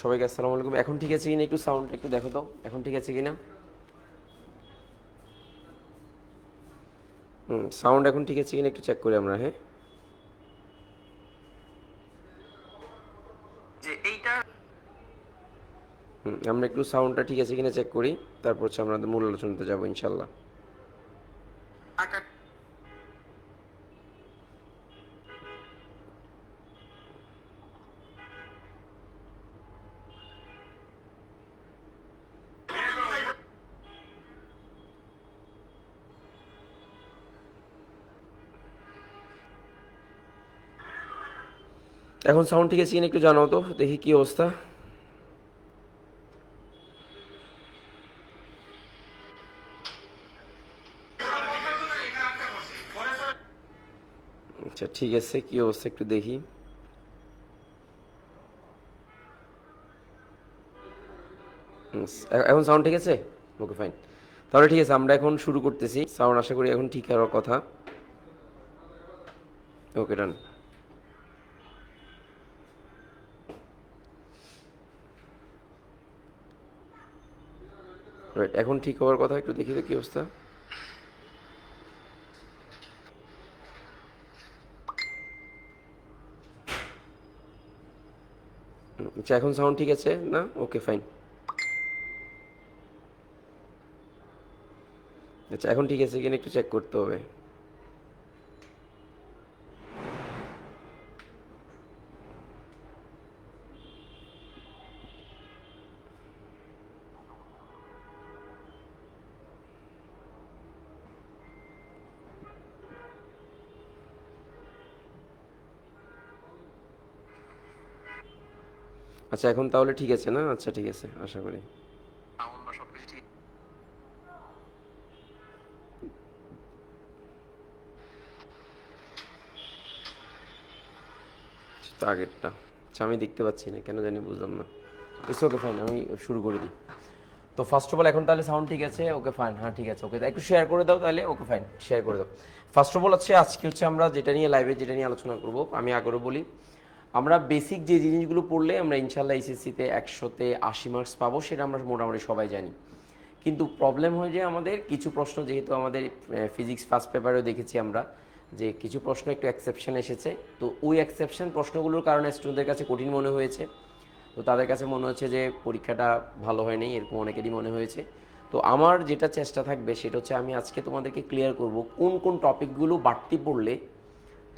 সবাইকে আসসালামু আলাইকুম। এখন ঠিক আছে কিনা একটু সাউন্ড একটু দেখো তো, এখন ঠিক আছে কিনা। সাউন্ড এখন ঠিক আছে কিনা একটু চেক করি আমরা। হ্যাঁ, যে এইটা আমরা একটু সাউন্ডটা ঠিক আছে কিনা চেক করি, তারপর হচ্ছে আমরা মূল আলোচনাতে যাবো ইনশাল্লাহ। এখন সাউন্ড ঠিক আছে কিনা একটু জানাও তো, দেখি কি অবস্থা। আচ্ছা ঠিক আছে, কি অবস্থা একটু দেখি। এখন সাউন্ড ঠিক আছে, ওকে ফাইন। তাহলে ঠিক আছে, আমরা এখন শুরু করতেছি। সাউন্ড আশা করি এখন ঠিক হওয়ার কথা। ওকে ডান। রাইট, এখন ঠিক হওয়ার কথা, একটু দেখি তো কি অবস্থা। আচ্ছা এখন সাউন্ড ঠিক আছে না, ওকে ফাইন। আচ্ছা এখন ঠিক আছে কিনা একটু চেক করতে হবে। আচ্ছা এখন তাহলে ঠিক আছে না, আচ্ছা ঠিক আছে আশা করি। তো আগেরটা আচ্ছা আমি দেখতে পাচ্ছি না কেন জানি, বুঝলাম না। ইটস ওকে ফাইন, আমি শুরু করে দিই। তো ফার্স্ট অফ অল এখন তাহলে সাউন্ড ঠিক আছে, ওকে ফাইন। হ্যাঁ ঠিক আছে, ওকে একটু শেয়ার করে দাও তাহলে, ওকে ফাইন শেয়ার করে দাও। ফার্স্ট অফ অল হচ্ছে আজকে হচ্ছে আমরা যেটা নিয়ে লাইভে যেটা নিয়ে আলোচনা করব, আমি আগেও বলি আমরা বেসিক যে জিনিসগুলো পড়লে আমরা ইনশাল্লাহ এইচএসসিতে 100তে 80 মার্কস পাবো, সেটা আমরা মোটামুটি সবাই জানি। কিন্তু প্রবলেম হয় যে আমাদের কিছু প্রশ্ন, যেহেতু আমাদের ফিজিক্স ফার্স্ট পেপারেও দেখেছি আমরা যে কিছু প্রশ্ন একটু এক্সেপশন এসেছে, তো ওই এক্সেপশন প্রশ্নগুলোর কারণে স্টুডেন্টদের কাছে কঠিন মনে হয়েছে। তো তাদের কাছে মনে হচ্ছে যে পরীক্ষাটা ভালো হয়নি, এরকম অনেকেরই মনে হয়েছে। তো আমার যেটা চেষ্টা থাকবে সেটা হচ্ছে আমি আজকে তোমাদেরকে ক্লিয়ার করব কোন কোন টপিকগুলো বাড়তি পড়লে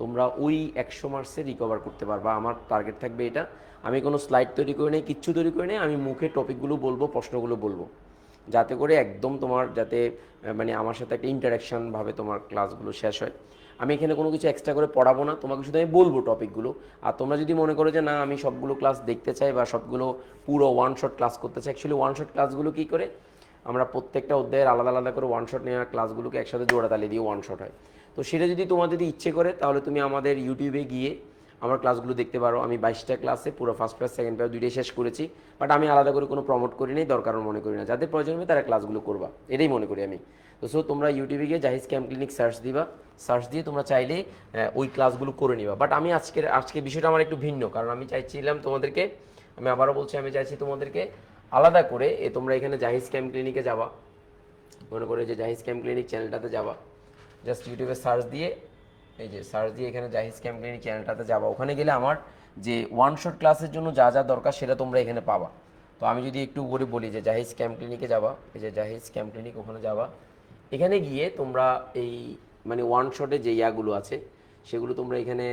তোমরা ওই 100 মার্কসে রিকভার করতে পারবা। আমার টার্গেট থাকবে এটা। আমি কোনো স্লাইড তৈরি করে নেই, কিচ্ছু তৈরি করে নেই, আমি মুখে টপিকগুলো বলবো, প্রশ্নগুলো বলবো, যাতে করে একদম তোমার যাতে মানে আমার সাথে একটা ইন্টারাকশানভাবে তোমার ক্লাসগুলো শেষ হয়। আমি এখানে কোনো কিছু এক্সট্রা করে পড়াবো না, তোমাকে শুধু আমি বলবো টপিকগুলো। আর তোমরা যদি মনে করো যে না আমি সবগুলো ক্লাস দেখতে চাই বা সবগুলো পুরো ওয়ান শট ক্লাস করতে চাই, অ্যাকচুয়ালি ওয়ান শট ক্লাসগুলো কী করে আমরা প্রত্যেকটা অধ্যায়ের আলাদা আলাদা করে ওয়ান শট নেওয়া ক্লাসগুলোকে একসাথে জোড়াতালি দিয়ে ওয়ান শট হয়। তো সেটা যদি তোমার যদি ইচ্ছে করে তাহলে তুমি আমাদের ইউটিউবে গিয়ে আমার ক্লাসগুলো দেখতে পারো। আমি 22টা ক্লাসে পুরো ফার্স্ট পেপার সেকেন্ড পেপার দুইটাই শেষ করেছি, বাট আমি আলাদা করে কোনো প্রমোট করি নেই, দরকারও মনে করি না। যাদের প্রয়োজন হবে তারা ক্লাসগুলো করবা, এটাই মনে করি আমি। তো সো তোমরা ইউটিউবে গিয়ে জাহিজ ক্যাম্প ক্লিনিক সার্চ দিবা, সার্চ দিয়ে তোমরা চাইলে ওই ক্লাসগুলো করে নিবা। বাট আমি আজকে বিষয়টা আমার একটু ভিন্ন, কারণ আমি চাইছিলাম তোমাদেরকে, আমি আবারও বলছি, আমি চাইছি তোমাদেরকে আলাদা করে তোমরা এখানে জাহিজ ক্যাম্প ক্লিনিকে যাবা, মনে করে যে জাহিজ ক্যাম্প ক্লিনিক চ্যানেলটাতে যাবা, জাস্ট ইউটিউবে সার্চ দিয়ে, এই যে সার্চ দিয়ে এখানে জাহিজ ক্যাম্প ক্লিনিক চ্যানেলটাতে যাবা। ওখানে গেলে আমার যে ওয়ান শট ক্লাসের জন্য যা যা দরকার সেটা তোমরা এখানে পাবা। তো আমি যদি একটু করে বলি যে জাহিজ ক্যাম্প ক্লিনিকে যাবা, এই যে জাহিজ ক্যাম্প ক্লিনিক, ওখানে যাবা। এখানে গিয়ে তোমরা এই মানে ওয়ান শটে যে ইয়াগুলো আছে সেগুলো তোমরা এখানে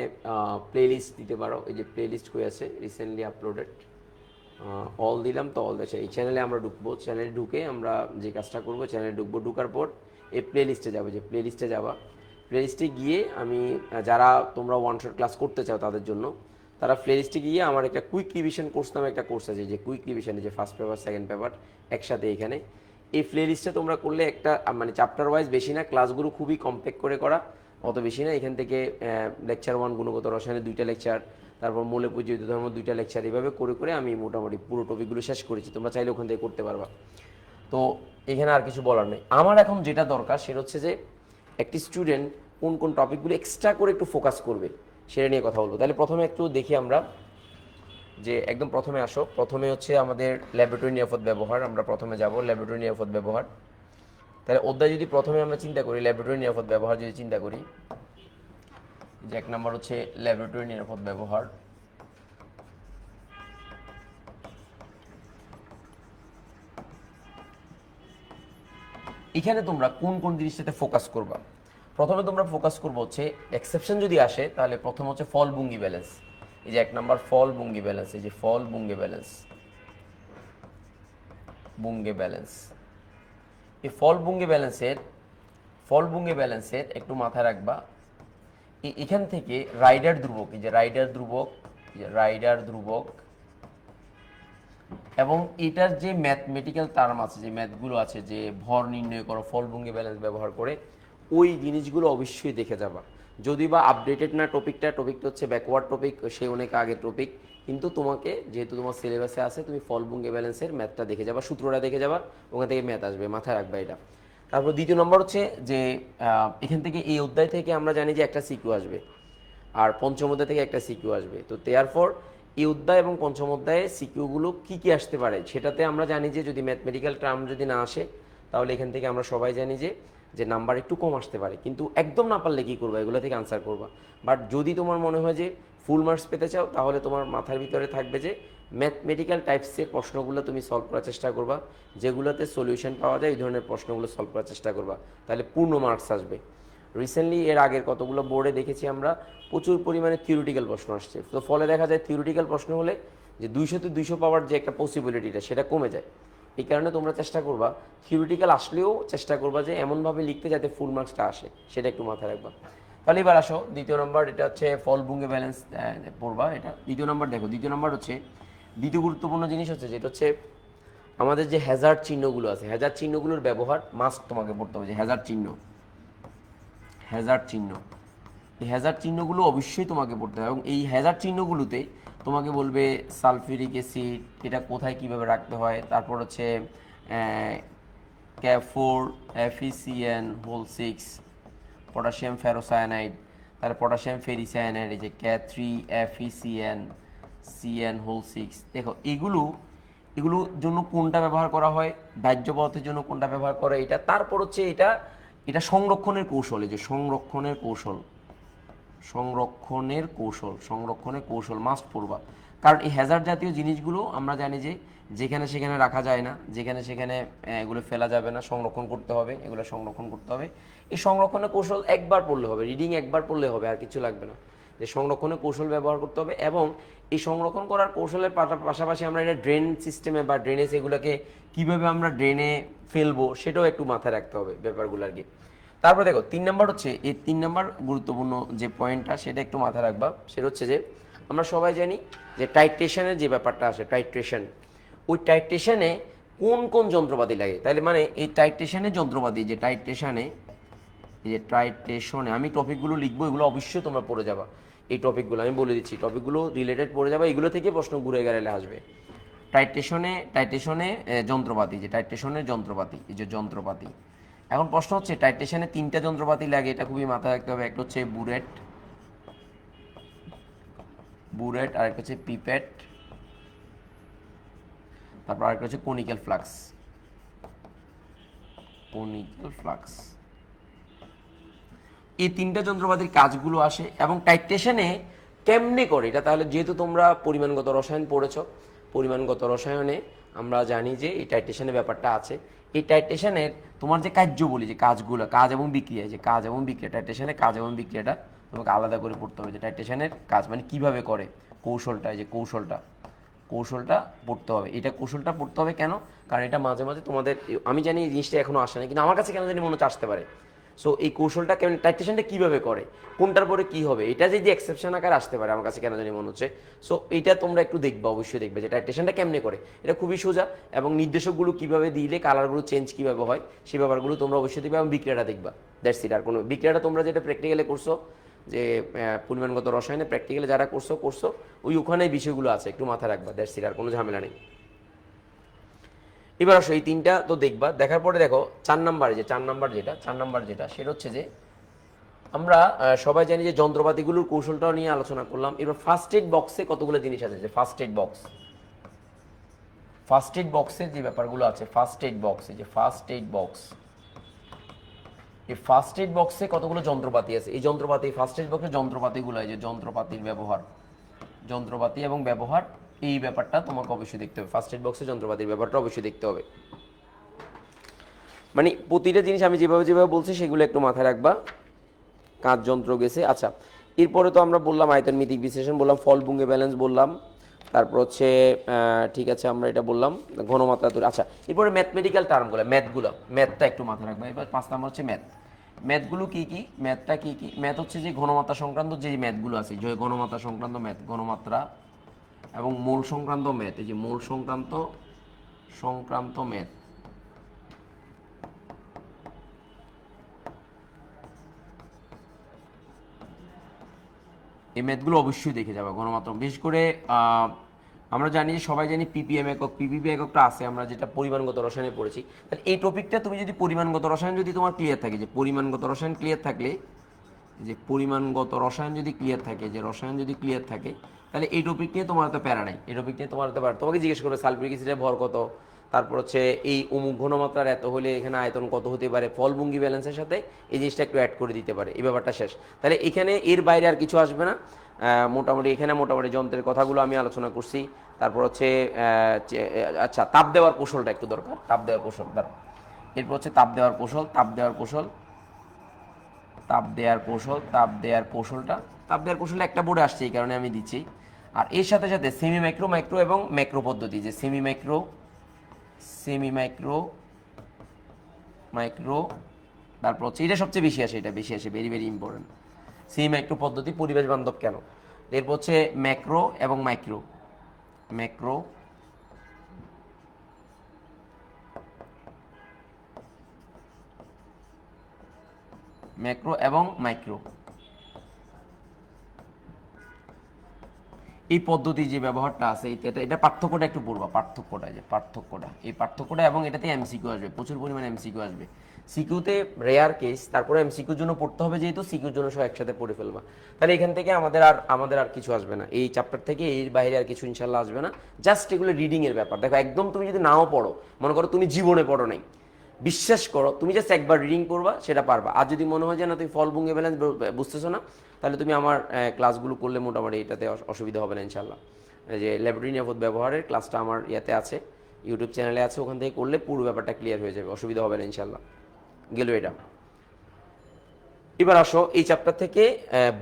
প্লে লিস্ট দিতে পারো। এই যে প্লে লিস্ট হয়ে আছে রিসেন্টলি আপলোডেড, অল দিলাম। তো অল দেশে এই চ্যানেলে আমরা ঢুকবো, চ্যানেলে ঢুকে আমরা যে কাজটা করবো, চ্যানেলে ঢুকবো, ঢুকার পর এই প্লে লিস্টে যাবো, যে প্লে লিস্টে যাবা, প্লে লিস্টে গিয়ে আমি যারা তোমরা ওয়ান শট ক্লাস করতে চাও তাদের জন্য, তারা প্লে লিস্টে গিয়ে আমার একটা কুইক রিভিশন কোর্স নামে একটা কোর্স আছে, যে কুইক রিভিশনে যে ফার্স্ট পেপার সেকেন্ড পেপার একসাথে এখানে এই প্লে লিস্টে তোমরা করলে একটা মানে চ্যাপ্টার ওয়াইজ বেশি না, ক্লাসগুলো খুবই কম্প্যাক্ট করে করা, অত বেশি না। এখান থেকে লেকচার 1 গুণগত রসায়নের 2টা লেকচার, তারপর মৌলে পুঁজিত ধর্ম 2টা লেকচার, এইভাবে করে করে আমি মোটামুটি পুরো টপিকগুলো শেষ করেছি। তোমরা চাইলে ওখান থেকে করতে পারবা। তো এখানে আর কিছু বলার নেই। আমার এখন যেটা দরকার সেটা হচ্ছে যে একটি স্টুডেন্ট কোন কোন টপিকগুলো এক্সট্রা করে একটু ফোকাস করবে সেটা নিয়ে কথা বলবো। তাহলে প্রথমে একটু দেখি আমরা যে একদম প্রথমে আসো, প্রথমে হচ্ছে আমাদের ল্যাবরেটরি নিরাপদ ব্যবহার, আমরা প্রথমে যাব ল্যাবরেটরি নিরাপদ ব্যবহার। তাহলে অধ্যায় যদি প্রথমে আমরা চিন্তা করি ল্যাবরেটরি নিরাপদ ব্যবহার যদি চিন্তা করি, যে 1 নম্বর হচ্ছে ল্যাবরেটরি নিরাপদ ব্যবহার। এখানে তোমরা কোন কোন জিনিসটাতে ফোকাস করবা? প্রথমে তোমরা ফোকাস করবো হচ্ছে এক্সেপশন যদি আসে তাহলে প্রথম হচ্ছে ফল বুঙ্গি ব্যালেন্স। এই যে 1 নম্বর ফল বুঙ্গি ব্যালেন্স, এই যে ফল বুঙ্গি ব্যালেন্স, বুঙ্গে ব্যালেন্স। এই ফল বুঙ্গে ব্যালেন্সের একটু মাথায় রাখবা। এখান থেকে রাইডার ধ্রুবক, এই যে রাইডার ধ্রুবক এবং এটার যে ম্যাথমেটিক্যাল টার্ম আছে, যে ম্যাথগুলো আছে, যে ভর নির্ণয় করো ফল বুঙ্গে ব্যালেন্স ব্যবহার করে, ওই জিনিসগুলো অবশ্যই দেখে যাবা। যদি বা আপডেটেড না টপিকটা হচ্ছে ব্যাকওয়ার্ড টপিক, সে অনেক আগের টপিক, কিন্তু তোমাকে যেহেতু তোমার সিলেবাসে আছে তুমি ফল বুঙ্গে ব্যালেন্সের ম্যাথটা দেখে যাবা, সূত্রটা দেখে যাবা, ওখান থেকে ম্যাথ আসবে, মাথায় রাখবা এটা। তারপর দ্বিতীয় নম্বর হচ্ছে যে এখান থেকে এই অধ্যায় থেকে আমরা জানি যে একটা সিকিউ আসবে, আর পঞ্চম অধ্যায় থেকে একটা সিকিউ আসবে। তো দেয়ারফর এই অধ্যায় এবং পঞ্চম অধ্যায়ে সিকিউগুলো কী কী আসতে পারে সেটাতে আমরা জানি যে যদি ম্যাথমেটিক্যাল টার্ম যদি না আসে তাহলে এখান থেকে আমরা সবাই জানি যে নাম্বার একটু কম আসতে পারে, কিন্তু একদম না পারলে কী করবা, এগুলো থেকে আনসার করবা। বাট যদি তোমার মনে হয় যে ফুল মার্কস পেতে চাও তাহলে তোমার মাথার ভিতরে থাকবে যে ম্যাথমেটিক্যাল টাইপসের প্রশ্নগুলো তুমি সলভ করার চেষ্টা করবা, যেগুলোতে সলিউশন পাওয়া যায় এই ধরনের প্রশ্নগুলো সলভ করার চেষ্টা করবা, তাহলে পূর্ণ মার্কস আসবে। রিসেন্টলি এর আগের কতগুলো বোর্ডে দেখেছি আমরা প্রচুর পরিমাণে থিওরিটিক্যাল প্রশ্ন আসছে, তো ফলে দেখা যায় থিওরিটিক্যাল প্রশ্ন হলে যে 200-তে 200 পাওয়ার যে একটা পসিবিলিটিটা সেটা কমে যায়। এই কারণে তোমরা চেষ্টা করবা থিওরিটিক্যাল আসলেও চেষ্টা করবা যে এমনভাবে লিখতে যাতে ফুল মার্কসটা আসে, সেটা একটু মাথায় রাখবা। তাহলে এবার আসো দ্বিতীয় নম্বর, এটা হচ্ছে ফল বুঙ্গে ব্যালেন্স পড়বা। এটা দ্বিতীয় নম্বর। দেখো দ্বিতীয় নম্বর হচ্ছে দ্বিতীয় গুরুত্বপূর্ণ জিনিস হচ্ছে যেটা হচ্ছে আমাদের যে হ্যাজার্ড চিহ্নগুলো আছে, হ্যাজার্ড চিহ্নগুলোর ব্যবহার মাস্ট তোমাকে পড়তে হবে। যে হ্যাজার্ড চিহ্ন, এই হ্যাজার্ড চিহ্নগুলো অবশ্যই তোমাকে পড়তে হবে, এবং এই হ্যাজার্ড চিহ্নগুলোতে তোমাকে বলবে সালফিউরিক অ্যাসিড এটা কোথায় কিভাবে রাখতে হয়, তারপর হচ্ছে K4 FeCN6, পটাশিয়াম ফেরোসায়ানাইড, তারপর পটাশিয়াম ফেরিসায়ানাইড, এই যে K3 FeCN6। দেখো এগুলোর জন্য কোনটা ব্যবহার করা হয়, দাহ্য পদার্থের জন্য কোনটা ব্যবহার করে এটা। তারপর হচ্ছে এটা সংরক্ষণের কৌশল, এই যে সংরক্ষণের কৌশল মাস্ট পড়বা। কারণ এই হ্যাজার্ড জাতীয় জিনিসগুলো আমরা জানি যে যেখানে সেখানে রাখা যায় না, যেখানে সেখানে এগুলো ফেলা যাবে না, সংরক্ষণ করতে হবে, এগুলো সংরক্ষণ করতে হবে। এই সংরক্ষণের কৌশল একবার পড়লে হবে, রিডিং একবার পড়লে হবে, আর কিছু লাগবে না। যে সংরক্ষণের কৌশল ব্যবহার করতে হবে, এবং এই সংরক্ষণ করার কৌশলের পাশাপাশি আমরা এটা ড্রেন সিস্টেমে বা ড্রেনেজ এগুলোকে কীভাবে আমরা ড্রেনে ফেলবো সেটাও একটু মাথায় রাখতে হবে ব্যাপারগুলো আর কি। তারপর দেখো 3 নম্বর হচ্ছে এই 3 নম্বর গুরুত্বপূর্ণ যে পয়েন্টটা সেটা একটু মাথায় রাখবা। সেটা হচ্ছে যে আমরা সবাই জানি যে টাইট্রেশনের যে ব্যাপারটা আসে, টাইট্রেশন, ওই টাইট্রেশনে কোন কোন যন্ত্রপাতি লাগে। তাহলে মানে এই টাইট্রেশনের যন্ত্রপাতি, যে টাইট্রেশনে আমি টপিকগুলো লিখবো, এগুলো অবশ্যই তোমরা পড়ে যাবা। এই টপিকগুলো আমি বলে দিচ্ছি, টপিকগুলো রিলেটেড পড়ে যাবা, এগুলো থেকে প্রশ্ন ঘুরে গেলে আসবে। টাইট্রেশনে যন্ত্রপাতি, যে টাইট্রেশনের যন্ত্রপাতি, এই যে যন্ত্রপাতি। এখন প্রশ্ন হচ্ছে টাইট্রেশনে 3টা যন্ত্রপাতি লাগে, এটা খুবই মাথায় রাখতে হবে। একটা হচ্ছে বুরেট, আর একটা হচ্ছে পিপেট, তারপর আরেকটা হচ্ছে কনিক্যাল ফ্লাক্স। এই 3টা যন্ত্রপাতির কাজগুলো আসে, এবং টাইট্রেশনে কেমনে করে এটা। তাহলে যেহেতু তোমরা পরিমাণগত রসায়ন পড়েছো, পরিমাণগত রসায়নে আমরা জানি যে এই টাইট্রেশনের ব্যাপারটা আছে। এই টাইট্রেশনের তোমার যে কার্যবলী, যে কাজগুলো, কাজ এবং বিক্রিয়া, টাইট্রেশনের কাজ এবং বিক্রিয়াটা তোমাকে আলাদা করে পড়তে হবে। যে টাইট্রেশনের কাজ মানে কিভাবে করে, কৌশলটা, যে কৌশলটা পড়তে হবে। কৌশলটা পড়তে হবে কেন? কারণ এটা মাঝে মাঝে তোমাদের, আমি জানি এই জিনিসটা এখনো আসে না, কিন্তু আমার কাছে কেন জানি মনে হচ্ছে আসতে পারে। সো এই কৌশলটা কেমন, টাইট্রেশনটা কীভাবে করে, কোনটার পরে কী হবে, এটা যদি এক্সেপশন আকারে আসতে পারে আমার কাছে কেন জানি মনে হচ্ছে। সো এইটা তোমরা একটু দেখবা, অবশ্যই দেখবে যে টাইট্রেশনটা কেমনে করে। এটা খুবই সোজা, এবং নির্দেশকগুলো কীভাবে দিলে কালারগুলো চেঞ্জ কীভাবে হয় সেই ব্যাপারগুলো তোমরা অবশ্যই দেখবে, এবং বিক্রিয়াটা দেখবা। That's it. আর কোনো বিক্রিয়াটা তোমরা যেটা প্র্যাকটিক্যালে করছো, যে পরিমাণগত রসায়নে প্র্যাকটিক্যালে যারা করছো ওই ওখানে বিষয়গুলো আছে, একটু মাথায় রাখবা। দ্যাটস ইট, আর কোনো ঝামেলা নেই। এবার আসো এই 3টা তো দেখবা, দেখার পরে দেখো 4 নাম্বার যেটা সেটা হচ্ছে যে আমরা সবাই জানি যে যন্ত্রপাতিগুলোর কৌশলটাও নিয়ে আলোচনা করলাম। এবার ফার্স্ট এড বক্সে কতগুলো জিনিস আছে, যে first aid box, first aid বক্সের যে ব্যাপারগুলো আছে, ফার্স্ট এড বক্সে যে ফার্স্ট এড বক্স, এই ফার্স্ট এড বক্সে কতগুলো যন্ত্রপাতি আছে, এই যন্ত্রপাতি ফার্স্ট এড বক্সের যন্ত্রপাতিগুলো, এই যে যন্ত্রপাতির ব্যবহার, যন্ত্রপাতি এবং ব্যবহার, এই ব্যাপারটা তোমাকে অবশ্যই দেখতে হবে। ফার্স্ট এড বক্সের যন্ত্রপাতির ব্যাপারটা অবশ্যই দেখতে হবে। মানে প্রতিটা জিনিস আমি যেভাবে যেভাবে বলছি সেগুলো একটু মাথায় রাখবা। কাঁচ যন্ত্র গেছে। আচ্ছা, এরপরে তো আমরা বললাম আয়তন মিতিক বিশ্লেষণ বললাম, ফলভঙ্গি ব্যালেন্স বললাম, তারপর হচ্ছে ঠিক আছে আমরা এটা বললাম ঘনমাত্রা তৈরি। আচ্ছা, এরপরে ম্যাথমেটিক্যাল টার্মগুলো, ম্যাথটা একটু মাথায় রাখবা। এবার 5 নাম্বার হচ্ছে ম্যাথগুলো কি কি, ম্যাথটা কি কি, ম্যাথ হচ্ছে যে ঘনমাত্রা সংক্রান্ত যে ম্যাথগুলো আছে, যে ঘনমাত্রা সংক্রান্ত ম্যাথ, ঘনমাত্রা এবং মোল সংক্রান্ত ম্যাথ, এই যে মোল সংক্রান্ত ম্যাথ, এই ম্যাথগুলো অবশ্যই দেখে যাবে গণমাত্রা। বিশেষ করে আমরা জানি, সবাই জানি পিপিএম একক, পিপিপি এককটা আছে আমরা যেটা পরিমাণগত রসায়নে পড়েছি। তাহলে এই টপিকটা তুমি যদি পরিমাণগত রসায়ন যদি তোমার ক্লিয়ার থাকে, যে পরিমাণগত রসায়ন ক্লিয়ার থাকলে, যে পরিমাণগত রসায়ন যদি ক্লিয়ার থাকে, যে রসায়ন যদি ক্লিয়ার থাকে, তাহলে এই টপিক নিয়ে তোমার তো প্যারা নাই। এই টপিক নিয়ে তোমার তো প্যারা, তোমাকে জিজ্ঞেস করবে সালফিউরিক অ্যাসিডের ভর কত, তারপর হচ্ছে এই অমুক ঘনমাত্রার এত হলে এখানে আয়তন কত হতে পারে, ফলভঙ্গি ব্যালেন্সের সাথে এই জিনিসটা একটু অ্যাড করে দিতে পারে, এই ব্যাপারটা শেষ। তাহলে এখানে এর বাইরে আর কিছু আসবে না। মোটামুটি এখানে মোটামুটি যন্ত্রের কথাগুলো আমি আলোচনা করছি। তারপর হচ্ছে আচ্ছা, তাপ দেওয়ার কৌশলটা একটু দরকার, তাপ দেওয়ার কৌশল দরকার। এরপর হচ্ছে তাপ দেওয়ার কৌশল, তাপ দেওয়ার কৌশলটা একটা বোর্ডে আসছে, এই কারণে আমি দিচ্ছি। আর এর সাথে সাথে সেমি মাইক্রো, মাইক্রো এবং ম্যাক্রো পদ্ধতি, যে সেমি মাইক্রো, তারপর হচ্ছে এটা সবচেয়ে বেশি আসে, এটা বেশি আসে, very very important. Semi micro পদ্ধতি পরিবেশ বান্ধব কেন। এরপর হচ্ছে ম্যাক্রো এবং মাইক্রো, ম্যাক্রো এবং মাইক্রো, এই পদ্ধতি যে ব্যবহারটা আছে, এটা পার্থক্যটা একটু পড়বা, এই পার্থক্যটা, এবং এটাতে এমসিকিউ আসবে, প্রচুর পরিমাণে এমসিকিউ আসবে। সিকিউতে রেয়ার কেস, তারপরে এমসিকিউর জন্য পড়তে হবে, যেহেতু সিকিউর জন্য সব একসাথে পড়ে ফেলবা। তাহলে এখান থেকে আমাদের আর কিছু আসবে না, এই চ্যাপ্টার থেকে এর বাইরে আর কিছু ইনশাল্লাহ আসবে না। জাস্ট এগুলো রিডিং এর ব্যাপার। দেখো, একদম তুমি যদি নাও পড়ো, মনে করো তুমি জীবনে পড়ো নাই, বিশ্বাস করো, তুমি জাস্ট একবার রিডিং করবা, সেটা পারবা। আর যদি মনে হয় যে না তুমি ফলভঙ্গি ব্যালেন্স বুঝতেছো না, তাহলে তুমি আমার ক্লাসগুলো করলে মোটামুটি এটাতে অসুবিধা হবে না ইনশাল্লাহ। যে ল্যাবরেটরি নিরাপদ ব্যবহারের ক্লাসটা আমার ইয়াতে আছে, ইউটিউব চ্যানেলে আছে, ওখান থেকে করলে পুরো ব্যাপারটা ক্লিয়ার হয়ে যাবে, অসুবিধা হবে না ইনশাল্লাহ। গেল এটা। এবার আসো এই চ্যাপ্টার থেকে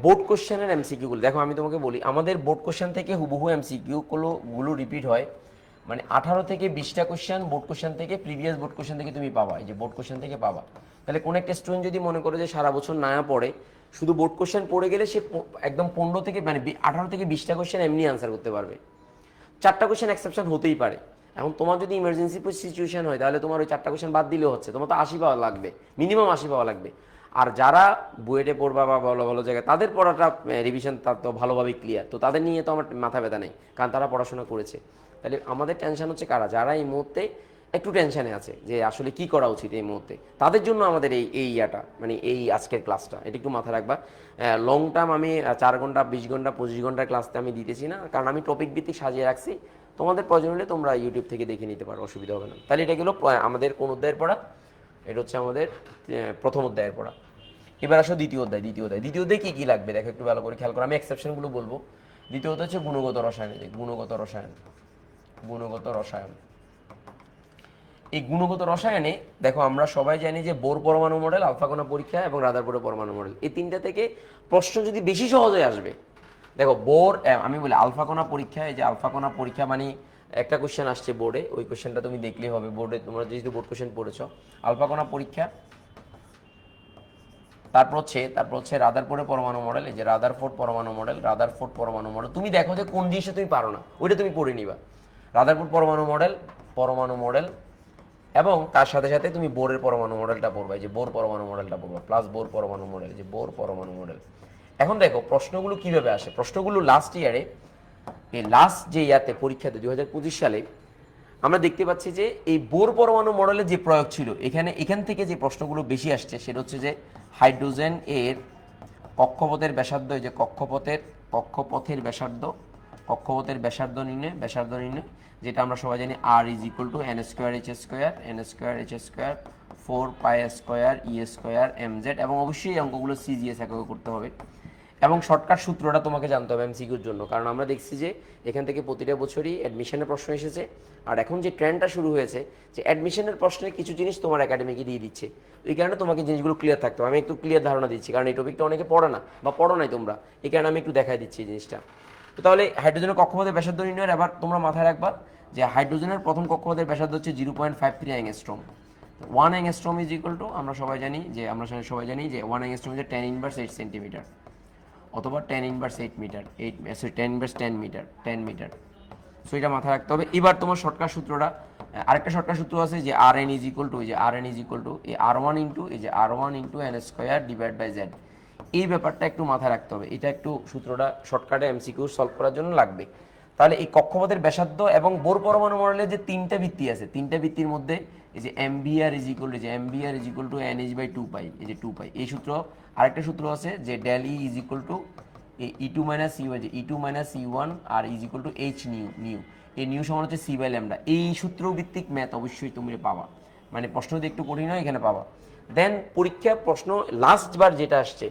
বোর্ড কোশ্চেনের এমসিকিউগুলো দেখো। আমি তোমাকে বলি, আমাদের বোর্ড কোশ্চেন থেকে হুবহু এমসিকিউগুলো রিপিট হয়। মানে 18 থেকে 20টা কোশ্চেন বোর্ড কোশ্চেন থেকে, প্রিভিয়াস বোর্ড কোশ্চেন থেকে তুমি পাবা, এই যে বোর্ড কোশ্চেন থেকে পাবা। তাহলে কোন একটা স্টুডেন্ট যদি মনে করে যে সারা বছর না পড়ে, শুধু বোর্ড কোশ্চেন পড়ে গেলে সে একদম 15 থেকে মানে 18 থেকে 20টা কোশ্চেন এমনি আনসার করতে পারবে। 4টা কোশ্চেন এক্সেপশন হতেই পারে। এখন তোমার যদি ইমার্জেন্সি সিচুয়েশন হয়, তাহলে তোমার ওই 4টা কোশ্চেন বাদ দিলেও হচ্ছে, তোমার তো 80 পাওয়া লাগবে, মিনিমাম 80 পাওয়া লাগবে। আর যারা বুয়েটে পড়বা বা ভালো ভালো জায়গায়, তাদের পড়াটা রিভিশন তার তো ভালোভাবেই ক্লিয়ার, তো তাদের নিয়ে তো আমার মাথা ব্যথা নেই, কারণ তারা পড়াশোনা করেছে। তাহলে আমাদের টেনশন হচ্ছে কারা, যারা এই মুহূর্তে একটু টেনশনে আছে যে আসলে কি করা উচিত এই মুহূর্তে, তাদের জন্য আমাদের এই ইয়াটা, মানে এই আজকের ক্লাসটা, এটা একটু মাথায় রাখবা। লং টার্ম আমি 4 ঘন্টা 20 ঘন্টা 25 ঘন্টার ক্লাসতে আমি দিতেছি না, কারণ আমি টপিক ভিত্তিক সাজিয়ে রাখছি। তোমাদের প্রয়োজন হলে তোমরা ইউটিউব থেকে দেখে নিতে পারো, অসুবিধা হবে না। তাহলে এটা গেলো আমাদের কোন অধ্যায়ের পড়া, এটা হচ্ছে আমাদের প্রথম অধ্যায়ের পড়া। এবার আসো দ্বিতীয় অধ্যায় কি কি লাগবে দেখো একটু ভালো করে খেয়াল করো, আমি এক্সেপশনগুলো বলবো। দ্বিতীয় অধ্যায় হচ্ছে গুণগত রসায়ন। এই গুণগত রসায়নে দেখো, আমরা সবাই জানি যে বোর পরমাণু মডেল, আলফা কণা পরীক্ষা এবং রাদারফোর্ডের পরমাণু মডেল, এই তিনটা থেকে প্রশ্ন যদি বেশি সহজে আসবে। দেখো বোর, আমি বলি আলফা কণা পরীক্ষা, এই যে আলফা কণা পরীক্ষা মানে একটা কোশ্চেন আসছে বোর্ডে, ওই কোশ্চেনটা তুমি দেখলেই হবে, বোর্ডে তোমরা যেহেতু বোর্ড কোশ্চেন পড়েছ। আলফা কণা পরীক্ষা, তারপর হচ্ছে রাদারফোর্ডের পরমাণু মডেল, এই যে রাদারফোর্ড পরমাণু মডেল। তুমি দেখো যে কোন জিনিসটা তুমি পারো না, ওইটা তুমি পড়ে নিবা। রাদারফোর্ড পরমাণু মডেল এবং তার সাথে সাথে তুমি বোরের পরমাণু মডেলটা পড়বা, এই যে বোর পরমাণু মডেলটা পড়বা, প্লাস বোর পরমাণু মডেল, যে বোর পরমাণু মডেল। এখন দেখো প্রশ্নগুলো কিভাবে আসে। প্রশ্নগুলো লাস্ট ইয়ারে, এই লাস্ট যে ইয়াতে পরীক্ষাতে 2025 সালে আমরা দেখতে পাচ্ছি যে এই বোর পরমাণু মডেলের যে প্রয়োগ ছিল, এখান থেকে যে প্রশ্নগুলো বেশি আসছে সেটা হচ্ছে যে হাইড্রোজেন এর কক্ষপথের ব্যাসার্ধ, এই যে কক্ষপথের ব্যাসার্ধ নির্ণয়, যেটা আমরা সবাই জানি r is equal to n square h square 4 pi square mz, এবং অবশ্যই এই অঙ্কগুলো সিজিএস এককে করতে হবে। এবং শর্টকাট সূত্রটা তোমাকে জানতে হবে এমসিকিউর জন্য, কারণ আমরা দেখছি যে এখান থেকে প্রতিটা বছরই অ্যাডমিশনের প্রশ্ন এসেছে। আর এখন যে ট্রেন্ডটা শুরু হয়েছে যে অ্যাডমিশনের প্রশ্নের কিছু জিনিস তোমার একাডেমিকে দিয়ে দিচ্ছে, এই কারণে তোমাকে জিনিসগুলো ক্লিয়ার থাকতে হবে। আমি একটু ক্লিয়ার ধারণা দিচ্ছি, কারণ এই টপিকটা অনেকে পড়ে না বা পড়ো নাই তোমরা, এই কারণে আমি একটু দেখাই দিচ্ছি এই জিনিসটা। তো তাহলে হাইড্রোজেনের কক্ষপথের ব্যাসার্ধ নির্ণয়ের এবার তোমরা মাথায় রাখবা যে হাইড্রোজেনের প্রথম কক্ষপথের ব্যাসার্ধ হচ্ছে 0.53 angstrom. 1 angstrom is equal two আমরা সবাই জানি যে 1 অ্যাংস্ট্রম ইজ 10 ইনভার্স 8 সেন্টিমিটার অথবা 10 inverse 8 metre, 10 inverse 10 metre. So এটা মাথায় রাখতে হবে। এবার তোমার শর্টকাট সূত্রটা, আরেকটা শর্টকাট সূত্র আছে যে Rn ইজ ইকুয়াল টু, এই যে Rn ইজ ইকুয়াল টু এই R1 ইন্টু এই যে R1 into N square divide by Z. এই ব্যাপারটা একটু মাথায় রাখতে হবে, এটা একটু সূত্রটা শর্টকাটে এমসিকিউ সলভ করার জন্য লাগবে। তাহলে এই কক্ষপথের ব্যাসার্ধ এবং বোর পরমাণু মডেলের যে তিনটা ভিত্তি আছে, তিনটা ভিত্তির মধ্যে এই যে MBR ইজ ইকুয়াল টু, যে MBR is equal to NH by 2 pi, এই যে 2 পাই। এই সূত্র, আরেকটা সূত্র আছে যে del E is equal to E2 minus U, যে E2 মাইনাস E1 আর is equal to H nu. এই নিউ সমান হচ্ছে C বাই ল্যামডা। এই সূত্র ভিত্তিক ম্যাথ অবশ্যই তুমি পাবা, মানে প্রশ্ন যদি একটু কঠিন হয় এখানে পাবা। দেন পরীক্ষা প্রশ্ন লাস্টবার যেটা আসছে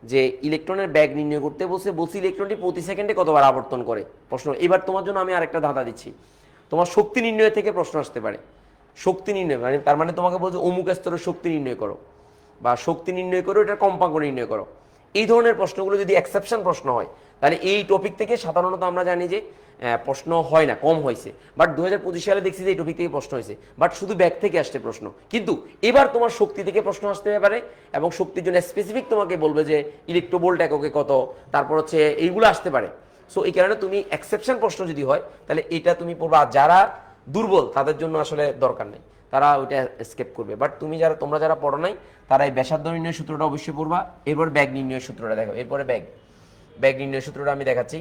যে ইলেকট্রনের ব্যাগ নির্ণয় করতে বলছি ইলেকট্রনটি প্রতি সেকেন্ডে কতবার আবর্তন করে প্রশ্ন। এবার তোমার জন্য আমি আরেকটা ধাঁধা দিচ্ছি, তোমার শক্তি নির্ণয় থেকে প্রশ্ন আসতে পারে। শক্তি নির্ণয় মানে তার মানে তোমাকে বলছে অমুক স্তরের শক্তি নির্ণয় করো, বা শক্তি নির্ণয় করো, এটার কম্পাঙ্ক নির্ণয় করো। এই ধরনের প্রশ্নগুলো যদি এক্সেপশন প্রশ্ন হয়, তাহলে এই টপিক থেকে সাধারণত আমরা জানি যে প্রশ্ন হয় না, কম হয়েছে। বাট 2025 সালে দেখছি যে এই টপিক থেকে প্রশ্ন হয়েছে, বাট শুধু ব্যাগ থেকে আসছে প্রশ্ন। কিন্তু এবার তোমার শক্তি থেকে প্রশ্ন আসতে পারে, এবং শক্তির জন্য স্পেসিফিক তোমাকে বলবে যে ইলেকট্রোভোল্ট এককে কত, তারপর হচ্ছে এইগুলো আসতে পারে। সো এই কারণে তুমি এক্সেপশন প্রশ্ন যদি হয় তাহলে এটা তুমি পড়বা। যারা দুর্বল তাদের জন্য আসলে দরকার নেই, তারা ওইটা স্কেপ করবে। বাট তোমরা যারা পড়ো নাই তারা এই ব্যাসার্ধ নির্ণয় সূত্রটা অবশ্যই পড়বা। এরপর ব্যাগ নির্ণয় সূত্রটা দেখো, এরপরে ব্যাগ নির্ণয় সূত্রটা আমি দেখাচ্ছি।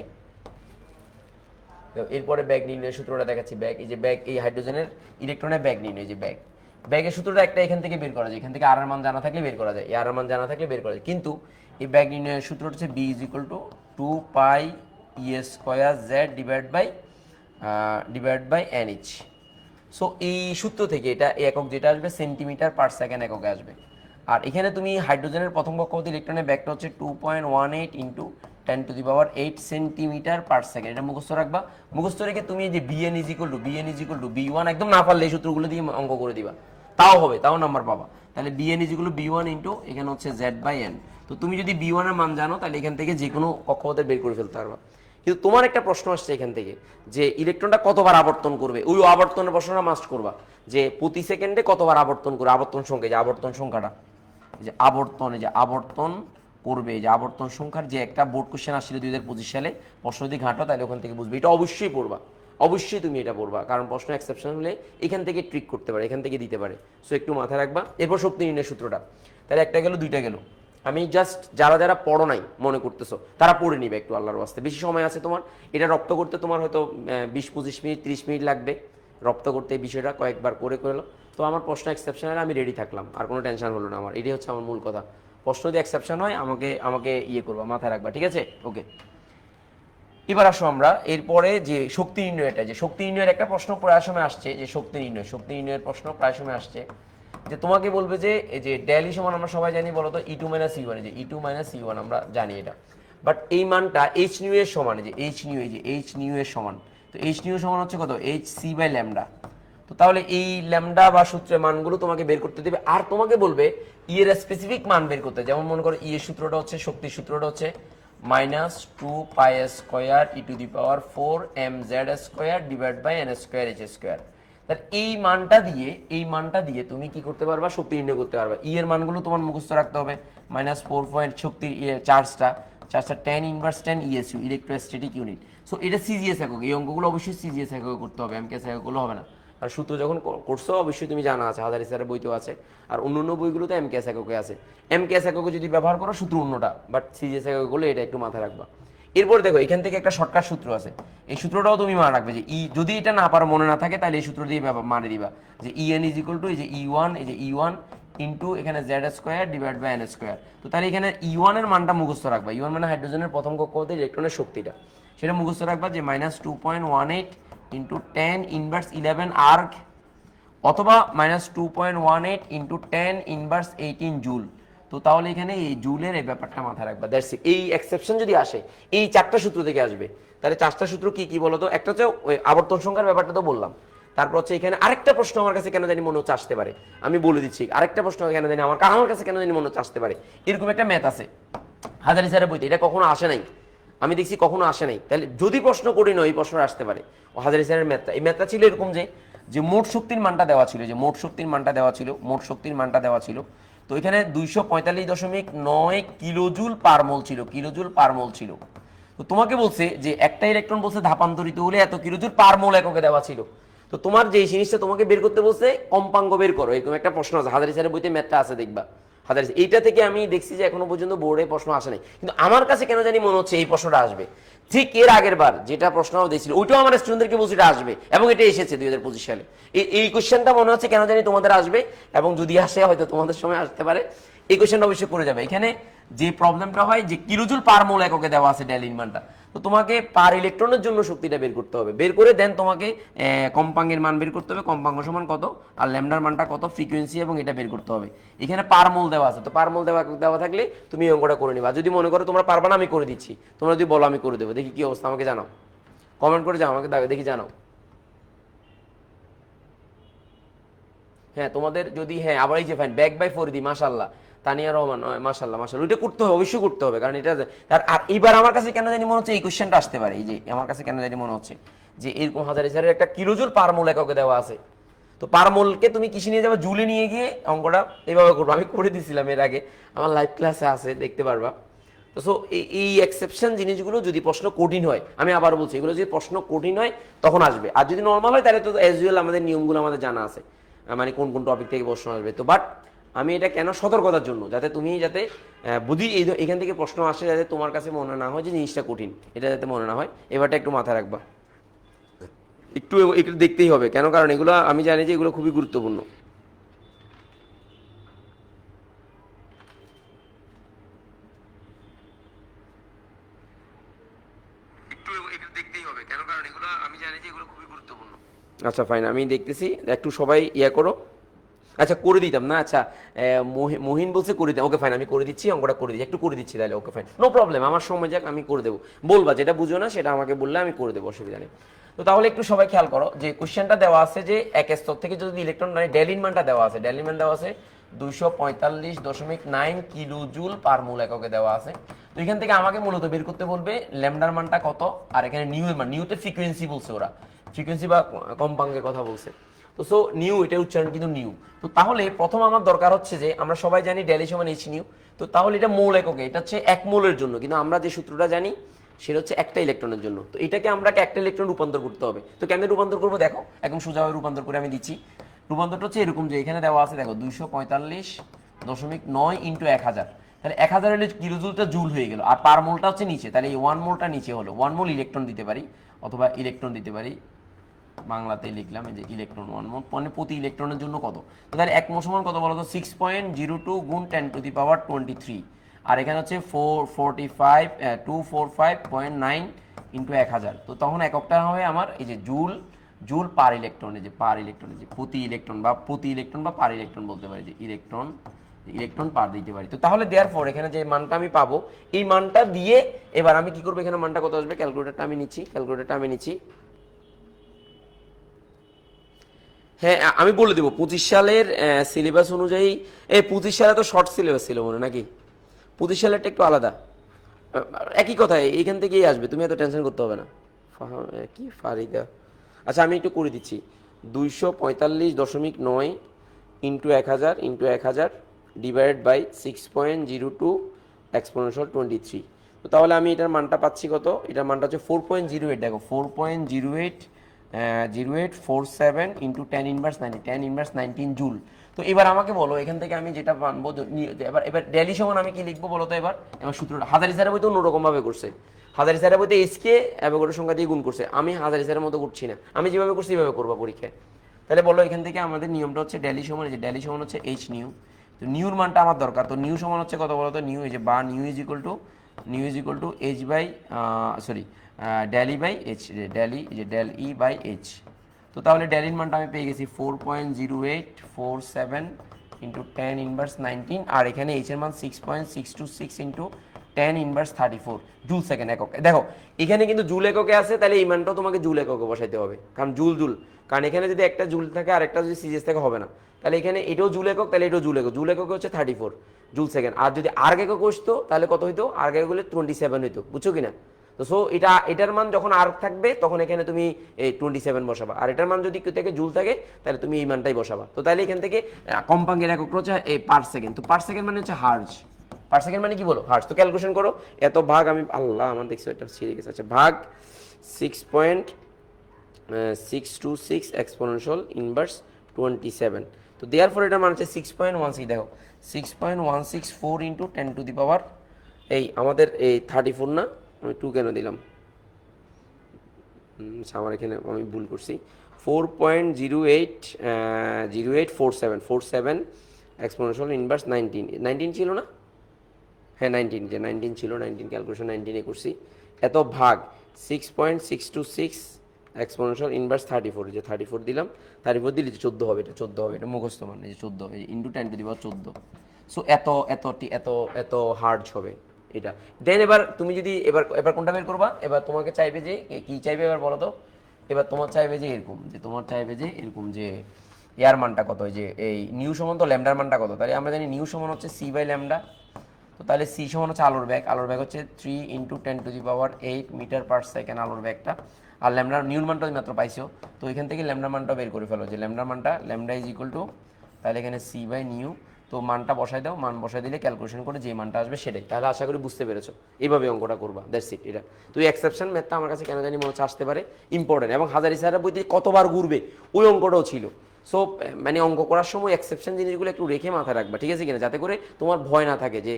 এরপরে ব্যাগ নির্ণয় সূত্রটা দেখাচ্ছি। ব্যাগ, এই যে ব্যাগ, এই হাইড্রোজেনের ইলেকট্রনের ব্যাগ নির্ণয়, যে ব্যাগের সূত্রটা একটা এখান থেকে বের করা যায়, এখান থেকে আর এর মান জানা থাকলে বের করা যায়, আর এর মান জানা থাকলে বের করা যায়। কিন্তু এই ব্যাগ নির্ণয়ের সূত্রটা হচ্ছে B is equal to 2 pi square Z divide by NH। So এই সূত্র থেকে এটা একক যেটা আসবে সেন্টিমিটার পার সেকেন্ড এককে আসবে। আর এখানে তুমি হাইড্রোজেনের প্রথম কক্ষপথ ইলেকট্রনের ব্যাগটা হচ্ছে 2.18 ইন্টু 10⁸8 সেন্টিমিটার পার সেকেন্ড। এটা মুখস্থ রাখবা। মুখস্থ রেখে তুমি যে BN is equal to B1 একদম না পারলে এই সূত্রগুলো দিয়ে অঙ্ক করে দিবা, তাও হবে, তাও নাম্বার পাবা। তাহলে BN is equal to B1 into এখানে হচ্ছে জেড বাই এন। তো তুমি যদি B1 এর মান জানো তাহলে এখান থেকে যে কোনো কক্ষপথের বের করে ফেলতে পারবা। কিন্তু তোমার একটা প্রশ্ন আসছে এখান থেকে যে ইলেকট্রনটা কতবার আবর্তন করবে, ওই আবর্তনের প্রশ্নটা মাস্ট করবা যে প্রতি সেকেন্ডে কতবার আবর্তন করবে, আবর্তন সংখ্যা, যে আবর্তন সংখ্যাটা, যে আবর্তন করবে, যে আবর্তন সংখ্যার যে একটা বোর্ড কোশ্চেন আসছিল 2025 সালে, প্রশ্ন যদি ঘাঁটো তাহলে ওখান থেকে বুঝবে। এটা অবশ্যই পড়বা, অবশ্যই তুমি এটা পড়বা, কারণ প্রশ্ন এক্সেপশন হলে এখান থেকে ট্রিক করতে পারে, এখান থেকে দিতে পারে। সো একটু মাথায় রাখবা। এরপর শক্তি নির্ণয় সূত্রটা, তাহলে একটা গেল, দুইটা গেল। আমি জাস্ট যারা পড়ো নাই মনে করতেছো তারা পড়ে নিবে একটু, আল্লাহর ওয়াস্তে। বেশি সময় আছে তোমার, এটা রপ্ত করতে তোমার হয়তো 20-25 মিনিট 30 মিনিট লাগবে রপ্ত করতে এই বিষয়টা, কয়েকবার করে করলো। তো আমার প্রশ্ন এক্সেপশনাল, আমি রেডি থাকলাম, আর কোনো টেনশন হলো না আমার। এটাই হচ্ছে আমার মূল কথা। প্রশ্ন যদি এক্সেপশন হয় আমাকে ইয়ে করবা, মাথায় রাখবা, ঠিক আছে? ওকে, এবার আসো আমরা এরপরে যে শক্তি নির্ণয়টা, যে শক্তি নির্ণয়ের একটা প্রশ্ন প্রায় সময় আসছে, যে শক্তি নির্ণয়ের প্রশ্ন প্রায় সময় আসছে, যে তোমাকে বলবে যে এই যে ডেলি সমান আমরা সবাই জানি বলতো E2 মাইনাস E1, যে E2 মাইনাস E1 আমরা জানি এটা। বাট এই মানটা H নিউ এর সমান, যে H নিউ এর সমান। তো H নিউ সমান হচ্ছে কত, HC বাই ল্যামডা। তো তাহলে এই ল্যামডা বা সূত্রের মানগুলো তোমাকে বের করতে দেবে, আর তোমাকে বলবে ই এর স্পেসিফিক মান বের করতে। যেমন মনে করো ই এর সূত্রটা হচ্ছে, শক্তির সূত্রটা হচ্ছে -2 pi square e⁴ mz square divide by n square h square. তাহলে এই মানটা দিয়ে তুমি কি করতে পারবা, শক্তি নির্ণয় করতে পারবা। ই এর মানগুলো তোমার মুখস্থ রাখতে হবে। -4 পয়েন্ট শক্তির চার্জটা 10 inverse 10 ESU, electrostatic unit. So এটা সিজিএস একক, এই অঙ্কগুলো অবশ্যই সিজিএস একক করতে হবে, এমকেএস এককগুলো হবে না। আর সূত্র যখন করছো অবশ্যই তুমি জানা আছে, হাজারি স্যারের বইতেও আছে, আর অন্য বইগুলোতে এমকেএস এককে আছে। এমকেএস এককে যদি ব্যবহার করো সূত্র অন্যটা, বাট সিজিএস এককগুলো এটা একটু মাথায় রাখবা। এরপর দেখো এখান থেকে একটা শর্টকাট সূত্র আছে, এই সূত্রটাও তুমি মনে রাখবে, যে যদি এটা না পারো, মনে না থাকে, তাহলে এই সূত্র দিয়ে মানে দিবা যে EN ইজ ইকুয়াল টু এই যে E1, এই যে E1 ইন্টু এখানে Z square divide by N square. তো তাহলে এখানে E1 এর মানটা মুখস্থ রাখবা, E1 মানে হাইড্রোজেনের প্রথম কক্ষপথে ইলেকট্রনের শক্তিটা, সেটা মুখস্থ রাখবা যে -2.18 ইন্টু 10 ইনভার্স 11 আর্ক, অথবা -2.18 ইন্টু 10 ইনভার্স 18 জুল। তো তাহলে এখানে এই জুলের এই ব্যাপারটা মাথায় রাখবা, দ্যাটস ইট। এই এক্সেপশন যদি আসে এই চারটা সূত্র থেকে আসবে, তাহলে চারটা সূত্র কি কি বলতো? একটা হচ্ছে ওই আবর্তন সংখ্যার ব্যাপারটা তো বললাম, তারপর হচ্ছে এখানে আরেকটা প্রশ্ন আমার কাছে কেন জানি মনে হচ্ছে আসতে পারে, আমি বলে দিচ্ছি আরেকটা প্রশ্ন কেন জানি আমার কাছে কেন জানি মনে হচ্ছে আসতে পারে। এরকম একটা ম্যাথ আছে হাজারি স্যারের বইতে, এটা কখনো আসে নাই, আমি দেখছি কখনো আসে নাই। তাহলে যদি প্রশ্ন করি না এই প্রশ্নটা আসতে পারে। ও হাজারি স্যারের ম্যাথটা, এই ম্যাথটা ছিল এরকম যে মোট শক্তির মানটা দেওয়া ছিল, যে মোট শক্তির মানটা দেওয়া ছিল, মোট শক্তির মানটা দেওয়া ছিল। তো এখানে 245.9 কিলোজুল পার মোল ছিল, কিলোজুল পার মোল ছিল। তো তোমাকে বলছে যে একটা ইলেকট্রন বলছে ধাপান্তরিত হলে এত কিলোজুল পার মোল এককে দেওয়া ছিল। তো তোমার যে জিনিসটা তোমাকে বের করতে বলছে কম্পাঙ্ক বের করো, এরকম একটা প্রশ্ন আছে হাজারি স্যারের বইতে, ম্যাথটা আছে দেখবা হাজারি। এইটা থেকে আমি দেখছি যে এখনো পর্যন্ত বোর্ডে প্রশ্ন আসে নাই, কিন্তু আমার কাছে কেন জানি মনে হচ্ছে এই প্রশ্নটা আসবে। ঠিক এর আগের বার যেটা প্রশ্ন দিয়েছিল ওইটাও আমার স্টুডেন্টদেরকে বলছি এটা আসবে, এবং এটা এসেছে 2025 সালে। এই কোশ্চেনটা মনে হচ্ছে কেন জানি তোমাদের আসবে, এবং যদি আসে হয়তো তোমাদের সময় আসতে পারে। এই কোশ্চেনটা অবশ্যই করে যাবে। এখানে যে প্রবলেমটা হয় যে কিলোজুল পার মোল এককে দেওয়া আছে ডেলিন মানটা, তো তোমাকে পার ইলেকট্রনের জন্য শক্তিটা বের করতে হবে, বের করে দেন তোমাকে কম্পাঙ্কের মান বের করতে হবে, কম্পাঙ্ক সমান কত আর ল্যামডার মানটা কত, ফ্রিকোয়েন্সি, এবং এটা বের করতে হবে। এখানে পার মোল দেওয়া আছে, তো পার মোল দেওয়া থাকলে তুমি অঙ্কটা করে নিবা। যদি মনে করো তোমরা পারবা না আমি করে দিচ্ছি, তোমরা যদি বলো আমি করে দেবো। দেখি কি অবস্থা, আমাকে জানাও, কমেন্ট করে যাও আমাকে দেখি জানাও। হ্যাঁ তোমাদের যদি আবার এই যে ফাইন ব্যাক বাই ফরিদি, মাশাআল্লাহ, তানিয়া রহমান, মাশাআল্লাহ মাশাআল্লাহ, ওইটা করতে হবে, অবশ্যই করতে হবে, কারণ এটা আর এবার আমার কাছে কেন জানি মনে হচ্ছে এই কোশ্চেনটা আসতে পারে। এই যে আমার কাছে কেন জানি মনে হচ্ছে যে এরকম হাজারি স্যারের একটা কিলোজুল পার মোল এককে দেওয়া আছে, তো পার মোলকে তুমি কিসে নিয়ে যাবে, জুলে নিয়ে গিয়ে অঙ্কটা এইভাবে করবো। আমি করে দিয়েছিলাম এর আগে, আমার লাইভ ক্লাসে আছে, দেখতে পারবা। তো সো এই এক্সেপশন জিনিসগুলো যদি প্রশ্ন কঠিন হয়, আমি আবার বলছি এগুলো যদি প্রশ্ন কঠিন হয় তখন আসবে, আর যদি নর্মাল হয় তাহলে তো অ্যাজ ইউজুয়াল আমাদের নিয়মগুলো আমাদের জানা আছে, মানে কোন কোন টপিক থেকে প্রশ্ন আসবে। তো বাট আমি এটা কেন, সতর্কতার জন্য, যাতে তুমি যাতে বুঝি এখান থেকে প্রশ্ন আসে, যাতে তোমার কাছে মনে না হয় যে জিনিসটা কঠিন, এটা যাতে মনে না হয়, এবারটা একটু মাথায় রাখবা। একটু একটু দেখতেই হবে, কেন কারণ এগুলো আমি জানি যে এগুলো খুবই গুরুত্বপূর্ণ। দেখতেই হবে, কেন কারণ এগুলো আমি জানি যে এগুলো খুবই গুরুত্বপূর্ণ। আচ্ছা ফাইন, আমি দেখতেছি, একটু সবাই ইয়া করো। আচ্ছা করে দিতাম না, আচ্ছা মহিন বলছে করে দিতাম, ওকে ফাইন আমি করে দিচ্ছি, অঙ্কটা করে দিচ্ছি, একটু করে দিচ্ছি তাহলে, ওকে ফাইন নো প্রবলেম, আমার সময় যাক, আমি করে দেবো। বলবা যেটা বুঝো না সেটা আমাকে বললে আমি করে দেবো, অসুবিধা নেই। তো তাহলে একটু সবাই খেয়াল করো যে কোশ্চেনটা দেওয়া আছে যে এক স্তর থেকে যদি ইলেকট্রন মানে ডেলিন মানটা দেওয়া আছে, ডেলিন মান দেওয়া আছে 245.9 কিলোজুল পার মোল এককে দেওয়া আছে। তো এখান থেকে আমাকে মূলত বের করতে বলবে ল্যামডার মানটা কত, আর এখানে নিউ এর মান, নিউতে ফ্রিকোয়েন্সি বলছে ওরা, ফ্রিকোয়েন্সি বা কম্পাঙ্কের কথা বলছে। তো সো নিউ, এটার উচ্চারণ কিন্তু নিউ। তো তাহলে প্রথম আমার দরকার হচ্ছে যে আমরা সবাই জানি ডেলি সমান এইচ নিউ, তো তাহলে এটা মোল এককে, এটা হচ্ছে এক মোলের জন্য, কিন্তু আমরা যে সূত্রটা জানি সেটা হচ্ছে একটা ইলেকট্রনের জন্য। তো এটাকে আমরা একটা ইলেকট্রন রূপান্তর করতে হবে। তো কেমনে রূপান্তর করবো দেখো, একদম সোজাভাবে রূপান্তর করে আমি দিচ্ছি। রূপান্তরটা হচ্ছে এরকম যে এখানে দেওয়া আছে দেখো 245.9 ইন্টু 1000, তাহলে 1000 হলে কিলোজুলটা জুল হয়ে গেল, আর পার মোলটা হচ্ছে নিচে, তাহলে এই 1 মোলটা নিচে হলো, 1 মোল ইলেকট্রন দিতে পারি, অথবা ইলেকট্রন দিতে পারি, বাংলাতে লিখলাম এই যে ইলেকট্রন 1 মোল, মানে প্রতি ইলেকট্রনের জন্য কত। তো তাহলে 1 মোল সমান কত বলো তো, 6.02 গুণ 10⁻23, আর এখানে হচ্ছে 245.9 ইন্টু 1000। তো তখন এককটা হবে আমার এই যে জুল, জুল পার ইলেকট্রন, এই যে পার ইলেকট্রন, এই যে প্রতি ইলেকট্রন বা পার ইলেকট্রন বলতে পারি, যে ইলেকট্রন পার দিতে পারি। তো তাহলে দেওয়ার পর এখানে যে মানটা আমি পাবো, এই মানটা দিয়ে এবার আমি কি করবো, এখানে মানটা কত আসবে, ক্যালকুলেটরটা আমি নিচ্ছি। হ্যাঁ আমি বলে দেবো 25 সালের সিলেবাস অনুযায়ী, 25 সালে তো শর্ট সিলেবাস ছিল মনে নাকি, 25 সালেরটা একটু আলাদা, একই কথাই এখান থেকেই আসবে, তুমি এত টেনশন করতে হবে না। কি ফারিদা, আচ্ছা আমি একটু করে দিচ্ছি, 245.9 ইন্টু 1000 ডিভাইড বাই 6.02 এক্সপোনেনশিয়াল 23। তো তাহলে আমি এটার মানটা পাচ্ছি কত, এটার মানটা হচ্ছে 4.08, দেখো 4.0847 ইন্টু 10⁻19 জুল। তো এবার আমাকে বলো এখান থেকে আমি যেটা মানবো, এবার ডেলি সমান আমি কি লিখবো বলো তো, এবার সূত্রটা হাজারি স্যারের বইতে অন্যরকম ভাবে করছে, হাজারি স্যারের বইতে এসকে অ্যাভোগাড্রো সংখ্যা দিয়ে গুণ করছে, আমি হাজারি স্যারের মতো করছি না, আমি যেভাবে করছি এইভাবে করবো পরীক্ষায়। তাহলে বলো এখান থেকে আমাদের নিয়মটা হচ্ছে ডেলি সমান, যে ডেলি সমান হচ্ছে এইচ নিউ, তো নিউর মানটা আমার দরকার। তো নিউ সমান হচ্ছে কত বলো তো, নিউ এই যে বা nu is equal to h by sorry del e by h, del e যে ডেল ই বাই এইচ। তো তাহলে ডেলির মানটা আমি পেয়ে গেছি 4.0847 ইন্টু 10 ইনভার্স 19, আর এখানে এইচ এর মান 6.626 ইন্টু 10 ইনভার্স 34 জুল সেকেন্ড একক। দেখো এখানে কিন্তু জুল এককে আছে, তাহলে এই মানটাও তোমাকে জুল এককে বসাইতে হবে, কারণ জুল, কারণ এখানে যদি একটা জুল থাকে আর একটা যদি সিজিএস থাকে হবে না। তাহলে এখানে এটাও জুল একক, তাহলে এটাও জুল একক হচ্ছে 34 জুল সেকেন্ড। আর যদি আর্গ একক বসতো তাহলে কত হইতো, আর্গ একক হলে 27 হইতো, বুঝছো কিনা? তো সো এটার মান যখন আর থাকবে তখন এখানে তুমি এই 27 বসাবা, আর এটার মান যদি থেকে জুল থাকে তাহলে তুমি এই মানটাই বসাবা। তো তাহলে এখান থেকে কম্পাঙ্কের একক হচ্ছে এই পার সেকেন্ড। তো পার সেকেন্ড মানে হচ্ছে হার্জ, পার সেকেন্ড মানে কি বলো, হার্জ। তো ক্যালকুলেশন করো, এত ভাগ আমি আল্লাহ আমার দেখছো এটা ছিঁড়ে গেছে, আচ্ছা ভাগ 6.626 এক্সপোনেনশিয়াল ইনভার্স 27। তো দেয়ার ফর এটার মান হচ্ছে 6.16, দেখো 6.164 ইন্টু 10 টু দি পাওয়ার এই আমাদের এই 34 না, আমি 2 কেন দিলাম, আমার এখানে আমি ভুল করছি, 4.0847 এক্সপোনেনশিয়াল ইনভার্স 19 ছিল না, হ্যাঁ 19, যে 19 ছিল, 19 ক্যালকুলেশন 19 করছি, এত ভাগ 6.626 এক্সপোনেনশিয়াল ইনভার্স 34, যে 34 দিলাম, 34 দিলে 14 হবে, এটা 14 হবে, এটা মুখস্থ মান, এই যে 14 হবে into 10 to the power 14। So এত এত এত এত হার্জ হবে এটা। দেন এবার তুমি যদি এবার কোনটা বের করবা, এবার তোমাকে চাইবে যে কি চাইবে এবার বলো তো, এবার তোমার চাইবে যে এরকম, যে এয়ার মানটা কত, যে এই নিউ সমান তো ল্যামডার মানটা কত, তাহলে আমরা জানি নিউ সমান হচ্ছে সি বাই ল্যামডা। তো তাহলে সি সমান হচ্ছে আলোর ব্যাগ হচ্ছে 3 into 10 to the power 8 metre per second আলোর ব্যাগটা, আর ল্যামডার নিউর মানটা মাত্র পাইছো। তো এখান থেকে ল্যামডার মানটা বের করে ফেলো, যে ল্যামডা ইজ ইকুয়াল টু, তাহলে এখানে সি বাই নিউ, তো মানটা বসাই দাও, মান বসাই দিলে ক্যালকুলেশন করে যে মানটা আসবে সেটাই। তাহলে আশা করি বুঝতে পেরেছো, এইভাবে অঙ্কটা করবা, দ্যাটস ইট। এটা তুই এক্সেপশন ম্যাথটা আমার কাছে কেন জানি মনে হচ্ছে আসতে পারে ইম্পর্টেন্ট, এবং হাজারি স্যারের বইতে কতবার ঘুরবে ওই অঙ্কটাও ছিল। সো মানে অঙ্ক করার সময় এক্সেপশন জিনিসগুলো একটু রেখে মাথায় রাখবা, ঠিক আছে কিনা, যাতে করে তোমার ভয় না থাকে যে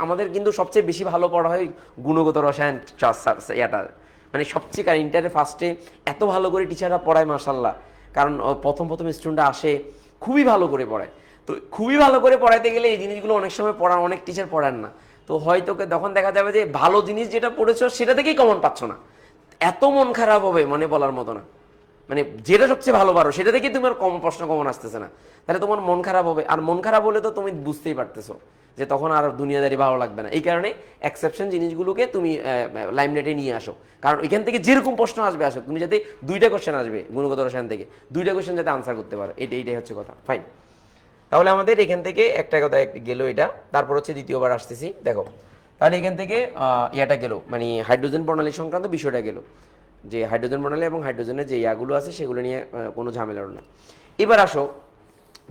আমাদের কিন্তু সবচেয়ে বেশি ভালো পড়া হয় গুণগত রসায়ন এটা, মানে সবচেয়ে, কারণ ইন্টারে ফার্স্টে এত ভালো করে টিচাররা পড়ায় মাশাল্লাহ, কারণ প্রথম স্টুডেন্টরা আসে খুবই ভালো করে পড়ায়। তো খুবই ভালো করে পড়াইতে গেলে এই জিনিসগুলো অনেক সময় পড়ান, অনেক টিচার পড়ান না। তো হয়তো তখন দেখা যাবে যে ভালো জিনিস যেটা পড়েছো সেটা থেকেই কমন পাচ্ছ না, এত মন খারাপ হবে মানে বলার মতো না। মানে যেটা সবচেয়ে ভালো পারো সেটা থেকে তোমার প্রশ্ন কমন আসতেছে না, তাহলে তোমার মন খারাপ হবে, আর মন খারাপ হলে তো তুমি বুঝতেই পারতেছো যে তখন আর দুনিয়াদারি ভালো লাগবে না। এই কারণে এক্সেপশন জিনিসগুলোকে তুমি লাইমলাইটে নিয়ে আসো, কারণ এখান থেকে যেরকম প্রশ্ন আসবে আসো, তুমি যাতে 2টা কোশ্চেন আসবে গুণগত রসায়ন থেকে, 2টা কোশ্চেন যাতে আনসার করতে পারো, এইটাই হচ্ছে কথা। ফাইন, তাহলে আমাদের এখান থেকে একটা কথা গেল এটা। তারপর হচ্ছে দ্বিতীয়বার আসতেছি, দেখো তাহলে এখান থেকে ইয়াটা গেল, মানে হাইড্রোজেন প্রণালী সংক্রান্ত বিষয়টা গেল, যে হাইড্রোজেন প্রণালী এবং হাইড্রোজেনের যে ইয়াগুলো আছে সেগুলো নিয়ে কোনো ঝামেলার না। এবার আসো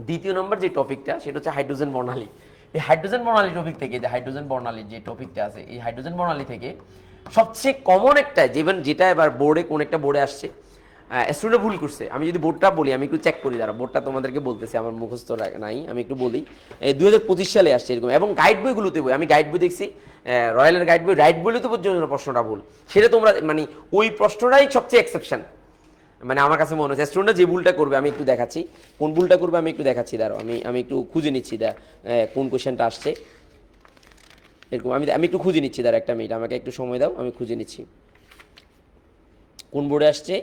দ্বিতীয় নম্বর যে টপিকটা, সেটা হচ্ছে হাইড্রোজেন প্রণালী। এই হাইড্রোজেন প্রণালী টপিক থেকে, যে হাইড্রোজেন প্রণালীর যে টপিকটা আছে, এই হাইড্রোজেন প্রণালী থেকে সবচেয়ে কমন একটা যেটা এবার বোর্ডে কোন একটা বোর্ডে আসছে, স্টুডেন্ট ভুল করছে, আমি যদি বোর্ডটা বলি, আমি একটু চেক করি, দাঁড়া বোর্ডটা তোমাদেরকে বলতেছি, আমার মুখস্থ নাই, আমি একটু বলি। 2025 সালে আসছে এরকম, এবং গাইড বইগুলোতে আমি গাইড বই দেখছি, রয়্যালের গাইড বই, রাইট বইলে তো পর্যন্ত প্রশ্নটা ভুল, সেটা তোমরা মানে ওই প্রশ্নটাই সবচেয়ে এক্সেপশন, মানে আমার কাছে মনে হচ্ছে স্টুডেন্টরা যে ভুলটা করবে, আমি একটু দেখাচ্ছি কোন ভুলটা করবে, আমি একটু দেখাচ্ছি, দাঁড়াও আমি একটু খুঁজে নিচ্ছি, কোন কোয়েশ্চেনটা আসছে এরকম, আমি একটু খুঁজে নিচ্ছি, দাঁড়া একটা মিনিট, আমাকে একটু সময় দাও, আমি খুঁজে নিচ্ছি কোন বোর্ডে আসছে।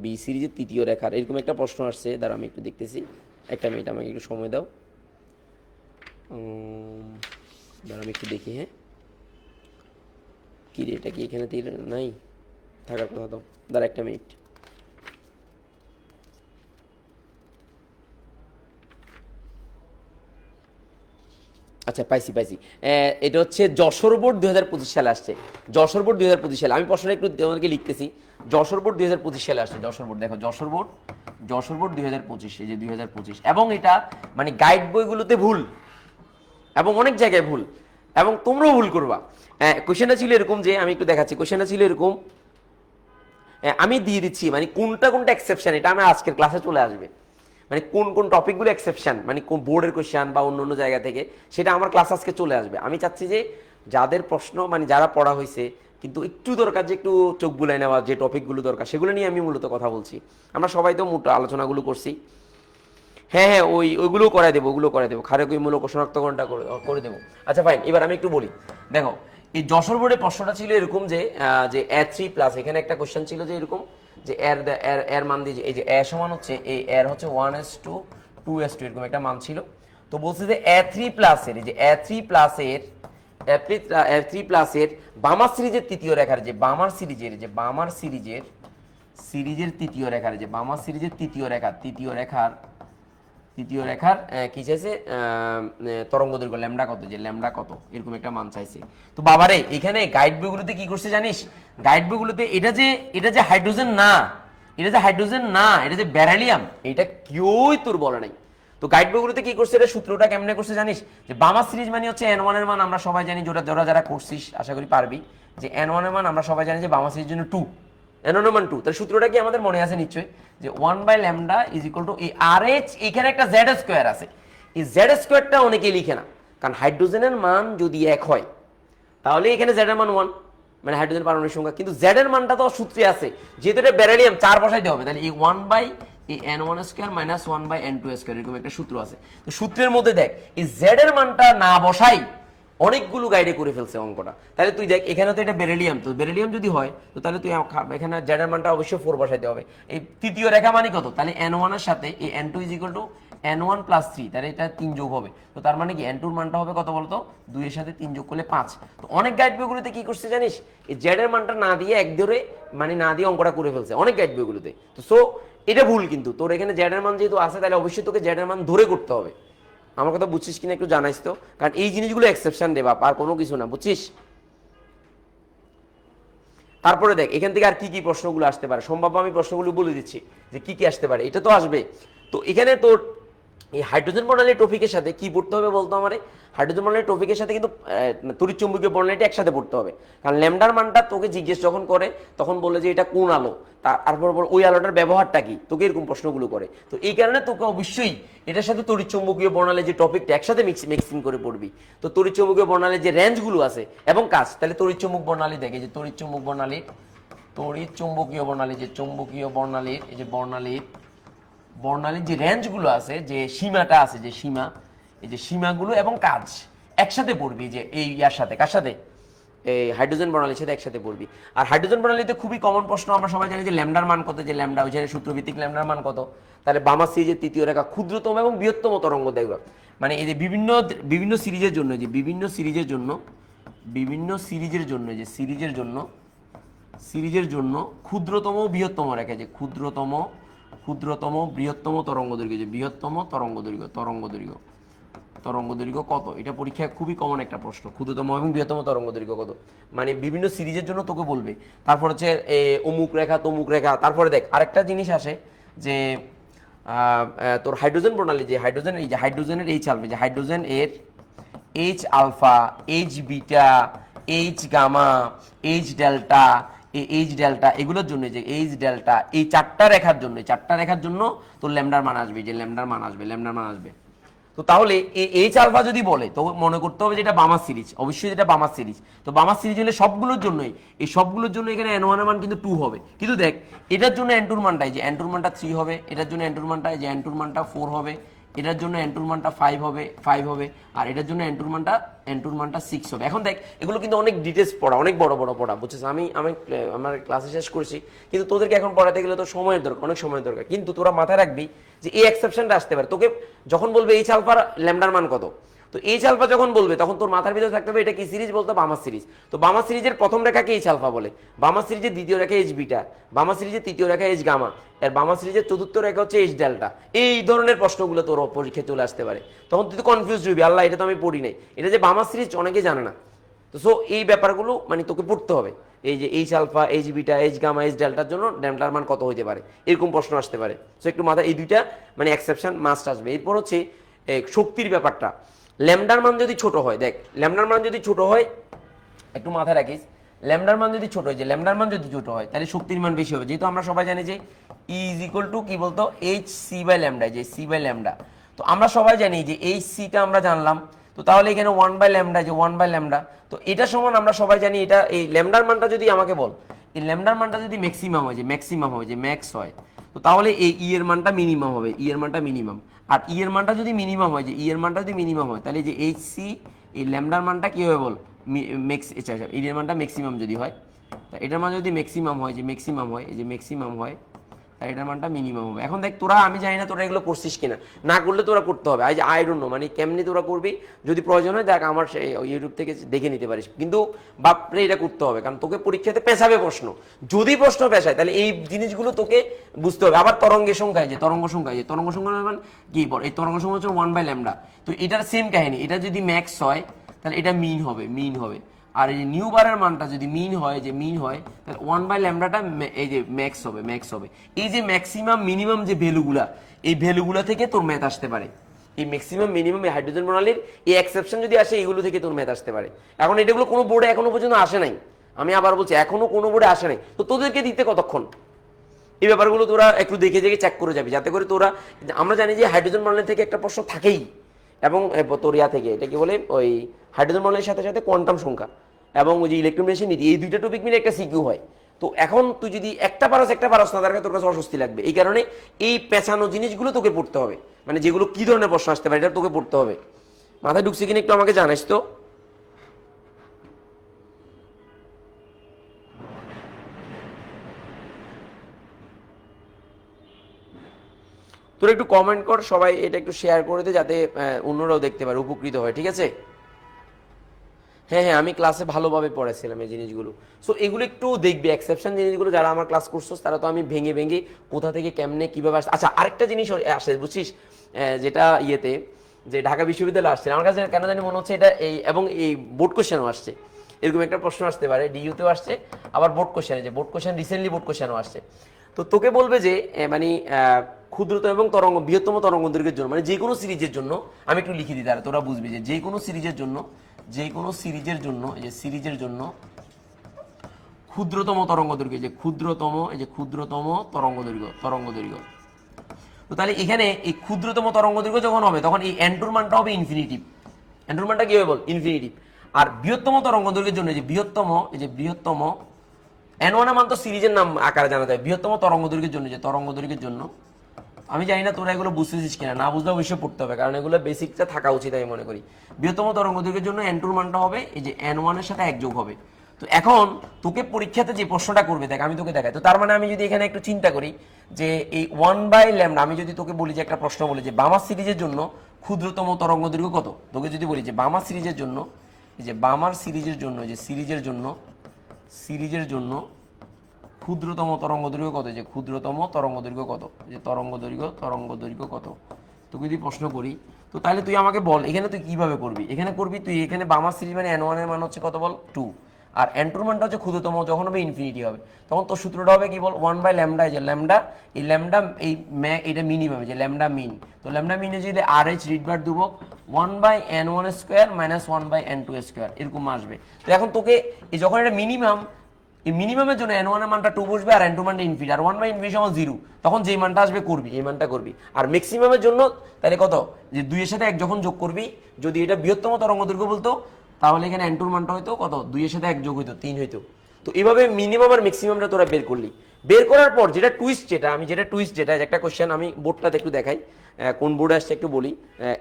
বি সিরিজের তৃতীয় রেখার এরকম একটা প্রশ্ন আসছে, দাঁড়া আমি একটু দেখতেছি, একটা মিনিট আমাকে একটু সময় দাও, দাঁড়া আমি একটু দেখি, হ্যাঁ কি রে, এটা কি এখানে নাই থাকার কথা, তো দাঁড়া একটা মিনিট। আচ্ছা পাইছি, এটা হচ্ছে যশোর বোর্ড 2025 সালে আসছে, যশোর বোর্ড 2025 সালে, আমি প্রশ্নটা একটু তোমাদেরকে লিখতেছি, যশোর বোর্ড 2025 সালে আসছে, যশোর বোর্ড, দেখো যশোর বোর্ড 2025, এই যে 2025, এবং এটা মানে গাইড বইগুলোতে ভুল এবং অনেক জায়গায় ভুল, এবং তোমরাও ভুল করবা। কোশ্চেনটা ছিল এরকম, যে আমি একটু দেখাচ্ছি, কোশ্চেনটা ছিল এরকম, আমি দিয়ে দিচ্ছি মানে কোনটা এক্সেপশন, এটা আমার আজকের ক্লাসে চলে আসবে, মানে কোন টপিকগুলো এক্সেপশন, মানে কোন বোর্ডের কোশ্চেন বা অন্য জায়গা থেকে, সেটা আমার ক্লাস আজকে চলে আসবে। আমি চাচ্ছি যে যাদের প্রশ্ন মানে যারা পড়া হয়েছে কিন্তু একটু দরকার যে একটু চোখ বুলাই নেওয়া, যে টপিকগুলো দরকার সেগুলো নিয়ে আমি মূলত কথা বলছি, আমরা সবাই তো মোট আলোচনাগুলো করছি। হ্যাঁ হ্যাঁ ওইগুলো করে দেবো, ওগুলো করে দেবো, ক্ষারকীয় মূলক শনাক্তকরণটা করে দেবো। আচ্ছা ফাইন, এবার আমি একটু বলি। দেখো এই যশোর বোর্ডে প্রশ্নটা ছিল এরকম যে যে A3+, এখানে একটা কোশ্চেন ছিল যে এরকম যে এর মান দিয়ে এই যে এ সমান হচ্ছে এই এর হচ্ছে 1:2 2:2 এরকম একটা মান ছিল। তো বলছে যে A3+ এর, এই যে A3+ এর A3+ এর বামার সিরিজের তৃতীয় রেখার যে বামার সিরিজের তৃতীয় রেখার যে বামার সিরিজের তৃতীয় রেখার কি চাইছে, তরঙ্গ দৈর্ঘ্য ল্যামডা কত, যে ল্যামডা কত এরকম একটা মান চাইছে। তো বাবারে এখানে গাইড বইগুলোতে কি করছে জানিস, গাইড বইগুলোতে এটা যে হাইড্রোজেন না, এটা যে ব্যারিলিয়াম, এটা কেউই তোর বলে নাই। তো গাইড বইগুলোতে কি করছে, এটা সূত্রটা কেমনে করছে জানিস, যে বামার সিরিজ মানে হচ্ছে N1 এর মান আমরা সবাই জানি, যারা করছিস আশা করি পারবি, যে N1 এর মান আমরা সবাই জানি যে বামার সিরিজের জন্য 2, N1 এর মান 2। তাহলে সূত্রটা কি আমাদের মনে আছে নিশ্চয়ই, যে 1/λ এই RH, এখানে একটা Z² আছে, এই Z² অনেকেই লিখে না, কারণ হাইড্রোজেনের মান যদি 1 হয় তাহলে এখানে Z এর মান 1, মানে হাইড্রোজেন পারমাণবিক সংখ্যা, কিন্তু Z এর মানটা তো সূত্রে আছে, যেহেতু এটা ব্যারিলিয়াম 4 বসাইতে হবে, তাহলে এই 1/N1² - 1/N2² এরকম একটা সূত্র আছে। তো সূত্রের মধ্যে দেখ এই Z এর মানটা না বসাই অনেকগুলো গাইডে করে ফেলছে অঙ্কটা। তাহলে তুই দেখ এখানে তো এটা বেরিলিয়াম, তো বেরিলিয়াম যদি হয় তো তাহলে তুই এখানে Z এর মানটা অবশ্যই 4 বসাইতে হবে। এই তৃতীয় রেখা মানে কত, তাহলে N1 এর সাথে এই N2 = N1 + 3, তাহলে এটা 3 যোগ হবে। তো তার মানে কি N2 এর মানটা হবে কত বলতো, 2 এর সাথে 3 যোগ করলে 5। তো অনেক গাইড বইগুলোতে কি করছে জানিস, এই Z এর মানটা না দিয়ে এক ধরে মানে না দিয়ে অঙ্কটা করে ফেলছে অনেক গাইড বইগুলোতে। তো সো এটা ভুল, কিন্তু তোর এখানে Z এর মান যেহেতু আছে তাহলে অবশ্যই তোকে Z এর মান ধরে করতে হবে। আমার কথা বুঝছিস কিনা একটু জানাইস তো, কারণ এই জিনিসগুলো এক্সেপশন দে বাপ, আর কোনো কিছু না, বুঝছিস। তারপরে দেখ এখান থেকে আর কি কি প্রশ্নগুলো আসতে পারে, সম্ভাব্য আমি প্রশ্নগুলো বলে দিচ্ছি যে কি কি আসতে পারে, এটা তো আসবে। তো এখানে তোর এই হাইড্রোজেন বর্ণালীর টপিকের সাথে কি পড়তে হবে বলতো আমারে, হাইড্রোজেন বর্ণালীর টপিকের সাথে কিন্তু তড়িৎচুম্বকীয় বর্ণালীটা একসাথে পড়তে হবে। কারণ ল্যামডার মানটা তোকে জিজ্ঞেস যখন করে তখন বলে যে এটা কোন আলো, তারপর ওই আলোটার ব্যবহারটা কি, তোকে এরকম প্রশ্নগুলো করে। তো এই কারণে তোকে অবশ্যই এটার সাথে তড়িৎচুম্বকীয় বর্ণালীর যে টপিকটা একসাথে মিক্সিং করে পড়বি। তো তড়িৎচুম্বকীয় বর্ণালীর যে রেঞ্জগুলো আছে এবং কাজ, তাহলে তড়িৎচুম্বক বর্ণালী দেখে যে তড়িৎচুম্বকীয় বর্ণালী, যে চৌম্বকীয় বর্ণালীর এই যে বর্ণালীর যে রেঞ্জগুলো আছে, যে সীমাটা আছে, যে সীমা, এই যে সীমাগুলো এবং কাজ একসাথে পড়বি, যে এই ইয়ার সাথে কার সাথে, এই হাইড্রোজেন বর্ণালীর সাথে একসাথে পড়বি। আর হাইড্রোজেন বর্ণালীতে খুবই কমন প্রশ্ন আমরা সবাই জানি যে ল্যামডার মান কত, যে ল্যামডা ওই সূত্রভিত্তিক ল্যামডার মান কত। তাহলে বামা সিরিজের তৃতীয় রেখা ক্ষুদ্রতম এবং বৃহত্তম তরঙ্গ দৈর্ঘ্য, মানে এই যে বিভিন্ন সিরিজের জন্য, যে বিভিন্ন সিরিজের জন্য ক্ষুদ্রতম বৃহত্তম রেখা, যে ক্ষুদ্রতম বৃহত্তম তরঙ্গ দৈর্ঘ্য, যে বৃহত্তম তরঙ্গ দৈর্ঘ্য কত, এটা পরীক্ষায় খুবই কমন একটা প্রশ্ন, ক্ষুদ্রতম এবং বৃহত্তম তরঙ্গ দৈর্ঘ্য কত, মানে বিভিন্ন সিরিজের জন্য তোকে বলবে। তারপর হচ্ছে অমুক রেখা তমুক রেখা। তারপরে দেখ আরেকটা জিনিস আসে যে তোর হাইড্রোজেন প্রণালী, যে হাইড্রোজেনের এইচ আলফা, যে হাইড্রোজেন এর H alpha, H beta, H gamma, H delta এগুলোর জন্য, যে এইচ ডেল্টা, এই চারটা রেখার জন্য তোর ল্যামডার মান আসবে, যে ল্যামডার মান আসবে। তো তাহলে এইচ আলফা যদি বলে তো মনে করতে হবে যে এটা বামার সিরিজ, অবশ্যই এটা বামার সিরিজ। তো বামার সিরিজ হলে সবগুলোর জন্য এখানে N1 এর মান কিন্তু 2 হবে, কিন্তু দেখ এটার জন্য N2 এর মানটা, যে N2 এর মানটা 3 হবে, এটার জন্য N2 এর মানটা, যে N2 এর মানটা 4 হবে, এটার জন্য N2 এর মানটা 5 হবে, আর এটার জন্য N2 এর মানটা 6 হবে। এখন দেখ এগুলো কিন্তু অনেক ডিটেলস পড়া, অনেক বড় পড়া, বুঝছিস। আমি আমার ক্লাসে শেষ করেছি, কিন্তু তোদেরকে এখন পড়াতে গেলে তো সময়ের দরকার, অনেক সময়ের দরকার। কিন্তু তোরা মাথায় রাখবি যে এই এক্সেপশনটা আসতে পারে, তোকে যখন বলবে এইচ আলফার ল্যামডার মান কত, তো এইচ আলফা যখন বলবে তখন তোর মাথার ভিতরে থাকতে হবে এটা কি সিরিজ, বলতো বামা সিরিজ। তো বামা সিরিজের প্রথম রেখাকে এইচ আলফা বলে, বামা সিরিজের দ্বিতীয় রেখা এইচ বিটা, বামা সিরিজের তৃতীয় রেখা এইচ গামা, এর বামা সিরিজের চতুর্থ রেখা হচ্ছে এইচ ডেল্টা। এই ধরনের প্রশ্নগুলো তোর পরীক্ষায় চলে আসতে পারে, তখন তুই তো কনফিউজ হবি, আল্লাহ এটা তো আমি পড়ি নাই, এটা যে বামা সিরিজ অনেকে জানে না। তো সো এই ব্যাপারগুলো মানে তোকে পড়তে হবে, এই যে H alpha, H beta, H gamma, H ডেল্টার জন্য ডেল্টার মান কত হতে পারে, এরকম প্রশ্ন আসতে পারে। সো একটু মাথায় এই দুইটা মানে এক্সেপশন মাস্ট আসবে। এরপর হচ্ছে শক্তির ব্যাপারটা, ল্যামডার মান যদি ছোট হয়, দেখ ল্যামডার মান যদি ছোট হয় একটু মাথায় রাখিস, ল্যামডার মান যদি ছোট হয়, যে ল্যামডার মান যদি ছোট হয় তাহলে শক্তির মান বেশি হবে, যেহেতু আমরা সবাই জানি যে E = কি বলতো hc/λ, যে c/λ। তো আমরা সবাই জানি যে এই সিটা আমরা জানলাম, তো তাহলে এখানে 1/λ, যে 1/λ। তো এটা সমান আমরা সবাই জানি, এটা এই ল্যামডার মানটা যদি আমাকে বল, এই ল্যামডার মানটা যদি ম্যাক্স হয়, যে ম্যাক্স হয়, তো তাহলে এই ই এর মানটা মিনিমাম হবে, ই এর মানটা মিনিমাম। আর ই এর মানটা যদি মিনিমাম হয়, যে ই এর মানটা যদি মিনিমাম হয়, তাহলে যে এইচ সি এই ল্যামডার মানটা কী হবে বল, ই এর মানটা ম্যাক্সিমাম যদি হয়, তা এটার মান যদি ম্যাক্সিমাম হয়, যে ম্যাক্সিমাম হয়, এই যে ম্যাক্সিমাম হয়, তাই এটার মানটা মিনিমাম হবে। এখন দেখ তোরা, আমি জানি না তোরা এগুলো করছিস কিনা, না করলে তোরা করতে হবে। আই ডোন্ট নো মানে কেমনি তোরা করবি, যদি প্রয়োজন হয় দেখ আমার সেই ইউটিউব থেকে দেখে নিতে পারিস, কিন্তু বাপরে এটা করতে হবে, কারণ তোকে পরীক্ষাতে পেছাবে প্রশ্ন। যদি প্রশ্ন পেছায় তাহলে এই জিনিসগুলো তোকে বুঝতে হবে। আবার তরঙ্গের সংখ্যায়, যে তরঙ্গ সংখ্যায়, যে তরঙ্গ সংখ্যা মানে কি বল, এই তরঙ্গ সংখ্যা হচ্ছে 1/λ। তো এটার সেম কাহিনী, এটা যদি ম্যাক্স হয় তাহলে এটা মিন হবে, মিন হবে। আর এই যে নিউ বারের মানটা যদি মিন হয়, যে মিন হয়, তাহলে 1/λটা এই যে ম্যাক্স হবে, ম্যাক্স হবে। এই যে ম্যাক্সিমাম মিনিমাম যে ভ্যালুগুলা, এই ভ্যালুগুলা থেকে তোর ম্যাথ আসতে পারে। এই ম্যাক্সিমাম মিনিমাম এই হাইড্রোজেন প্রণালীর এই এক্সেপশন যদি আসে, এইগুলো থেকে তোর ম্যাথ আসতে পারে। এখন এটাগুলো কোনো বোর্ডে এখনো পর্যন্ত আসে নাই, আমি আবার বলছি এখনো কোনো বোর্ডে আসে নাই। তো তোদেরকে দিতে কতক্ষণ, এই ব্যাপারগুলো তোরা একটু দেখে দেখে চেক করে যাবি, যাতে করে তোরা, আমরা জানি যে হাইড্রোজেন প্রণালী থেকে একটা প্রশ্ন থাকেই, এবং তোর ইয়া থেকে, এটা কি বলে, ওই হাইড্রোজেন প্রণালীর সাথে সাথে কোয়ান্টাম সংখ্যা এবং ওই যে ইলেকট্রোনেশন নীতি, এই দুইটা টপিক মিলে একটা সিকিউ হয়। তো এখন তুই যদি একটা পারস না, তার কাছে তোর কাছে অস্বস্তি লাগবে। এই কারণে এই পেছানো জিনিসগুলো তোকে পড়তে হবে, মানে যেগুলো কি ধরনের প্রশ্ন আসতে পারে এটা তোকে পড়তে হবে। মাথায় ঢুকছে কিনা একটু আমাকে জানাস তো। তোর একটু কমেন্ট কর, সবাই এটা একটু শেয়ার করে দে, যাতে অন্যরাও দেখতে পারে, উপকৃত হয়, ঠিক আছে? হ্যাঁ হ্যাঁ, আমি ক্লাসে ভালোভাবে পড়াইছিলাম এই জিনিসগুলো। সো এগুলো একটু দেখবি, এক্সেপশন জিনিসগুলো, যারা আমার ক্লাস করছিস তারা তো আমি ভেঙে ভেঙে কোথা থেকে কেমনে কীভাবে আসে। আচ্ছা, আরেকটা জিনিস আসে বুঝছিস, যেটা ইয়েতে, যে ঢাকা বিশ্ববিদ্যালয় আসছে, আমার কাছে কেন জানি মনে হচ্ছে এটা এই, এবং এই বোর্ড কোশ্চেনও আসছে, এরকম একটা প্রশ্ন আসতে পারে, ডিইউতেও আসছে, আবার বোর্ড কোশ্চেনে, যে বোর্ড কোশ্চেন রিসেন্টলি বোর্ড কোশ্চেনও আসছে। তো তোকে বলবে যে মানে ক্ষুদ্রতম এবং বৃহত্তম তরঙ্গ দৈর্ঘ্যের জন্য, মানে যে কোনো সিরিজের জন্য, আমি একটু লিখে দিই তাহলে তোরা বুঝবি, যে যে কোনো সিরিজের জন্য, যে কোনো সিরিজের জন্য, এই যে সিরিজের জন্য ক্ষুদ্রতম তরঙ্গ দৈর্ঘ্য, যে ক্ষুদ্রতম, এই যে ক্ষুদ্রতম তরঙ্গ দৈর্ঘ্য, তরঙ্গ দৈর্ঘ্য। তো তাহলে এখানে এই ক্ষুদ্রতম তরঙ্গ দৈর্ঘ্য যখন হবে, তখন এই এন্টুর মানটা হবে ইনফিনিটিভ। এন্টুর মানটা কি হবে বল, ইনফিনিটিভ। আর বৃহত্তম তরঙ্গ দৈর্ঘ্যের জন্য, যে বৃহত্তম, এই যে বৃহত্তম, N1 মান তো সিরিজের নাম আকারে জানা যায়। বৃহত্তম তরঙ্গ দৈর্ঘ্যের জন্য, যে তরঙ্গ দৈর্ঘ্যের জন্য, আমি জানি না তোরা এগুলো বুঝতেছিস কিনা, না বুঝলে অবশ্যই পড়তে হবে, কারণ এগুলো বেসিকটা থাকা উচিত আমি মনে করি। বৃহত্তম তরঙ্গ দৈর্ঘ্যের জন্য N2 মানটা হবে এই যে N1 এর সাথে এক যোগ হবে। তো এখন তোকে পরীক্ষাতে যে প্রশ্নটা করবে, দেখ আমি তোকে দেখাই, তো তার মানে আমি যদি এখানে একটু চিন্তা করি, যে এই 1/λ, আমি যদি তোকে বলি, যে একটা প্রশ্ন বলি যে বামা সিরিজের জন্য ক্ষুদ্রতম তরঙ্গ দৈর্ঘ্য কত, তোকে যদি বলি যে বামা সিরিজের জন্য, এই যে বামার সিরিজের জন্য, যে সিরিজের জন্য, সিরিজের জন্য ক্ষুদ্রতম তরঙ্গ দৈর্ঘ্য কত, যে ক্ষুদ্রতম তরঙ্গ দৈর্ঘ্য কত, যে তরঙ্গ দৈর্ঘ্য কত, তোকে যদি প্রশ্ন করি, তো তাহলে তুই আমাকে বল এখানে তুই কিভাবে করবি। এখানে করবি তুই, এখানে বামার সিরিজ মানে N1 এর মান হচ্ছে কত বল, 2, আর N2 এর মানটা হচ্ছে ক্ষুদ্রতম, যখন হবে ইনফিনিটি হবে, তখন তোর সূত্রটা হবে কি বল, 1/λ, যে ল্যামডা, এই ল্যামডা এই এটা মিনিমাম, যে ল্যামডা মিন, তো ল্যামডা মিনে যদি RH রিডবার দেবো 1/N1 square minus 1/N2 square, এরকম আসবে। তো এখন তোকে এই যখন এটা মিনিমাম, এই মিনিমামের জন্য N1 এর মানটা 2 বসবে, আর N2 মানটা ইনফিনিটি, আর 1/ইনফিনিটি সমান 0, তখন যেই মানটা আসবে করবি, এই মানটা করবি। আর ম্যাক্সিমামের জন্য তাহলে কত, যে 2 এর সাথে 1 যখন যোগ করবি, যদি এটা বৃহত্তম তরঙ্গ দৈর্ঘ্য বলতো, তাহলে এখানে N2 এর মানটা হয়তো কত, 2 এর সাথে 1 যোগ হইতো 3 হইতো। তো এইভাবে মিনিমাম আর ম্যাক্সিমামটা তোরা বের করলি। বের করার পর যেটা টুইস্ট, যেটা একটা কোশ্চেন আমি বোর্ডটাতে একটু দেখাই, কোন বোর্ডে আসছে একটু বলি,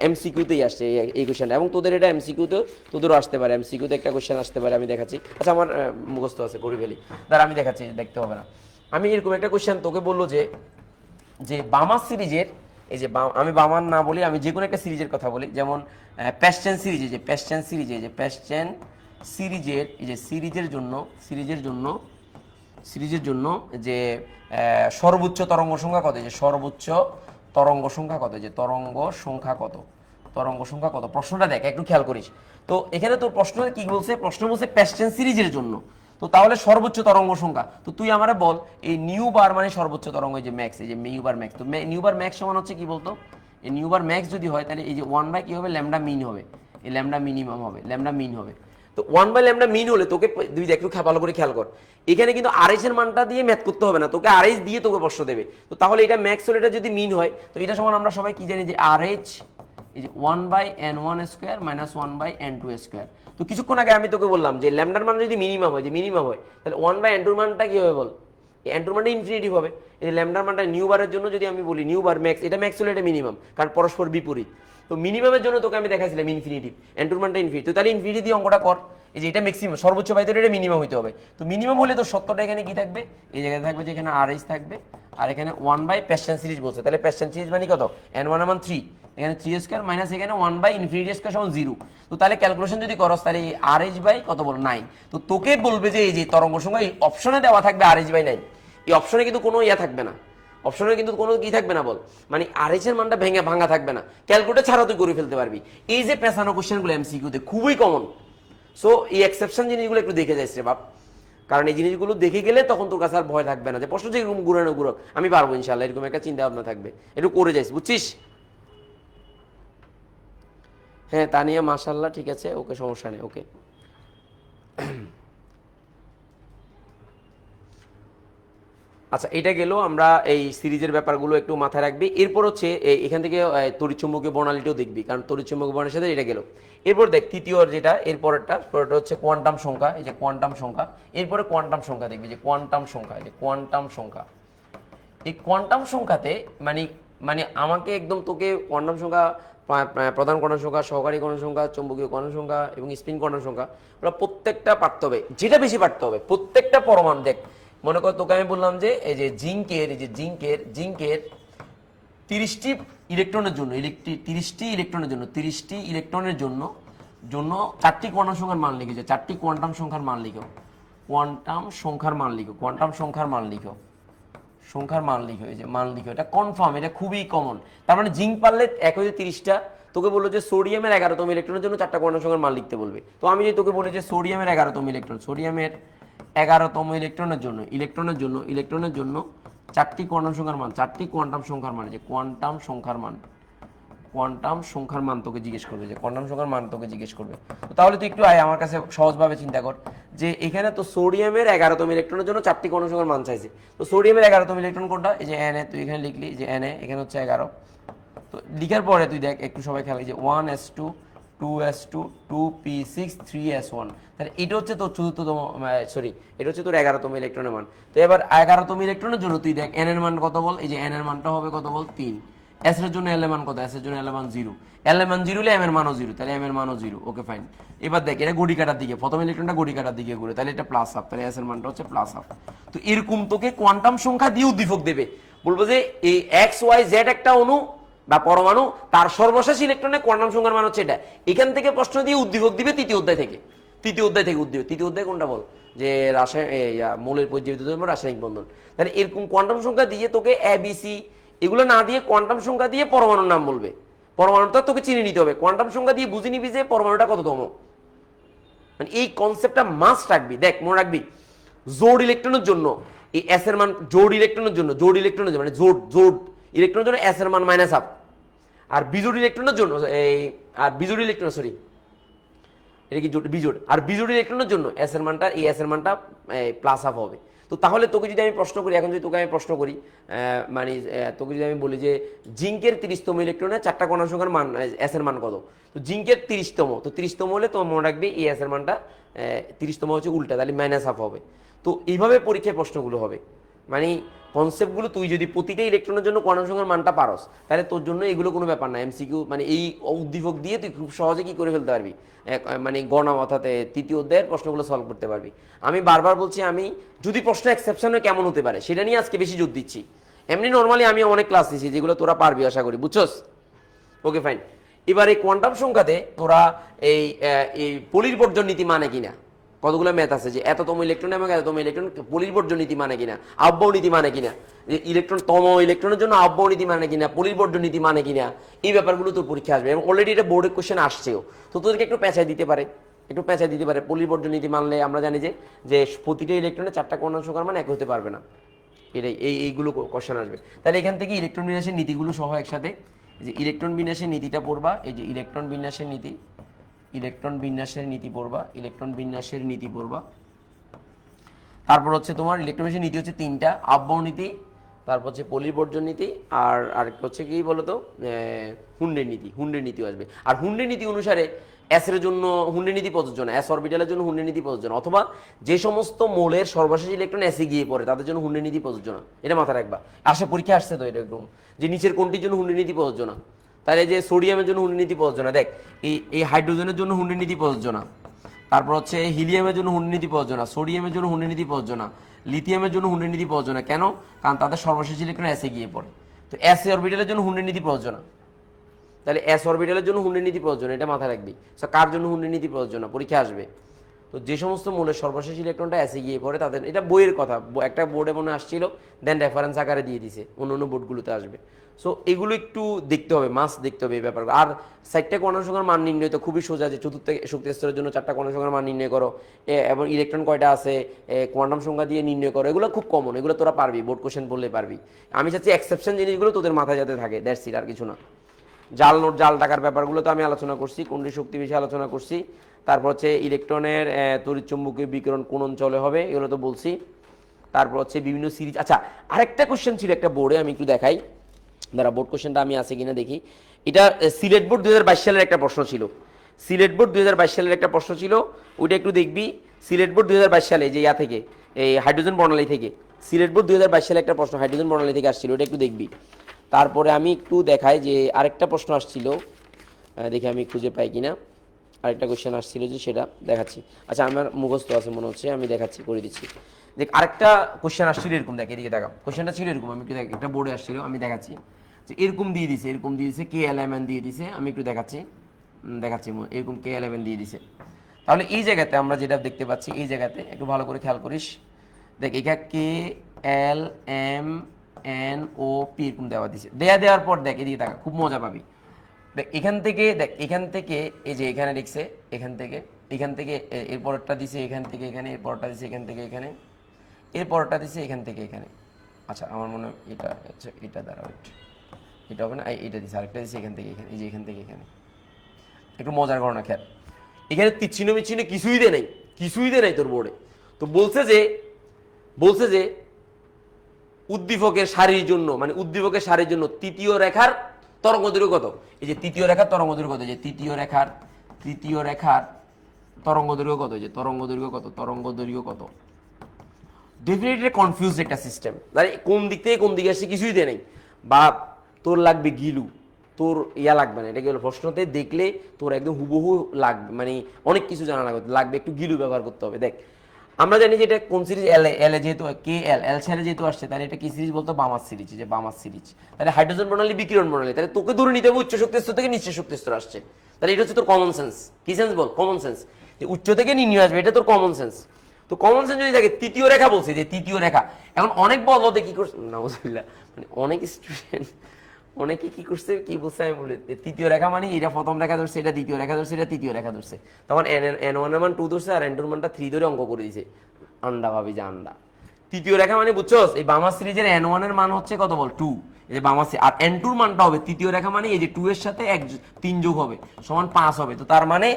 এমসিকিউতেই আসছে এই কোশ্চেনটা, এবং তোদের এটা এমসিকিউতেও তোদেরও আসতে পারে, এমসিকিউতে একটা কোশ্চেন আসতে পারে, আমি দেখাচ্ছি। আচ্ছা, আমার মুখস্থ আছে, করি ফেলি, তার আমি দেখাচ্ছি, দেখতে হবে না। আমি এরকম একটা কোশ্চেন তোকে বললো যে, যে বামা সিরিজের, এই যে আমি বামান না বলি, আমি যে কোনো একটা সিরিজের কথা বলি, যেমন প্যাশ্চেন সিরিজে, যে প্যাশ্চেন সিরিজে, যে প্যাশ্চেন সিরিজের, এই যে সিরিজের জন্য যে সর্বোচ্চ তরঙ্গ সংখ্যা কত, যে সর্বোচ্চ তরঙ্গ সংখ্যা কত, যে তরঙ্গ সংখ্যা কত, প্রশ্নটা দেখ একটু খেয়াল করিস। তো এখানে তোর প্রশ্ন কি বলছে, প্রশ্ন বলছে প্যাশ্চেন সিরিজের জন্য, তো তাহলে সর্বোচ্চ তরঙ্গ সংখ্যা, তো তুই আমারে বল এই নিউ বার মানে সর্বোচ্চ তরঙ্গ, যে ম্যাক্স, এই যে নিউ বার ম্যাক্স, তো নিউ বার ম্যাক্স সমান হচ্ছে কি বলতো, এই নিউ বার ম্যাক্স যদি হয়, তাহলে এই যে 1 কি হবে, ল্যামডা মিন হবে, এই ল্যামডা মিনিমাম হবে, ল্যামডা মিন হবে। তো 1/λ মিন হলে তোকে দুই একটু ভালো করে খেয়াল কর, এখানে কিন্তু RH এর মানটা দিয়ে ম্যাথ করতে হবে না, তোকে RH দিয়ে তোকে প্রশ্ন দেবে। তো তাহলে এটা ম্যাক্স হলে, এটা যদি মিন হয়, তো এটা সমান আমরা সবাই কি জানি, যে RH, এই যে 1/N1 square minus 1/N2 square. তো কিছুক্ষণ আগে আমি তোকে বললাম যে ল্যামডার মান যদি মিনিমাম হয়, তাহলে 1/N2 মানটা কি হবে বল, এন্টোর মানটা ইনফিনিটিভ হবে। এই ল্যামডার মানটা নিউ বারের জন্য যদি আমি বলি নিউ বার ম্যাক্স, এটা ম্যাক্স হলে এটা মিনিমাম, কারণ পরস্পর বিপরীত। তো মিনিমামের জন্য তোকে আমি দেখাইছিলাম ইনফিনিটিভ, এন্টোর মানটা ইনফিনিটিভ, তো তাহলে ইনফিনিটি দিয়ে অঙ্কটা কর। এই যে এটা ম্যাক্সিমাম, সর্বোচ্চ পাইতে এটা মিনিমাম হইতে হবে। তো মিনিমাম হলে তো সত্যটা এখানে কি থাকবে, এই জায়গায় থাকবে যে এখানে আর এইচ থাকবে, আর এখানে 1/পেস্টান সিরিজ বলছে, তাহলে পেস্টান সিরিজ মানে কত, n1 মান 3, এখানে 3 স্কয়ার মাইনাস এখানে 1/ইনফিনিটি স্কয়ার সমান 0। তো তাহলে ক্যালকুলেশন যদি করস তাহলে আর এইচ বাই কত বল 9। তো তোকে বলবে যে এই যে তরঙ্গ সংখ্যা এই অপশনে দেওয়া থাকবে আর এইচ বাই 9, এই অপশনে কিন্তু কোনো ইয়া থাকবে না, অপশনে কিন্তু কোনো কি থাকবে না বল, মানে আর এইচ এর মানটা ভাঙা থাকবে না, ক্যালকুলেটর ছাড়া তুই করে ফেলতে পারবি। এই যে পেছানো কোশ্চেনগুলো এমসিকিউতে খুবই কমন। সো এই এক্সেপশন জিনিসগুলো একটু দেখে যাইস রে বাপ, কারণ এই জিনিসগুলো দেখে গেলে তখন তোর কাছে আর ভয় থাকবে না যে প্রশ্ন যে এরকম ঘুরানো ঘুরক, আমি পারবো ইনশাল্লাহ, এরকম একটা চিন্তা ভাবনা থাকবে, একটু করে যাইস, বুঝছিস? হ্যাঁ তানিয়া মাশাআল্লাহ, ঠিক আছে, ওকে, সমস্যা নেই, ওকে। আচ্ছা এটা গেল, আমরা এই সিরিজের ব্যাপারগুলো একটু মাথায় রাখবি। এরপর হচ্ছে এখান থেকে তড়িৎচুম্বকীয় বর্ণালীটাও দেখবি, কারণ তড়িৎচুম্বকীয় বর্ণালীর সাথে এটা গেল। এরপর দেখ তৃতীয় যেটা এরপরটা হচ্ছে কোয়ান্টাম সংখ্যা, এই যে কোয়ান্টাম সংখ্যা, এরপরে কোয়ান্টাম সংখ্যা দেখবি, যে কোয়ান্টাম সংখ্যা, এই যে কোয়ান্টাম সংখ্যা। এই কোয়ান্টাম সংখ্যাতে মানে মানে আমাকে একদম তোকে কোয়ান্টাম সংখ্যা, প্রধান কোয়ান্টাম সংখ্যা, সহকারী কোয়ান্টাম সংখ্যা, চৌম্বকীয় কোয়ান্টাম সংখ্যা এবং স্পিন কোয়ান্টাম সংখ্যা, ওরা প্রত্যেকটা পারতে হবে, যেটা বেশি পারতে হবে প্রত্যেকটা পরমাণু। দেখ মনে কর তোকে আমি বললাম যে এই যে জিঙ্কের, এই যে জিঙ্কের 30টি ইলেকট্রনের জন্য, 30টি ইলেকট্রনের জন্য, 30টি ইলেকট্রনের জন্য 4টি কোয়ান্টাম সংখ্যার মান লিখেছে, 4টি কোয়ান্টাম সংখ্যার মান লিখো, কোয়ান্টাম সংখ্যার মান লিখো, কোয়ান্টাম সংখ্যার মান লিখো, সংখ্যার মান লিখো, এই যে মান লিখো, এটা কনফার্ম, এটা খুবই কমন। তার মানে জিঙ্ক পারলে এক হয়ে 30টা, তোকে বললো যে সোডিয়ামের 11তম ইলেকট্রনের জন্য 4টা কোয়ান্টাম সংখ্যার মান লিখতে বলবে। তো আমি যদি তোকে বলি যে সোডিয়ামের 11তম ইলেকট্রন, সোডিয়ামের 11তম ইলেকট্রনের জন্য 4টি কোয়ান্টাম সংখ্যার মান, 4টি কোয়ান্টাম সংখ্যার মান, যে কোয়ান্টাম সংখ্যার মান, কোয়ান্টাম সংখ্যার মান তোকে জিজ্ঞেস করবে, যে কোয়ান্টাম সংখ্যার মান তোকে জিজ্ঞেস করবে। তো তাহলে তুই একটু আয় আমার কাছে সহজভাবে চিন্তা কর, যে এখানে তো সোডিয়ামের 11তম ইলেকট্রনের জন্য 4টি কোয়ান্টাম সংখ্যার মান চাইছে। তো সোডিয়ামের 11তম ইলেকট্রন কোনটা, এই যে Na, তুই এখানে লিখলি যে Na, এখানে হচ্ছে 11। তো লিখার পরে তুই দেখ একটু সবাই খেয়াল, যে 1s2 2s2 2p6 3s1, তাহলে এটা হচ্ছে তোর চতুর্থতম, সরি এটা হচ্ছে তোর 11তম ইলেকট্রনের মান। তো এবার 11তম ইলেকট্রনের জন্য তুই দেখ n এর মান কত বল, এই যে n এর মানটা হবে কত বল 3, s এর জন্য l এর মান কত, s এর জন্য l এর মান 0, l এর মান 0 হলে m এর মানও 0, তাহলে m এর মানও 0, ওকে ফাইন। এবার দেখ এটা ঘড়ি কাটার দিকে, প্রথম ইলেকট্রনটা ঘড়ি কাটার দিকে ঘুরে, তাহলে এটা প্লাস হাফ, তাহলে s এর মানটা হচ্ছে প্লাস হাফ। তো এরকম তোকে কোয়ান্টাম সংখ্যা দিয়ে উদ্দীপক দেবে, বলবো যে এই x y z একটা অণু বা পরমাণু, তার সর্বশেষ ইলেকট্রনের কোয়ান্টাম সংখ্যার মান হচ্ছে এটা। এখান থেকে প্রশ্ন দিয়ে উদ্দীপক দিবে তৃতীয় অধ্যায় থেকে, উদ্দীপক। তৃতীয় অধ্যায় কোনটা বল, যে মৌলের পর্যায়িত রাসায়নিক বন্ধন। তাহলে এরকম কোয়ান্টাম সংখ্যা দিয়ে তোকে ABC এগুলো না দিয়ে কোয়ান্টাম সংখ্যা দিয়ে পরমাণুর নাম বলবে, পরমাণুটা তোকে চিনে নিতে হবে, কোয়ান্টাম সংখ্যা দিয়ে বুঝে নিবি যে পরমাণুটা কততম, মানে এই কনসেপ্টটা মাস্ট রাখবি। দেখ মনে রাখবি জোড় ইলেকট্রনের জন্য এই এস এর মান, জোড় ইলেকট্রনের জন্য মানে জোড় ইলেকট্রনের জন্য এস এর মান -1, আর বিজোড় ইলেকট্রনের জন্য এটা কি বিজোড়, আর বিজোড় ইলেকট্রনের জন্য এস এর মানটা +1/2 হবে। তো তাহলে তোকে যদি আমি প্রশ্ন করি, এখন যদি তোকে আমি প্রশ্ন করি, মানে তোকে যদি আমি বলি যে জিঙ্কের 30তম ইলেকট্রনে 4টা কোয়ান্টাম সংখ্যার মান, এস এর মান কত, তো জিঙ্কের 30তম, তো 30তম হলে তোমার মনে রাখবি এই এস এর মানটা 30তম হচ্ছে উল্টা, তাহলে -1/2 হবে। তো এইভাবে পরীক্ষায় প্রশ্নগুলো হবে, মানে কনসেপ্টগুলো তুই যদি প্রতিটা ইলেকট্রনের জন্য কোয়ান্টাম সংখ্যার মানটা পারস, তাহলে তোর জন্য এগুলো কোনো ব্যাপার না, এমসিকিউ মানে এই উদ্দীপক দিয়ে তুই খুব সহজে কি করে ফেলতে পারবি, মানে গণনা অর্থাৎ তৃতীয় অধ্যায়ের প্রশ্নগুলো সলভ করতে পারবি। আমি বারবার বলছি, আমি যদি প্রশ্ন এক্সেপশন হয় কেমন হতে পারে সেটা নিয়ে আজকে বেশি জোর দিচ্ছি। এমনি নর্মালি আমি অনেক ক্লাস দিচ্ছি যেগুলো তোরা পারবি আশা করি, বুঝছস? Okay fine. এবার এই কোয়ান্টাম সংখ্যাতে তোরা এই পরিবর্জন নীতি মানে কিনা, কতগুলো ম্যাথ আছে, যে এততম ইলেকট্রন এবং এততম ইলেকট্রন পরিবর্জন নীতি মানে কিনা, আহ্বায়ক নীতি মানে কিনা, যে ইলেকট্রনের জন্য আহ্বায়ক নীতি মানে কিনা, পরিবর্জন নীতি মানে কিনা, এই ব্যাপারগুলো তোর পরীক্ষা আসবে এবং অলরেডি এটা বোর্ডের কোশ্চেন আসছেও। তো তোদেরকে একটু পেঁচাই দিতে পারে, পরিবর্জন নীতি মানলে আমরা জানি যে প্রতিটা ইলেকট্রনে 4টা কোয়ান্টাম সংখ্যার মান এক হতে পারবে না, এটাই এইগুলো কোশ্চেন আসবে। তাহলে এখান থেকে ইলেকট্রন বিন্যাসের নীতিগুলো সহ একসাথে, যে ইলেকট্রন বিন্যাসের নীতিটা পড়বা, এই যে ইলেকট্রন বিন্যাসের নীতি পড়বা। তারপর হচ্ছে তোমার ইলেকট্রন বিন্যাসের নীতি হচ্ছে 3টা, আহ্বায়ক নীতি, তারপর হচ্ছে পরিবর্জন নীতি, আর আরেকটা হচ্ছে কি বলতো হুন্ডের নীতি আসবে। আর হুন্ডের নীতি অনুসারে এস এর জন্য হুন্ডি নীতি প্রযোজ্য না, এস অরবিটালের জন্য হুন্ডি নীতি প্রযোজ্য না, অথবা যে সমস্ত মোলের সর্বশেষ ইলেকট্রন এসে গিয়ে পড়ে তাদের জন্য হুন্ডি নীতি প্রযোজ্য না। এটা মাথায় রাখবা, আসে পরীক্ষা আসছে তো এটা একদম, যে নিচের কোনটির জন্য হুন্ডি নীতি প্রযোজ্য না। তাহলে যে সোডিয়ামের জন্য হুন্ডি নীতি প্রযোজ্য না, দেখ এই হাইড্রোজেনের জন্য হুন্ডি নীতি প্রযোজ্য না, তারপর হচ্ছে হিলিয়ামের জন্য হুন্ডি নীতি প্রযোজ্য না, সোডিয়ামের জন্য হুন্ডি নীতি প্রযোজ্য না, লিথিয়ামের জন্য হুন্ডি নীতি প্রযোজ্য না। কেন? কারণ তাদের সর্বশেষ ইলেকট্রন এসে গিয়ে পড়ে। তো এস অরবিটালের জন্য হুন্ডি নীতি প্রযোজ্য না, তাহলে এস অরবিটালের জন্য হুন্ডি নীতি প্রয়োজন, এটা মাথায় রাখবি। কার জন্য হুন্ডি নীতি প্রয়োজন না, পরীক্ষা আসবে। তো যে সমস্ত মূলের সর্বশেষ ইলেকট্রনটা এসে গিয়ে পড়ে তাদের, এটা বইয়ের কথা, একটা বোর্ডে মনে আসছিল, দেন রেফারেন্স আকারে দিয়ে দিছে, অন্য অন্য বোর্ডগুলোতে আসবে। সো এগুলো একটু দেখতে হবে, মাস্ট দেখতে হবে এই ব্যাপারগুলো। আর 4টা কোয়ান্টাম সংখ্যার মান নির্ণয় তো খুবই সোজা, যে চতুর্থ শক্তি স্তরের জন্য 4টা কোয়ান্টাম সংখ্যার মান নির্ণয় করো, এবং ইলেকট্রন কয়টা আছে কোয়ান্টাম সংখ্যা দিয়ে নির্ণয় করো, এগুলো খুব কমন, এগুলো তোরা পারবি, বোর্ড কোশ্চেন বললে পারবি। আমি চাচ্ছি এক্সেপশন জিনিসগুলো তোদের মাথায় যাতে থাকে, দ্যাটস ইট, আর কিছু না। জাল নোট, জাল টাকার ব্যাপারগুলো তো আমি আলোচনা করছি, কুণ্ডলী শক্তি বিষয়ে আলোচনা করছি, তারপর হচ্ছে ইলেকট্রনের তড়িৎচুম্বকীয় বিকিরণ কোন অঞ্চলে হবে এগুলো তো বলছি, তারপর হচ্ছে বিভিন্ন সিরিজ। আচ্ছা, আরেকটা কোশ্চেন ছিল একটা বোর্ডে, আমি একটু দেখাই, দাঁড়া বোর্ড কোশ্চেনটা আমি আছে কিনা দেখি। এটা সিলেট বোর্ড 2022 সালের একটা প্রশ্ন ছিল, সিলেট বোর্ড 2022 সালের একটা প্রশ্ন ছিল, ওইটা একটু দেখবি। সিলেট বোর্ড 2022 সালে, যে ইয়া থেকে, এই হাইড্রোজেন বর্ণালী থেকে, সিলেট বোর্ড 2022 সালে একটা প্রশ্ন হাইড্রোজেন বর্ণালী থেকে আসছিল, ওটা একটু দেখবি। তারপরে আমি একটু দেখাই যে আরেকটা প্রশ্ন আসছিল, দেখি আমি খুঁজে পাই কিনা, আরেকটা কোশ্চেন আসছিল যে সেটা দেখাচ্ছি। আচ্ছা, আমার মুখস্থ আছে মনে হচ্ছে, আমি দেখাচ্ছি, করে দিচ্ছি। দেখ আরেকটা কোশ্চেন আসছিল এরকম, দেখ এদিকে দেখাম, কোশ্চেনটা ছিল এরকম, আমি একটু দেখ, একটা বোর্ডে আসছিল, আমি দেখাচ্ছি যে এরকম দিয়ে দিছে, এরকম দিয়ে দিছে, K11 দিয়ে দিছে, আমি একটু দেখাচ্ছি, দেখাচ্ছি, এরকম K11 দিয়ে দিছে। তাহলে এই জায়গাতে আমরা যেটা দেখতে পাচ্ছি, এই জায়গাতে একটু ভালো করে খেয়াল করিস, দেখ এখানে KLMNOP এরকম দেওয়া দিছে, দেওয়ার পর দেখ এদিকে দেখা, খুব মজা পাবি। দেখ এখান থেকে, দেখ এখান থেকে, এই যে এখানে লিখছে, এখান থেকে এর পরেরটা দিছে এখান থেকে এখানে, এর পরেরটা দিছে এখান থেকে এখানে, এর পরেরটা দিছে এখান থেকে এখানে। আচ্ছা, আমার মনে হয় এটা হচ্ছে, এটা দ্বারা এটা হবে না, এটা দিছে, আরেকটা দিছে এখান থেকে এখানে, এই যে এখান থেকে এখানে। একটু মজার ঘটনা খেয়াল, এখানে তীক্ষ্ণ বিচ্ছিন্ন কিছুই দে নাই, কিছুই দে নাই তোর বোর্ডে। তো বলছে যে উদ্দীপকের সারির জন্য, মানে উদ্দীপকের সারির জন্য তৃতীয় রেখার তরঙ্গ দৈর্ঘ্য কত? এই যে তৃতীয় রেখার তরঙ্গ দৈর্ঘ্য কত, যে তৃতীয় রেখার তরঙ্গ দৈর্ঘ্য কত, যে তরঙ্গ দৈর্ঘ্য কত। ডেফিনেটলি কনফিউজ একটা সিস্টেম, মানে কোন দিক থেকে কোন দিকে আসছে কিছুই দেয় নাই। বা তোর লাগবে গিলু, তোর ইয়া লাগবে না, এটা কি হলো প্রশ্নতে দেখলে তোর একদম হুবহু লাগবে, মানে অনেক কিছু জানা লাগবে, একটু গিলু ব্যবহার করতে হবে। দেখ আমরা জানি যে এটা কোন সিরিজ, এল যেহেতু এল ছেড়ে যেহেতু আসছে, তাহলে এটা কি সিরিজ বলতো? বামার সিরিজ, যে বামার সিরিজ। তাহলে হাইড্রোজেন প্রণালী, বিকিরণ প্রণালী, তাহলে তোকে ধরে নিতে হবে উচ্চ শক্তি স্তর থেকে নিচু শক্তি স্তর আসছে, তাহলে এটা হচ্ছে তোর কমন সেন্স। কি সেন্স বল? কমন সেন্স, যে উচ্চ থেকে নিম্ন আসবে, এটা তোর কমন সেন্স। তো কমন সেন্স যদি থাকে, তৃতীয় রেখা বলছে, যে তৃতীয় রেখা। এখন অনেক বলতে কি করছে, নাউজুবিল্লাহ, মানে অনেক স্টুডেন্ট অনেকে কি করছে, কি বলছে আমি বলি, তৃতীয় রেখা মানে এটা প্রথম রেখা ধরছে, এটা দ্বিতীয় রেখা ধরছে, এটা তৃতীয় রেখা ধরছে, তখন N1 এর মান 2 ধরছে, আর N2 এর মানটা 3 ধরে অঙ্ক করে দিছে। আন্ডা ভাবি যে আন্ডা। তৃতীয় রেখা মানে বুঝছস, এই বামা সিরিজের N1 এর মান হচ্ছে কত বল? 2, এই যে বামা, আর N2 এর মানটা হবে তৃতীয় রেখা, মানে এই যে 2 এর সাথে 3 যোগ হবে সমান 5 হবে। তো তার মানে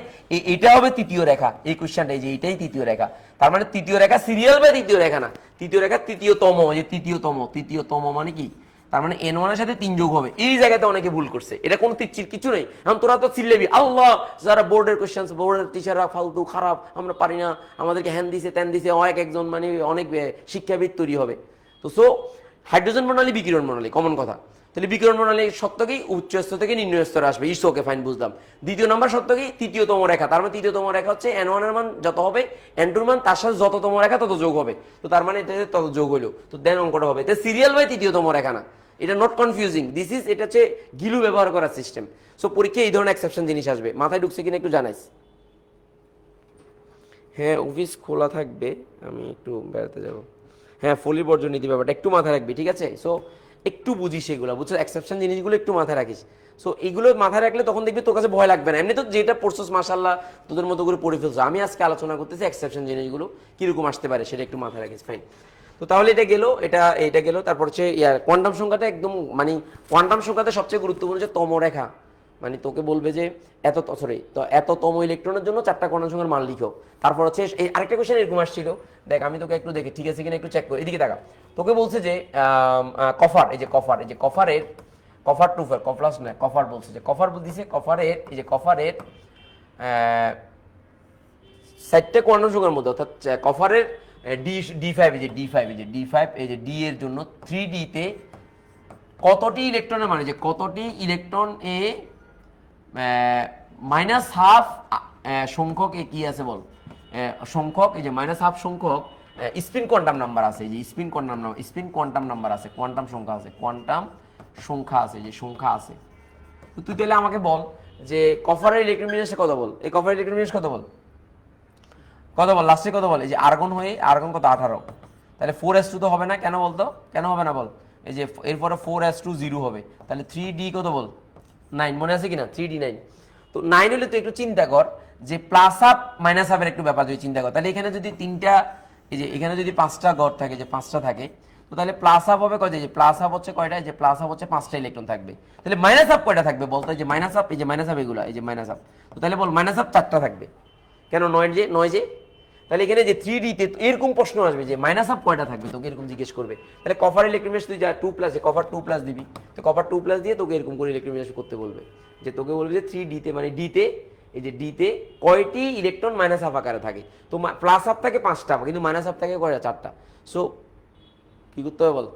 এটা হবে তৃতীয় রেখা, এই কোশ্চেনটা, এই যে এটাই তৃতীয় রেখা। তার মানে তৃতীয় রেখা সিরিয়াল বা তৃতীয় রেখা না, তৃতীয় রেখা তৃতীয়তম, যে তৃতীয়তম মানে কি? তার মানে N1 এর সাথে 3 যোগ হবে। এই জায়গাতে অনেকে ভুল করছে, এটা কোনো কিছু নেই। এখন তোরা তো চিল্লেবি, আল্লাহ যারা বোর্ডের কোশ্চেন, বোর্ডের টিচাররা ফালতু, খারাপ, আমরা পারি না, আমাদেরকে হ্যান দিছে ত্যান দিছে, একজন মানে অনেক শিক্ষাবিদ তৈরি হবে। তো হাইড্রোজেন প্রণালী, বিকিরণ প্রণালী, কমন কথা। তাহলে বিকিরণ প্রণালী সত্য কি? উচ্চ স্তর থেকে নিম্ন স্তরে আসবে, ওকে ফাইন, বুঝলাম। দ্বিতীয় নাম্বার সত্য কি? তৃতীয়তম রেখা। তার মানে তৃতীয়তম রেখা হচ্ছে N1 এর মান যত হবে, N2 এর মান তার সাথে যততম রেখা তত যোগ হবে। তো তার মানে এটা তত যোগ হইলো, তো দেন অঙ্কটা হবে সিরিয়াল বাই তৃতীয়তম রেখা না। এটা নট কনফিউজিং, এটা হচ্ছে গিলু ব্যবহার করার সিস্টেম। সো পরীক্ষায় এই ধরনের এক্সেপশন জিনিস আসবে, মাথায় ঢুকছে কিনা একটু জানাইস। হ্যাঁ, অফিস খোলা থাকবে, আমি একটু বেড়াতে যাব। হ্যাঁ, ফলি বর্জন নীতি ব্যাপারটা একটু মাথায় রাখবি, ঠিক আছে? সো একটু বুঝিস এগুলো, বুঝছো? এক্সেপশন জিনিসগুলো একটু মাথায় রাখিস। সো এগুলো মাথায় রাখলে তখন দেখবি তোর কাছে ভয় লাগবে না। এমনি তো যেটা পড়ছস মাশাআল্লাহ তোদের মতো করে পড়ে ফেলছো। আমি আজকে আলোচনা করতেছি এক্সেপশন জিনিসগুলো কিরকম আসতে পারে, সেটা একটু মাথায় রাখিস, ফাইন। তো তাহলে এটা গেল, এটা গেল। তারপর হচ্ছে কোয়ান্টাম সংখ্যাটা একদম, মানে কোয়ান্টাম সংখ্যাতে সবচেয়ে গুরুত্বপূর্ণ যে তম রেখা, মানে তোকে বলবে যে এততম ইলেকট্রনের জন্য 4টা কোয়ান্টাম সংখ্যার মান লিখো। তারপর হচ্ছে এই আরেকটা কোশ্চেন এরকম আসছিল, দেখ আমি তোকে একটু দেখি ঠিক আছে কিনা একটু চেক করি, এদিকে দেখা। তোকে বলছে যে কফার, এই যে কফার টুফার, কফলাস না, কফার বলছে, যে কফার দিছে, কফারের এই যে কফারের চারটে কোয়ান্টাম সংখ্যার মধ্যে, অর্থাৎ কপারের ডি5 এই যে ডি5 এই যে ডি5 এই যে ডি এর জন্য 3D-তে কতটি ইলেকট্রনের মানে যে কতটি ইলেকট্রন এ -½ সংখ্যক এ কি আছে বল, সংখ্যক এই যে -½ সংখ্যক স্পিন কোয়ান্টাম নাম্বার আছে, এই যে স্পিন কোয়ান্টাম নাম্বার আছে, কোয়ান্টাম সংখ্যা আছে, যে সংখ্যা আছে। তো তুই তাহলে আমাকে বল যে কপারের ইলেকট্রন বিন্যাসে কত বল, এই কপারের ইলেকট্রন বিন্যাস কত বল, লাস্টে কত বল, এই যে আর্গন কত 18, তাহলে 4s2 তো হবে না, কেন বলতো, কেন হবে না বল, এই যে এরপরে 4s2 0 হবে, তাহলে 3d কত বল 9, মনে আছে কিনা 3d 9। তো 9 হলে তুই একটু চিন্তা কর যে প্লাস হাফ মাইনাস হাফের একটু ব্যাপার তুই চিন্তা কর, তাহলে এখানে যদি 3টা এই যে এখানে যদি 5টা গড় থাকে, যে 5টা থাকে, তো তাহলে প্লাস হাফ হবে কয়টা, যে প্লাস হাফ হচ্ছে কয়টা, যে প্লাস হাফ হচ্ছে 5টা ইলেকট্রন থাকবে, তাহলে মাইনাস হাফ কয়টা থাকবে বলতো, এই যে মাইনাস হাফ, এই যে মাইনাস হাফ এগুলো, এই যে মাইনাস হাফ, তো তাহলে বল মাইনাস হাফ 4টা থাকবে, কেন 9 যে, তাহলে এখানে যে 3D-তে এরকম প্রশ্ন আসবে যে মাইনাস হাফ কয়টা থাকবে, তোকে এরকম জিজ্ঞেস করবে, তাহলে কপার ইলেকট্রন বিন্যাস তুই যা 2+, কপার 2+ দিবি, তো কপার 2+ দিয়ে তোকে এরকম করে ইলেকট্রন বিন্যাস করতে বলবে, যে তোকে বলবে যে 3D-তে মানে ডিতে, এই যে ডিতে কয়টি ইলেকট্রন মাইনাস হাফ আকারে থাকে, তো প্লাস হাফ থাকে 5টা, কিন্তু মাইনাস হাফ থাকে কয়টা, 4টা। সো কি করতে হবে বল,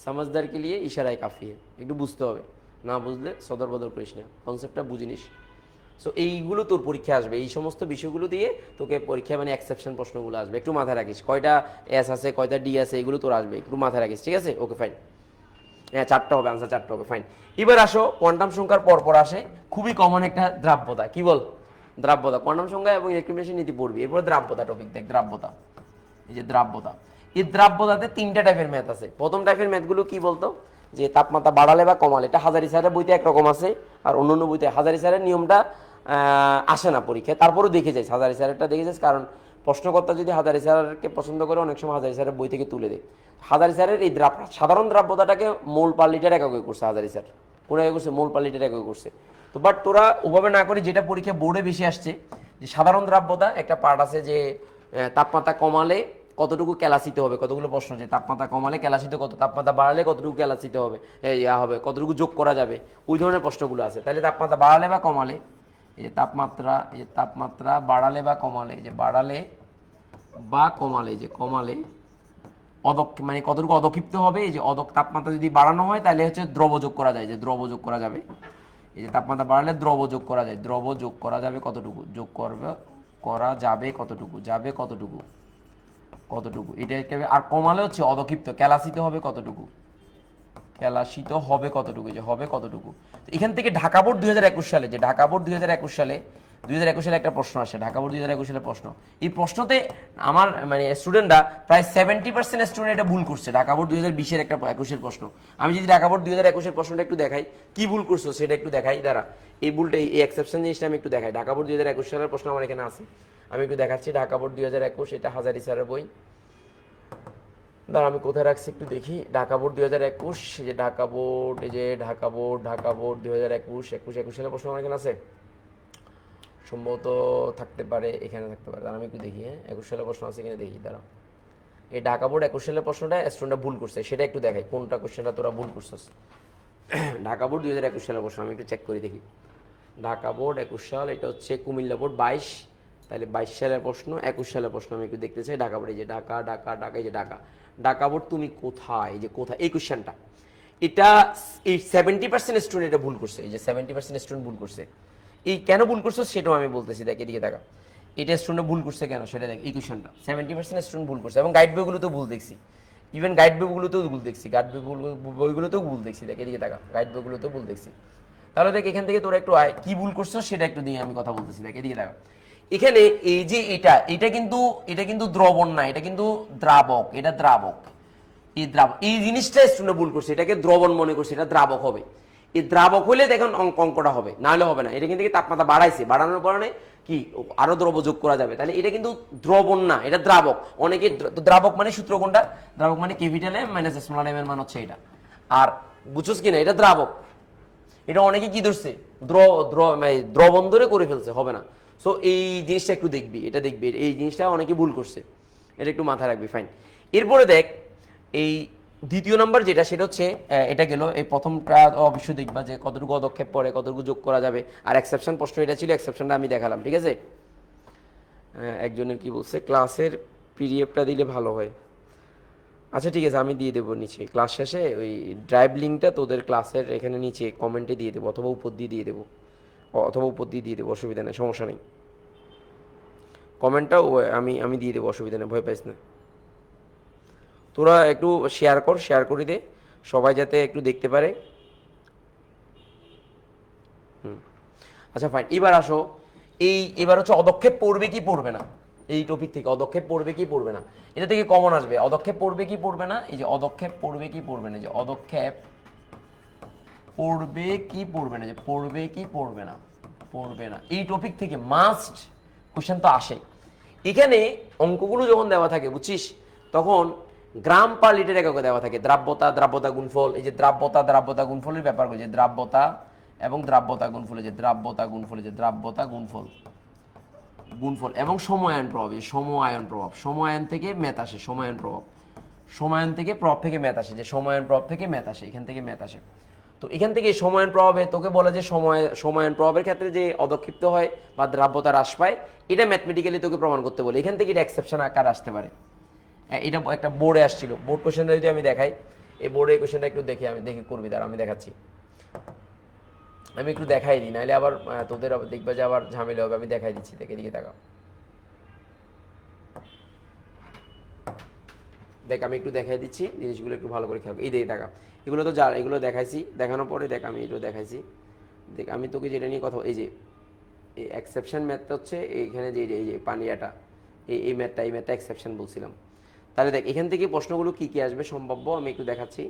समझदार के लिए इशाराय काफ़ी है, একটু বুঝতে হবে, না বুঝলে সদর বদর করিস না, কনসেপ্টটা বুঝে নিস। সো এইগুলো তোর পরীক্ষা আসবে, এই সমস্ত বিষয়গুলো দিয়ে তোকে পরীক্ষা মানে এক্সেপশন প্রশ্নগুলো আসবে, একটু মাথায় রাখিস, কয়টা এস আছে কয়টা ডি আছে এগুলো তোর আসবে, একটু মাথায় রাখিস, ঠিক আছে, ওকে ফাইন। হ্যাঁ 4টা হবে, আনসার 4টা হবে, ফাইন। এবার আসো কোয়ান্টাম সংখ্যার পরপর আসে খুবই কমন একটা দ্রাব্যতা, কি বল, দ্রাব্যতা, কোয়ান্টাম সংখ্যা এবং ইলেকট্রোমিনেশন নীতি পড়বি, এরপর দ্রাব্যতা টপিক দেখ, দ্রাব্যতা, এই যে দ্রাব্যতা, এই দ্রাব্যতাতে 3টা টাইপের ম্যাথ আছে। প্রথম টাইপের ম্যাথগুলো কি বলতো, যে তাপমাত্রা বাড়ালে বা কমালে, এটা হাজারি স্যারের বইতে একরকম আছে, আর অন্য বইতে হাজারি স্যারের নিয়মটা আসে না পরীক্ষায়, তারপরেও দেখে যাইস হাজারি স্যারেরটা দেখে যাইস, কারণ প্রশ্নকর্তা যদি হাজারি স্যারকে পছন্দ করে অনেক সময় হাজারি স্যারের বই থেকে তুলে দেয়। হাজারি স্যারের এই সাধারণ দ্রাব্যতাটাকে মোল পার লিটার এককে করছে হাজারি স্যার, কোন একে করছে, মোল পার লিটার এককে করছে। তো বাট তোরা ওভাবে না করে যেটা পরীক্ষা বোর্ডে বেশি আসছে, যে সাধারণ দ্রাব্যতা একটা পার্ট আছে, যে তাপমাত্রা কমালে কতটুকু ক্যালাসিতে হবে, কতগুলো প্রশ্ন, যে তাপমাত্রা কমালে ক্যালাসিতে কত, তাপমাত্রা বাড়ালে কতটুকু ক্যালাসিতে হবে, হবে কতটুকু যোগ করা যাবে, ওই ধরনের প্রশ্নগুলো আছে। তাহলে তাপমাত্রা বাড়ালে বা কমালে, এই যে তাপমাত্রা বাড়ালে বা কমালে, যে বাড়ালে বা কমালে, যে কমালে মানে কতটুকু অদক্ষিপ্ত হবে, এই যে তাপমাত্রা যদি বাড়ানো হয় তাহলে হচ্ছে দ্রব যোগ করা যায়, যে দ্রব যোগ করা যাবে, এই যে তাপমাত্রা বাড়ালে দ্রব যোগ করা যায়, দ্রব যোগ করা যাবে কতটুকু, যোগ করা যাবে কতটুকু, কতটুকু এটা, আর কমালে হচ্ছে অদক্ষিপ্ত, ক্যালাসিত হবে কতটুকু, যে হবে কতটুকু। তো এখান থেকে ঢাকা বোর্ড 2021 সালে, যে ঢাকা বোর্ড 2021 সালে একটা প্রশ্ন আসে, ঢাকা বোর্ড 2021 সালের প্রশ্ন, এই প্রশ্নতে আমার মানে স্টুডেন্টরা প্রায় 70% স্টুডেন্ট এটা ভুল করছে, ঢাকা বোর্ড 2020-এর একটা 21-এর প্রশ্ন। আমি যদি ঢাকা বোর্ড 2021-এর প্রশ্নটা একটু দেখাই, কি ভুল করছো সেটা একটু দেখাই, দাঁড়া, এই ভুলটা এই এক্সেপশন জিনিসটা আমি একটু দেখাই। ঢাকা বোর্ড 2021 সালের প্রশ্ন আমার এখানে আছে, আমি একটু দেখাচ্ছি। ঢাকা বোর্ড 2021, এটা হাজারি স্যারের বই, দাঁড়া আমি কোথায় রাখছি একটু দেখি। ঢাকা বোর্ড 2021, যে ঢাকা বোর্ড, এই যে ঢাকা বোর্ড 2021 সালের প্রশ্ন আমার এখানে আছে, সম্ভবত থাকতে পারে, এখানে থাকতে পারে, দাঁড়া আমি একটু দেখি। হ্যাঁ 21 সালের প্রশ্ন আছে এখানে, দেখি দাঁড়া। এই ঢাকা বোর্ড 21 সালের প্রশ্নটা স্টুডেন্টরা ভুল করছে, সেটা একটু দেখাই, কোনটা কোশ্চেনটা তোরা ভুল করছিস। ঢাকা বোর্ড 2021 সালের প্রশ্ন আমি একটু চেক করে দেখি। ঢাকা বোর্ড 21 সাল, এটা হচ্ছে কুমিল্লা বোর্ড 22, তাহলে 22 সালের প্রশ্ন, 21 সালের প্রশ্ন আমি একটু দেখতে চাই। ঢাকা বোর্ড, এই যে ঢাকা, এই যে ঢাকা বোর্ড তুমি কোথায়, এই যে কোথায় এই কোশ্চেনটা, এটা এই 70% স্টুডেন্ট এটা ভুল করছে, এই যে 70% স্টুডেন্ট ভুল করছে। এই কেন ভুল করছো সেটাও আমি বলতেছি, দেখ এদিকে দেখা, এটা স্টুডেন্ট ভুল করছে কেন সেটা দেখ, এই কোশ্চেনটা 70% স্টুডেন্ট ভুল করছে, এবং গাইড বইগুলোতেও ভুল দেখছি, ইভেন গাইড বইগুলোতেও ভুল দেখছি, বইগুলোতেও ভুল দেখছি, দেখ এদিকে দেখা, গাইড বইগুলোতেও ভুল দেখছি। তাহলে দেখ এখান থেকে তোরা একটু কি ভুল করছো সেটা একটু দিয়ে আমি কথা বলতেছি, দেখ এদিকে দেখা। এখানে এই যে এটা কিন্তু দ্রবণ না, এটা কিন্তু দ্রাবক, এটা দ্রাবক, এই জিনিসটা স্টুডেন্ট ভুল করছে, এটাকে দ্রবণ মনে করছে, এটা দ্রাবক হবে। এই দ্রাবক হলে দেখুন অঙ্কটা হবে, না হলে হবে না। এটা কিন্তু তাপমাত্রা বাড়াইছে, বাড়ানোর কারণে কি আরো দ্রব যোগ করা যাবে, তাহলে এটা কিন্তু দ্রবণ না, এটা দ্রাবক। অনেকে দ্রাবক মানে সূত্র কোনটা, দ্রাবক মানে capital M minus small M এর মান হচ্ছে এটা, আর বুঝছস কিনা এটা দ্রাবক। এটা অনেকে কি ধরছে দ্রবণ ধরে করে ফেলছে, হবে না। সো এই জিনিসটা একটু দেখবি, এটা দেখবি, এই জিনিসটা অনেকে ভুল করছে, এটা একটু মাথায় রাখবি, ফাইন। এরপরে দেখ এই দ্বিতীয় নাম্বার যেটা সেটা হচ্ছে এটা গেল এই প্রথমটা অবশ্যই দেখবা যে কতটুকু পদক্ষেপ পড়ে কতটুকু যোগ করা যাবে আর এক্সেপশন প্রশ্ন এটা ছিল এক্সেপশনটা আমি দেখালাম ঠিক আছে একজনের কি বলছে ক্লাসের পিডিএফটা দিলে ভালো হয় আচ্ছা ঠিক আছে আমি দিয়ে দেবো নিচে ক্লাস শেষে ওই ড্রাইভ লিঙ্কটা তোদের ক্লাসের এখানে নিচে কমেন্টে দিয়ে দেবো অথবা উপর দিয়ে দেবো অথবা উপর দিয়ে দেবো অসুবিধা নেই সমস্যা নেই কমেন্টটাও আমি দিয়ে দেবো অসুবিধা নেই ভয় পাইস না তোরা একটু শেয়ার করে দে সবাই যাতে একটু দেখতে পারে আচ্ছা ফাইন এবার আসো এবার হচ্ছে অদক্ষেপ পড়বে কি পড়বে না এই টপিক থেকে অদক্ষেপ পড়বে কি পড়বে না এটা থেকে কমন আসবে অদক্ষেপ পড়বে কি পড়বে না এই যে অদক্ষেপ পড়বে কি পড়বে না যে অদক্ষেপ পড়বে কি পড়বে না যে পড়বে কি পড়বে না এই টপিক থেকে মাস্ট কোশ্চেন তো আসে এখানে অঙ্কগুলো যখন দেওয়া থাকে বুঝছিস তখন গ্রাম পার লিটার এককে দেওয়া থাকে দ্রাব্যতা গুণফল এই যে দ্রাব্যতা গুণফলের ব্যাপারগুলো যে দ্রাব্যতা এবং দ্রাব্যতা গুণফল যে দ্রাব্যতা গুণফল এবং সময়ায়ন প্রভাব এই সময়ায়ন থেকে ম্যাথ আসে সময়ায়ন থেকে প্রভাব থেকে ম্যাথ আসে যে সময়ায়ন প্রভাব থেকে ম্যাথ আসে এখান থেকে ম্যাথ আসে তো এখান থেকে সময়ায়ন প্রভাবে তোকে বলে যে সময়ায়ন প্রভাবের ক্ষেত্রে যে অদক্ষিপ্ত হয় বা দ্রাব্যতা হ্রাস পায় এটা ম্যাথমেটিক্যালি তোকে প্রমাণ করতে বলে এখান থেকে এটা এক্সেপশন আকার আসতে পারে এটা একটা বোর্ডে আসছিল বোর্ড কোশ্চেনটা যদি আমি দেখাই এই বোর্ডে কোশ্চেনটা একটু দেখে করবি দাঁড়া আমি দেখাচ্ছি আমি একটু দেখাই দিই নাহলে আবার তোদের দেখবা যে আবার ঝামেলা হবে আমি দেখাই দিচ্ছি দেখে দিকে তাকাও দেখ আমি একটু দেখাই দিচ্ছি জিনিসগুলো একটু ভালো করে খেয়াল এই দেখে দেখা এগুলো তো এগুলো দেখাইছি দেখানোর পরে দেখ আমি এগুলো দেখাইছি দেখ আমি তোকে যেটা নিয়ে কথা এই যে এই এক্সেপশন ম্যাথটা হচ্ছে এইখানে যে এই যে পানিয়াটা এই ম্যাথটা এক্সেপশন বলছিলাম তাহলে দেখ এখান থেকে প্রশ্নগুলো কি কি আসবে সম্ভাব্য আমি একটু দেখাচ্ছি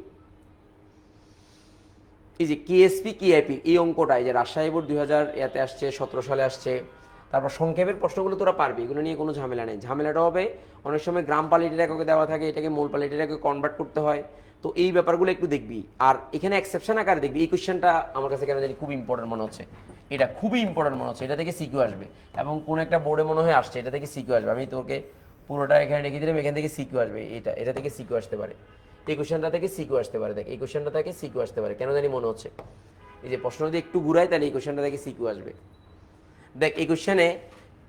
এই যে কেএসপি কেআইপি এই অঙ্কটা এই যে রাজশাহী বোর্ড 2000 আসছে 17 সালে আসছে তারপর সংক্ষেপের প্রশ্নগুলো তোরা পারবি এগুলো নিয়ে কোনো ঝামেলা নেই ঝামেলাটা হবে অনেক সময় গ্রাম পালিটির এককে দেওয়া থাকে এটাকে মোল পালিটির এককে কনভার্ট করতে হয় তো এই ব্যাপারগুলো একটু দেখবি আর এখানে এক্সেপশন আকারে দেখবি এই কোশ্চেনটা আমার কাছে কেন জানি খুব ইম্পর্টেন্ট মনে হচ্ছে এটা খুবই ইম্পর্টেন্ট মনে হচ্ছে এটা থেকে সিকিউ আসবে এবং কোন একটা বোর্ডে মনে হয় আসছে এটা থেকে সিকিউ আসবে আমি তোকে পুরোটা এখানে রেখে দিলাম এখান থেকে সিকিউ আসবে এটা থেকে সিকিউ আসতে পারে এই কোশ্চেনটা থেকে সিকিউ আসতে পারে দেখ এই কোশ্চেনটা থেকে সিকিউ আসতে পারে কেন জানি মনে হচ্ছে এই যে প্রশ্ন যদি একটু ঘুরাই তাহলে এই কোশ্চেনটা থেকে সিকিউ আসবে দেখ এই কোশ্চেনে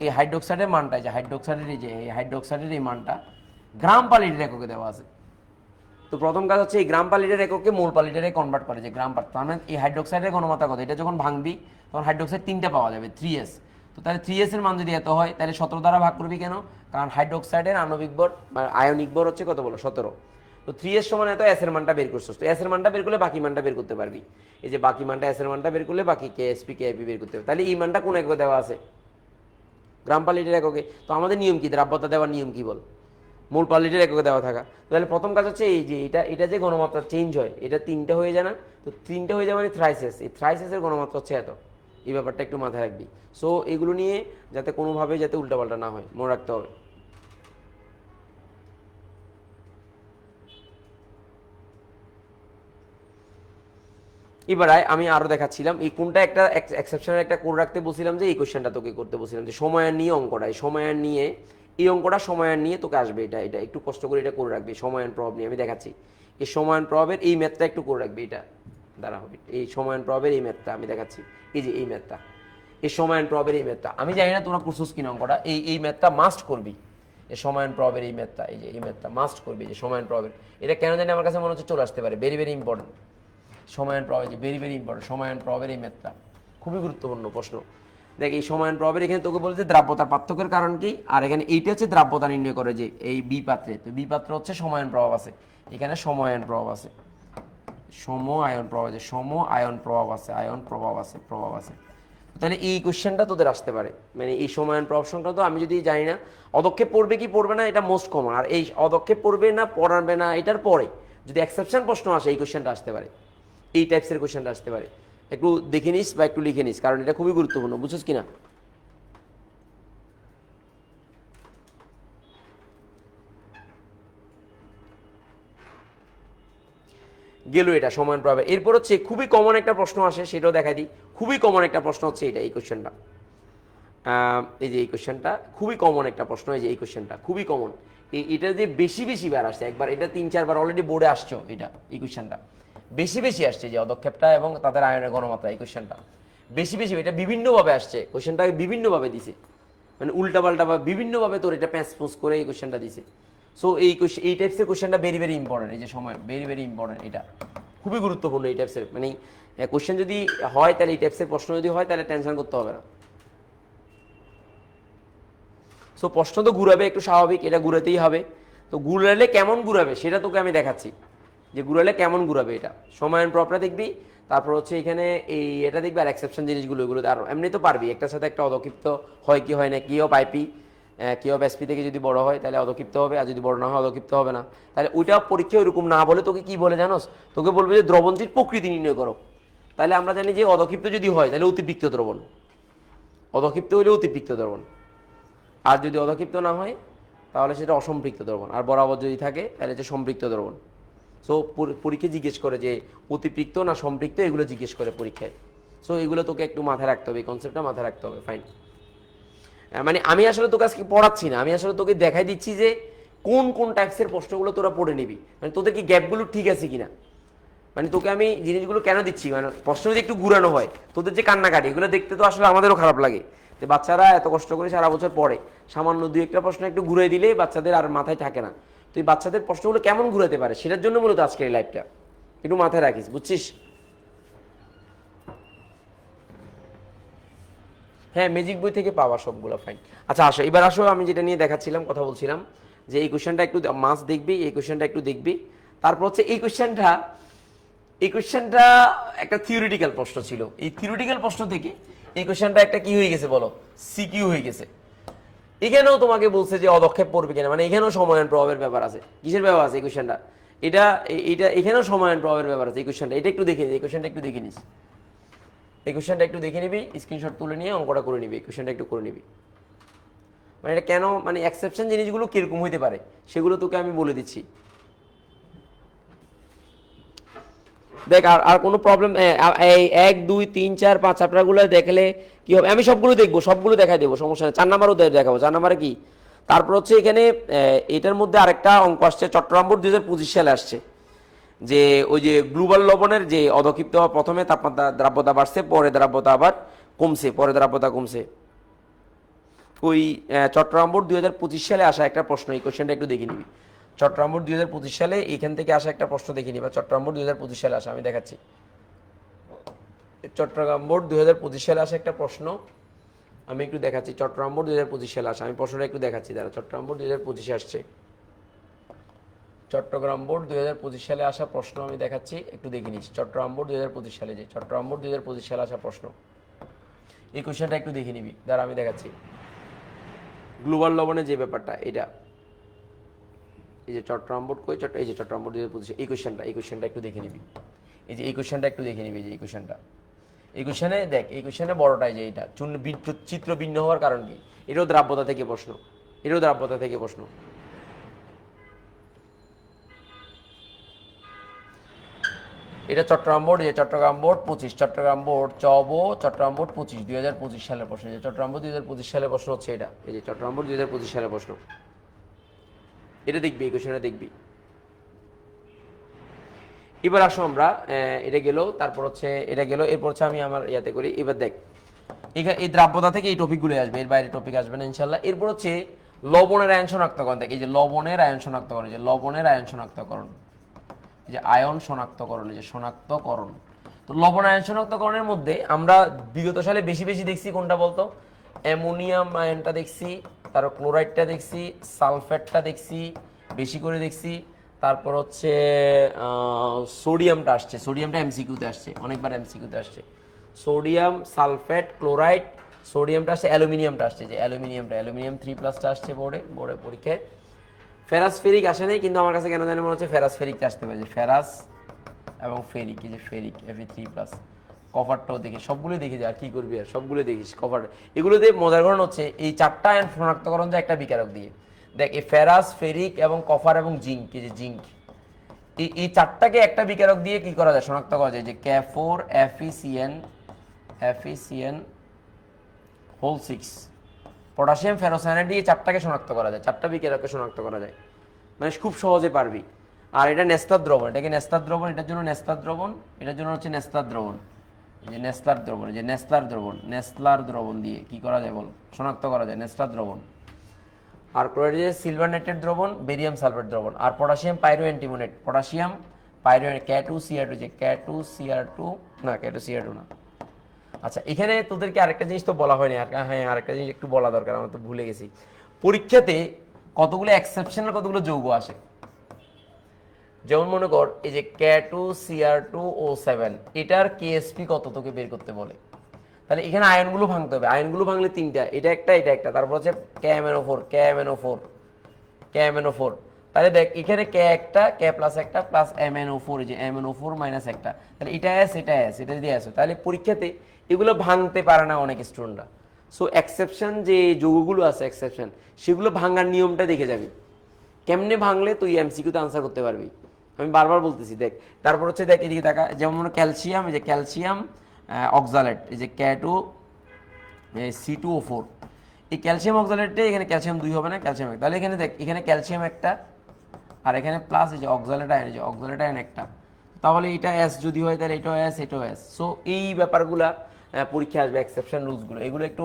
এই হাইড্রোক্সাইডের মানটা যে হাইড্রোক্সাইডের এই মানটা গ্রাম পার লিটার এককে দেওয়া আছে তো প্রথম কাজ হচ্ছে এই গ্রাম পার লিটার এককে মোল পার লিটারে কনভার্ট করে যে গ্রাম পার তার মানে এই হাইড্রোক্সাইডের ঘনমাত্রা কত এটা যখন ভাঙবি তখন হাইড্রোক্সাইড 3টা পাওয়া যাবে 3s তো তাহলে 3s এর মান যদি এত হয় তাহলে 17 দ্বারা ভাগ করবি কেন কারণ হাইড্রোক্সাইডের আণবিক ভর বা আয়নিক ভর হচ্ছে কত বলো 17 তো 3s সমান এত s এর মানটা বের করছস তো s এর মানটা বের করলে বাকি মানটা বের করতে পারবি এই যে বাকি মানটা s এর মানটা বের করলে বাকি কেএসপি কেআইপি বের করতে পারবি তাহলে এই মানটা কোন এককে দেওয়া আছে গ্রাম পার লিটার এককে তো আমাদের নিয়ম কি দ্রাব্যতা দেওয়ার নিয়ম কি বল মোল পার লিটার এককে দেওয়া থাকা তাহলে প্রথম কাজ হচ্ছে এই যে এটা যে ঘনমাত্রা চেঞ্জ হয় এটা 3টা হয়ে যায় না তো 3টা হয়ে যায় মানে থ্রাইসেস এই থ্রাইসেসের ঘনমাত্রা হচ্ছে এত এই ব্যাপারটা একটু মাথায় রাখবি সো এগুলো নিয়ে যাতে কোনোভাবে যাতে উল্টাপাল্টা না হয় মনে রাখতে হবে এবার আমি আরো দেখাচ্ছিলাম এই কোনটা একটা এক্সেপশনের একটা করে রাখতে বলছিলাম যে এই কোশ্চেনটা তোকে করতে বলছিলাম যে সময়ের নিয়ে অঙ্কটা এই অঙ্কটা সময়ের নিয়ে তোকে আসবে এটা একটু কষ্ট করে এটা করে রাখবি সময়ায়ন প্রভাব নিয়ে আমি দেখাচ্ছি এই সময়ায়ন প্রভাবের এই ম্যাথটা একটু করে রাখবি এটা দ্বারা হবে এই সময়ায়ন প্রভাবের এই ম্যাথটা আমি দেখাচ্ছি এই যে এই ম্যাথটা এই সময়ায়ন প্রভাবের এই ম্যাথটা আমি জানি না তোমরা করছিস কিনা অঙ্কটা এই ম্যাথটা মাস্ট করবি এই সময়ায়ন প্রভাবের এই ম্যাথটা এই যে এই ম্যাথটা মাস্ট করবি যে সময়ায়ন প্রভাবের এটা কেন জানি আমার কাছে মনে হচ্ছে চলে আসতে পারে ভেরি ভেরি ইম্পর্টেন্ট সময়ায়ন প্রভাব ভেরি ভেরি ইম্পর্টেন্ট সময়ায়ন প্রভাবের এই ম্যাথটা খুবই গুরুত্বপূর্ণ প্রশ্ন দেখ এই সময়ায়ন প্রভাবের এখানে তোকে বলেছে দ্রাব্যতার পার্থক্যের কারণ কি আর এখানে এইটা হচ্ছে দ্রাব্যতা নির্ণয় করে যে এই বি পাত্রে তো বি পাত্রে হচ্ছে সময়ায়ন প্রভাব আছে এখানে সময়ায়ন প্রভাব আছে আয়ন প্রভাব আছে তাহলে এই কোশ্চেনটা তোদের আসতে পারে মানে এই সময়ায়ন প্রভাব সংক্রান্ত আমি যদি জানি না অদক্ষেপ পড়বে কি পড়বে না এটা মোস্ট কমন আর এই অদক্ষেপ পড়বে না পড়াবে না এটার পরে যদি এক্সেপশন প্রশ্ন আসে এই কোশ্চেনটা আসতে পারে এই টাইপসের কোশ্চেনটা আসতে পারে একটু দেখে নিস বা একটু লিখে নিস কারণ এটা খুবই গুরুত্বপূর্ণ বুঝছিস কিনা গেল এটা সময়ায়ন প্রভাব এরপর হচ্ছে খুবই কমন একটা প্রশ্ন আসে সেটাও দেখা দিই খুবই কমন একটা প্রশ্ন হচ্ছে এটা এই কোশ্চেনটা এই যে এই কোশ্চেনটা খুবই কমন একটা প্রশ্ন এই যে এই কোশ্চেনটা খুবই কমন এটা যে বেশি বেশি বার আসছে, একবার এটা 3-4 বার অলরেডি বোর্ডে আসছো, এটা এই কোয়েশ্চেনটা বেশি বেশি আসছে, যে অদক্ষেপটা এবং তাদের আয়নের গণমাত্রা, এই কোয়েশ্চেনটা বেশি বেশি, এটা বিভিন্নভাবে আসছে, কোয়েশ্চেনটাকে বিভিন্নভাবে দিছে, মানে উল্টাপাল্টা বা বিভিন্নভাবে তোর এটা প্যাঁচ পুঁচ করে এই কোয়েশ্চেনটা দিছে। সো এই টাইপসের কোয়েশ্চেনটা ভেরি ভেরি ইম্পর্টেন্ট, এই যে সময় ভেরি ভেরি ইম্পর্টেন্ট, এটা খুবই গুরুত্বপূর্ণ এই টাইপসের, মানে কোয়েশ্চেন যদি হয় তাহলে এই টাইপসের প্রশ্ন যদি হয় তাহলে টেনশন করতে হবে না। সো প্রশ্ন তো ঘুরাবে, একটু স্বাভাবিক, এটা ঘুরাতেই হবে। তো ঘুরালে কেমন ঘুরাবে সেটা তোকে আমি দেখাচ্ছি, যে ঘুরালে কেমন ঘুরাবে, এটা সময়ায়ন প্রপটা দেখবি, তারপর হচ্ছে এখানে এই এটা দেখবি, আর এক্সেপশন জিনিসগুলো, এগুলো আর এমনি তো পারবি, একটার সাথে একটা অদক্ষিপ্ত হয় কি হয় না, কি অফ আইপি, কি অফ এসপি থেকে যদি বড় হয় তাহলে অদক্ষিপ্ত হবে, আর যদি বড় না হয় অদক্ষিপ্ত হবে না। তাহলে ওইটা পরীক্ষা ওইরকম না বলে তোকে কি বলে জানোস, তোকে বলবে যে দ্রবণটির প্রকৃতি নির্ণয় করো। তাহলে আমরা জানি যে অদক্ষিপ্ত যদি হয় তাহলে অতিরিক্ত দ্রবণ, অদক্ষিপ্ত হলে অতিরিক্ত দ্রবণ, আর যদি অদক্ষিপ্ত না হয় তাহলে সেটা অসম্পৃক্ত দ্রবণ, আর বরাবর যদি থাকে তাহলে হচ্ছে সম্পৃক্ত দ্রবণ। সো পরীক্ষা জিজ্ঞেস করে যে অতিপৃক্ত না সম্পৃক্ত, এগুলো জিজ্ঞেস করে পরীক্ষায়। সো এগুলো তোকে একটু মাথায় রাখতে হবে, এই কনসেপ্টটা মাথায় রাখতে হবে। ফাইন, মানে আমি আসলে তোকে আজকে পড়াচ্ছি না, আমি আসলে তোকে দেখাই দিচ্ছি যে কোন কোন টাইপসের প্রশ্নগুলো তোরা পড়ে নিবি, মানে তোদের কি গ্যাপগুলো ঠিক আছে কিনা, মানে তোকে আমি জিনিসগুলো কেন দিচ্ছি, মানে প্রশ্ন যদি একটু ঘুরানো হয়, তোদের যে কান্নাকাটি এগুলো দেখতে তো আসলে আমাদেরও খারাপ লাগে, যে বাচ্চারা এত কষ্ট করে সারা বছর পড়ে, সামান্য 2-1টা প্রশ্ন একটু ঘুরে দিলে বাচ্চাদের আর মাথায় থাকে না। তো এই বাচ্চাদের প্রশ্নগুলো কেমন ঘুরাতে পারে সেটার জন্য মূলত আজকের এই লাইভটা, একটু মাথায় রাখিস, বুঝছিস? হ্যাঁ, ম্যাজিক বই থেকে পাওয়া সবগুলো। ফাইন, আচ্ছা আসো, এবার আসো, আমি যেটা নিয়ে দেখাচ্ছিলাম, কথা বলছিলাম যে এই কোয়েশ্চেনটা একটু মাস দেখবি, এই কোয়েশ্চেনটা একটু দেখবি। তারপর হচ্ছে এই কোয়েশ্চেনটা একটা থিওরিটিক্যাল প্রশ্ন ছিল, এই থিওরিটিক্যাল প্রশ্ন থেকে এই কোয়েশ্চেনটা একটা কি হয়ে গেছে বলো, সিকিউ হয়ে গেছে। এখানেও তোমাকে বলছে যে অদক্ষেপ পড়বে কিনা, মানে এখানেও সময়ায়ন প্রভাবের ব্যাপার আছে। কিসের ব্যাপার আছে এই কোয়েশ্চেনটা, এটা এখানেও সময়ায়ন প্রভাবের ব্যাপার আছে এই কোয়েশ্চেনটা, এটা একটু দেখে নিস, এই কোয়েশ্চেনটা একটু দেখে নিস, এই কোয়েশ্চেনটা একটু দেখে নিবি, স্ক্রিনশট তুলে নিয়ে অঙ্কটা করে নিবি, এই কোয়েশ্চেনটা একটু করে নিবি। মানে এটা কেন, মানে এক্সেপশন জিনিসগুলো কিরকম হইতে পারে সেগুলো তোকে আমি বলে দিচ্ছি। দেখ, আর কোনো প্রবলেম, এই 1 2 3 4 5 চ্যাপ্টারগুলো দেখলে কি হবে, আমি সবগুলো দেখবো, সবগুলো দেখাই দেবো, সমস্যা নেই। 4 নাম্বারও দেখাবো, 4 নাম্বারে কি, তারপর হচ্ছে এখানে এটার মধ্যে আরেকটা অঙ্ক আসছে, চট্টগ্রাম বোর্ড 2025 সালে আসছে, যে ওই যে গ্লোবাল লবণের যে অদক্ষিপ্ত হওয়া, প্রথমে তাপমাত্রা দ্রাব্যতা বাড়ছে, পরে দ্রাব্যতা আবার কমছে, পরে দ্রাব্যতা কমছে। ওই চট্টগ্রাম বোর্ড 2025 সালে আসা একটা প্রশ্ন, এই কোয়েশ্চেনটা একটু দেখে নিবি। চট্টগ্রাম বোর্ড 2025 সালে এখান থেকে আসা একটা প্রশ্ন দেখে নিবা, চট্টগ্রাম বোর্ড 2025 সালে আসা, আমি দেখাচ্ছি। চট্টগ্রাম বোর্ড 2025 সালে আসা একটা প্রশ্ন, আমি একটু দেখাচ্ছি। চট্টগ্রাম বোর্ড 2025 সালে আসা, আমি প্রশ্নটা একটু দেখাচ্ছি, দাঁড়া। চট্টগ্রাম বোর্ড 2025 আসছে, চট্টগ্রাম বোর্ড 2025 সালে আসা প্রশ্ন আমি দেখাচ্ছি, একটু দেখে নিস। চট্টগ্রাম বোর্ড 2025 সালে, যে চট্টগ্রাম বোর্ড 2025 সালে আসা প্রশ্ন, এই কোয়েশ্চেনটা একটু দেখে নিবি, দাঁড়া আমি দেখাচ্ছি। গ্লোবাল লবণের যে ব্যাপারটা, এটা এই যে চট্টগ্রাম বোর্ড কই, এই যে চট্টগ্রাম বোর্ড 2025, এই কোয়েশ্চেনটা একটু দেখে নিবি, এই যে এই কোয়েশ্চেনটা একটু দেখে নিবি, যে এই কোয়েশ্চেনটা, এই কোয়েশ্চেনে দেখ, এই কোয়েশ্চেনে বড়টাই যে এটা চিত্র ভিন্ন হওয়ার কারণ কি, এটাও দ্রাব্যতা থেকে প্রশ্ন, এটাও দ্রাব্যতা থেকে প্রশ্ন। এটা চট্টগ্রাম বোর্ড, যে Chittagong board 25, Chittagong board Chittagong board 25 2025 সালের প্রশ্ন, যে চট্টগ্রাম বোর্ড 2025 সালের প্রশ্ন হচ্ছে এটা, এই যে চট্টগ্রাম বোর্ড 2025 সালের প্রশ্ন, এটা দেখবি, এই কোয়েশ্চেনটা দেখবি। এবার আসো আমরা, এটা গেল, তারপর হচ্ছে এটা গেল, এরপর হচ্ছে আমি আমার ইয়াতে করি। এবার দেখ, এখানে এই দ্রাব্যতা থেকে এই টপিকগুলো আসবে, এর বাইরে টপিক আসবে না ইনশাল্লাহ। এরপর হচ্ছে লবণের আয়ন শনাক্তকরণ, দেখ এই যে লবণের আয়ন শনাক্তকরণ, যে লবণের আয়ন শনাক্তকরণ, যে আয়ন শনাক্তকরণ, যে শনাক্তকরণ। তো লবণ আয়ন শনাক্তকরণের মধ্যে আমরা বিগত সালে বেশি বেশি দেখছি কোনটা বলতো, অ্যামোনিয়াম আয়নটা দেখছি, তারপর ক্লোরাইডটা দেখছি, সালফেটটা দেখছি, বেশি করে দেখছি। তারপর হচ্ছে সোডিয়ামটা আসছে, সোডিয়ামটা এমসিকিউতে আসছে, অনেকবার এমসিকিউতে আসছে। সোডিয়াম, সালফেট, ক্লোরাইড, সোডিয়ামটা আসছে, অ্যালুমিনিয়ামটা আসছে, যে অ্যালুমিনিয়াম 3+টা আসছে বোর্ডে পরীক্ষায়। ফেরাস ফেরিক আসে নাই, কিন্তু আমার কাছে কেন জানি মনে হচ্ছে ফেরাস ফেরিকটা আসতে পারে, ফেরাস এবং ফেরিক, এই যে ফেরিক Fe3+। কভারটাও দেখি, সবগুলো দেখি, যে আর কি করবি, আর সবগুলো দেখিস কভার। এগুলোতে মজার কারণ হচ্ছে এই 4টা আয়ন শনাক্তকরণ যায় একটা বিকারক দিয়ে। দেখ এই ফেরাস, ফেরিক এবং কপার এবং জিঙ্ক, এই যে জিঙ্ক, এই 4টাকে একটা বিকারক দিয়ে কি করা যায়, শনাক্ত করা যায়, যে K4 FeCN whole 6 potassium ferrocyanide দিয়ে চারটাকে শনাক্ত করা যায়, চারটা বিক্রিয়াকে শনাক্ত করা যায়, মানে খুব সহজে পারবি। আর এটা নেস্তার দ্রবণ, এটাকে নেস্তার দ্রবণ, এটার জন্য নেস্তার দ্রবণ, এটার জন্য হচ্ছে নেস্তার দ্রবণ, যে নেস্তার দ্রবণ, যে নেস্তার দ্রবণ, নেসলার দ্রবণ দিয়ে কি করা যায় বল, শনাক্ত করা যায় নেস্তার দ্রবণ। আর ক্লোরাইড সিলভার নাইট্রেট দ্রবণ, বেরিয়াম সালফেট দ্রবণ। আর পটাশিয়াম পাইরো অ্যান্টিমোনেট, পটাশিয়াম পাইরো K2Cr2, যে K2Cr2 না, K2Cr2 না। আচ্ছা, এখানে তোদেরকে আরেকটা জিনিস তো বলা হয়নি, আর হ্যাঁ আরেকটা জিনিস একটু বলা দরকার, আমরা তো ভুলে গেছি। পরীক্ষাতে কতগুলো এক্সেপশনাল কতগুলো যৌগ আসে, যেমন মনে কর এই যে K2Cr2O7, এটার কেএসপি কত তোকে বের করতে বলে। তাহলে এখানে আয়নগুলো ভাঙতে হবে, আয়নগুলো ভাঙলে তিনটা, এটা একটা এটা একটা, তারপর হচ্ছে KMnO4 KMnO4 KMnO4। তাহলে দেখ এখানে K একটা, K প্লাস একটা প্লাস MnO4, যে MnO4 মাইনাস একটা, তাহলে এটা এস এটা এস, এটা যদি এস হয়, তাহলে পরীক্ষাতে এগুলো ভাঙতে পারে না অনেক স্টুডেন্টরা। সো এক্সেপশন যে যৌগগুলো আছে এক্সেপশন, সেগুলো ভাঙার নিয়মটা দেখে যাবি, কেমনে ভাঙলে তুই এমসিকিউতে আনসার করতে পারবি। আমি বারবার বলতেছি দেখ। তারপর হচ্ছে দেখ এদিকে দেখা, যেমন ক্যালসিয়াম, এই যে ক্যালসিয়াম অক্সালেট, এই যে K2C2O4, এই ক্যালসিয়াম অক্সালেটে এখানে ক্যালসিয়াম 2 হবে না, ক্যালসিয়াম 1। তাহলে এখানে দেখ এখানে ক্যালসিয়াম একটা, আর এখানে প্লাস এই যে অক্সালেট আয়ন, এই যে অক্সালেট আয়ন একটা, তাহলে এটা এস যদি হয় তাহলে এটাও এস এটাও এস। সো এই ব্যাপারগুলা পরীক্ষা আসবে, এক্সেপশন রুলসগুলো, এগুলো একটু